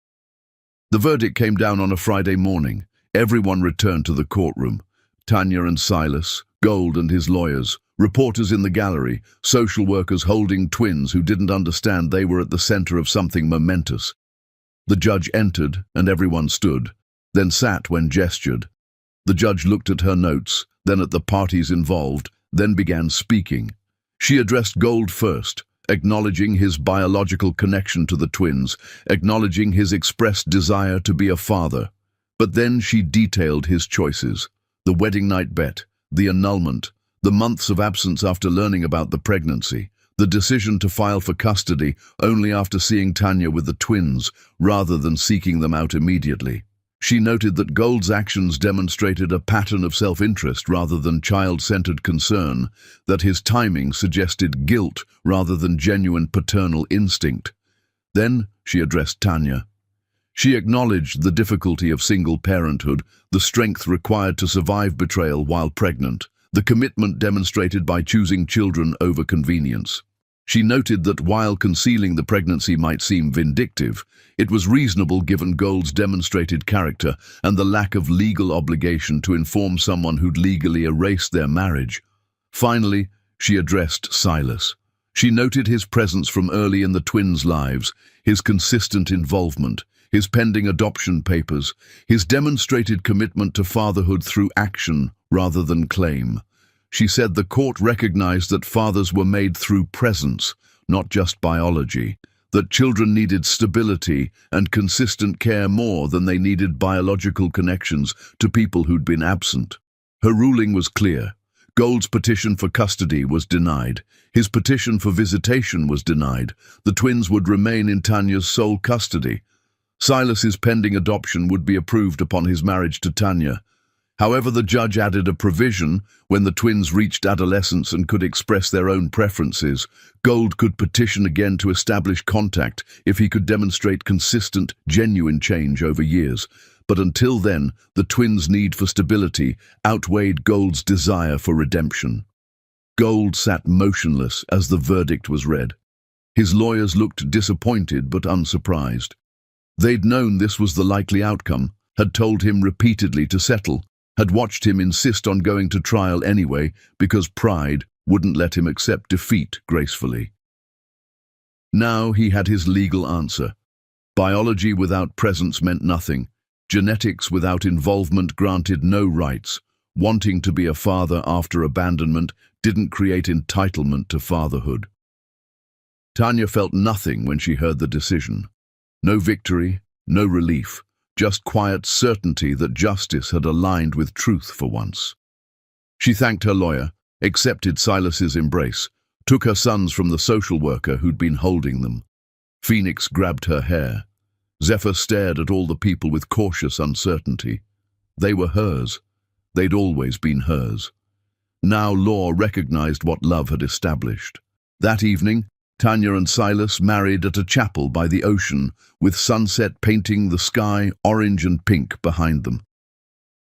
The verdict came down on a Friday morning. Everyone returned to the courtroom. Tanya and Silas, Gold and his lawyers, reporters in the gallery, social workers holding twins who didn't understand they were at the center of something momentous. The judge entered, and everyone stood, then sat when gestured. The judge looked at her notes, then at the parties involved, then began speaking. She addressed Gold first, acknowledging his biological connection to the twins, acknowledging his expressed desire to be a father. But then she detailed his choices: the wedding night bet, the annulment, the months of absence after learning about the pregnancy, the decision to file for custody only after seeing Tanya with the twins, rather than seeking them out immediately. She noted that Gold's actions demonstrated a pattern of self-interest rather than child-centered concern, that his timing suggested guilt rather than genuine paternal instinct. Then she addressed Tanya. She acknowledged the difficulty of single parenthood, the strength required to survive betrayal while pregnant, the commitment demonstrated by choosing children over convenience. She noted that while concealing the pregnancy might seem vindictive, it was reasonable given Gold's demonstrated character and the lack of legal obligation to inform someone who'd legally erased their marriage. Finally, she addressed Silas. She noted his presence from early in the twins' lives, his consistent involvement, his pending adoption papers, his demonstrated commitment to fatherhood through action rather than claim. She said the court recognized that fathers were made through presence, not just biology, that children needed stability and consistent care more than they needed biological connections to people who'd been absent. Her ruling was clear. Gold's petition for custody was denied. His petition for visitation was denied. The twins would remain in Tanya's sole custody. Silas's pending adoption would be approved upon his marriage to Tanya. However, the judge added a provision: when the twins reached adolescence and could express their own preferences, Gold could petition again to establish contact if he could demonstrate consistent, genuine change over years. But until then, the twins' need for stability outweighed Gold's desire for redemption. Gold sat motionless as the verdict was read. His lawyers looked disappointed but unsurprised. They'd known this was the likely outcome, had told him repeatedly to settle, had watched him insist on going to trial anyway because pride wouldn't let him accept defeat gracefully. Now he had his legal answer. Biology without presence meant nothing. Genetics without involvement granted no rights. Wanting to be a father after abandonment didn't create entitlement to fatherhood. Tanya felt nothing when she heard the decision. No victory, no relief. Just quiet certainty that justice had aligned with truth for once. She thanked her lawyer, accepted Silas's embrace, took her sons from the social worker who'd been holding them. Phoenix grabbed her hair. Zephyr stared at all the people with cautious uncertainty. They were hers. They'd always been hers. Now law recognized what love had established. That evening, Tanya and Silas married at a chapel by the ocean, with sunset painting the sky orange and pink behind them.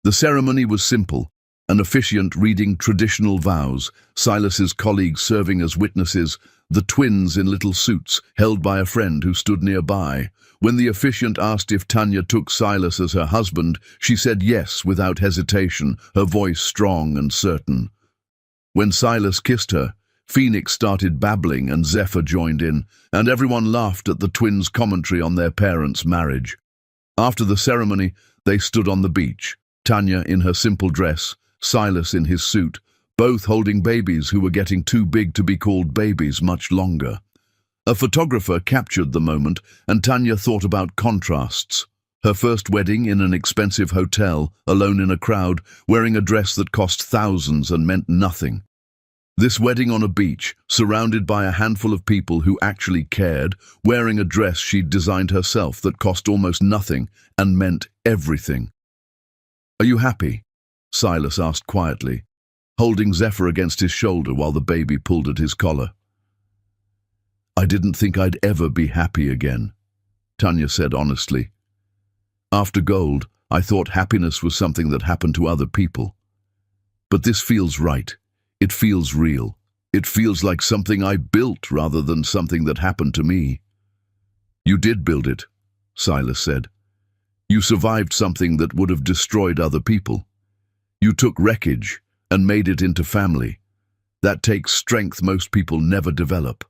The ceremony was simple, an officiant reading traditional vows, Silas's colleagues serving as witnesses, the twins in little suits held by a friend who stood nearby. When the officiant asked if Tanya took Silas as her husband, she said yes without hesitation, her voice strong and certain. When Silas kissed her, Phoenix started babbling and Zephyr joined in, and everyone laughed at the twins' commentary on their parents' marriage. After the ceremony, they stood on the beach, Tanya in her simple dress, Silas in his suit, both holding babies who were getting too big to be called babies much longer. A photographer captured the moment, and Tanya thought about contrasts. Her first wedding in an expensive hotel, alone in a crowd, wearing a dress that cost thousands and meant nothing. This wedding on a beach, surrounded by a handful of people who actually cared, wearing a dress she'd designed herself that cost almost nothing and meant everything. "Are you happy?" Silas asked quietly, holding Zephyr against his shoulder while the baby pulled at his collar. "I didn't think I'd ever be happy again," Tanya said honestly. "After Gold, I thought happiness was something that happened to other people. But this feels right. It feels real. It feels like something I built rather than something that happened to me." "You did build it," Silas said. "You survived something that would have destroyed other people. You took wreckage and made it into family. That takes strength most people never develop."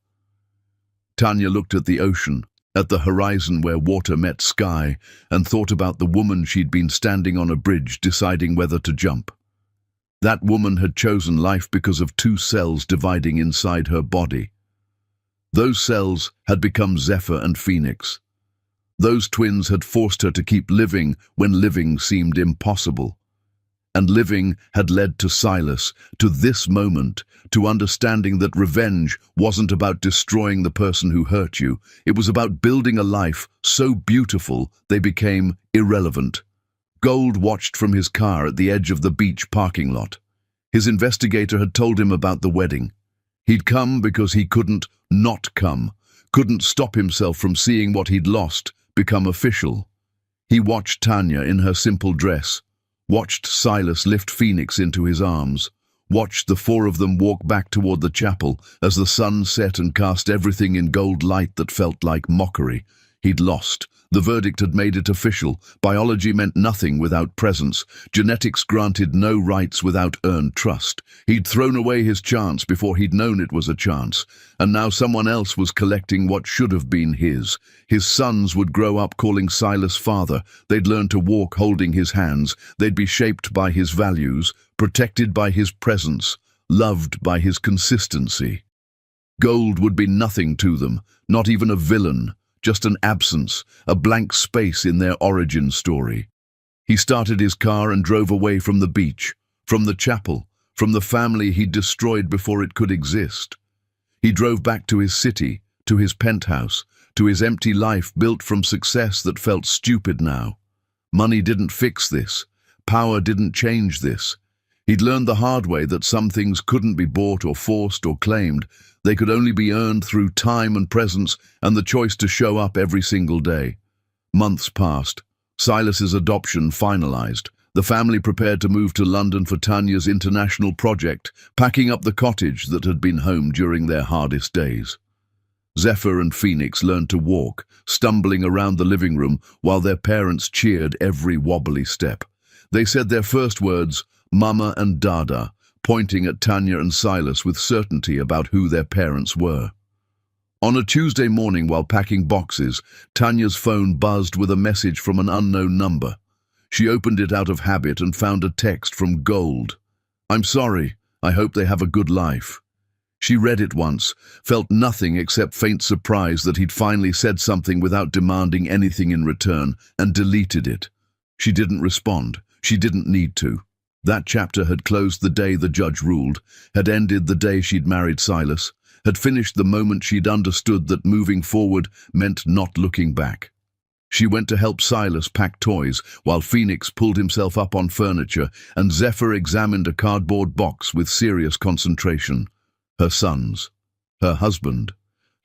Tanya looked at the ocean, at the horizon where water met sky, and thought about the woman she'd been standing on a bridge deciding whether to jump. That woman had chosen life because of two cells dividing inside her body. Those cells had become Zephyr and Phoenix. Those twins had forced her to keep living when living seemed impossible. And living had led to Silas, to this moment, to understanding that revenge wasn't about destroying the person who hurt you. It was about building a life so beautiful they became irrelevant. Gold watched from his car at the edge of the beach parking lot. His investigator had told him about the wedding. He'd come because he couldn't not come, couldn't stop himself from seeing what he'd lost become official. He watched Tanya in her simple dress, watched Silas lift Phoenix into his arms, watched the four of them walk back toward the chapel as the sun set and cast everything in gold light that felt like mockery. He'd lost. The verdict had made it official. Biology meant nothing without presence. Genetics granted no rights without earned trust. He'd thrown away his chance before he'd known it was a chance, and now someone else was collecting what should have been his. His sons would grow up calling Silas father. They'd learn to walk holding his hands. They'd be shaped by his values, protected by his presence, loved by his consistency. Gold would be nothing to them, not even a villain. Just an absence, a blank space in their origin story. He started his car and drove away from the beach, from the chapel, from the family he'd destroyed before it could exist. He drove back to his city, to his penthouse, to his empty life built from success that felt stupid now. Money didn't fix this. Power didn't change this. He'd learned the hard way that some things couldn't be bought or forced or claimed. They could only be earned through time and presence and the choice to show up every single day. Months passed. Silas's adoption finalized. The family prepared to move to London for Tanya's international project, packing up the cottage that had been home during their hardest days. Zephyr and Phoenix learned to walk, stumbling around the living room while their parents cheered every wobbly step. They said their first words, "Mama" and "Dada," pointing at Tanya and Silas with certainty about who their parents were. On a Tuesday morning while packing boxes, Tanya's phone buzzed with a message from an unknown number. She opened it out of habit and found a text from Gold. "I'm sorry. I hope they have a good life." She read it once, felt nothing except faint surprise that he'd finally said something without demanding anything in return, and deleted it. She didn't respond. She didn't need to. That chapter had closed the day the judge ruled, had ended the day she'd married Silas, had finished the moment she'd understood that moving forward meant not looking back. She went to help Silas pack toys, while Phoenix pulled himself up on furniture, and Zephyr examined a cardboard box with serious concentration. Her sons, her husband,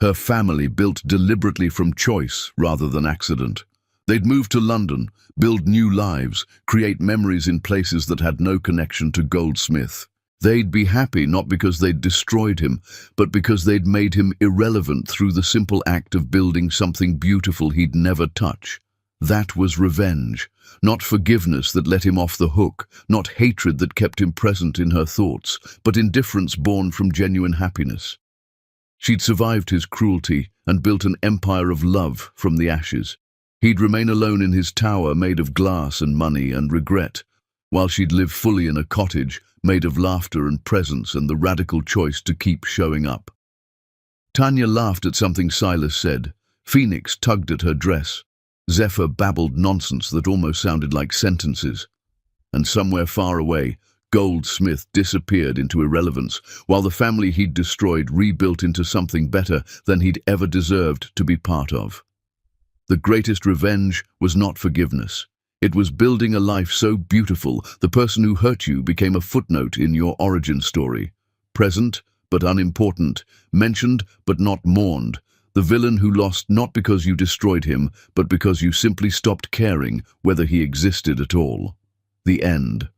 her family built deliberately from choice rather than accident. They'd move to London, build new lives, create memories in places that had no connection to Goldsmith. They'd be happy not because they'd destroyed him, but because they'd made him irrelevant through the simple act of building something beautiful he'd never touch. That was revenge, not forgiveness that let him off the hook, not hatred that kept him present in her thoughts, but indifference born from genuine happiness. She'd survived his cruelty and built an empire of love from the ashes. He'd remain alone in his tower made of glass and money and regret, while she'd live fully in a cottage made of laughter and presence and the radical choice to keep showing up. Tanya laughed at something Silas said. Phoenix tugged at her dress. Zephyr babbled nonsense that almost sounded like sentences. And somewhere far away, Goldsmith disappeared into irrelevance, while the family he'd destroyed rebuilt into something better than he'd ever deserved to be part of. The greatest revenge was not forgiveness. It was building a life so beautiful, the person who hurt you became a footnote in your origin story. Present, but unimportant. Mentioned, but not mourned. The villain who lost not because you destroyed him, but because you simply stopped caring whether he existed at all. The end.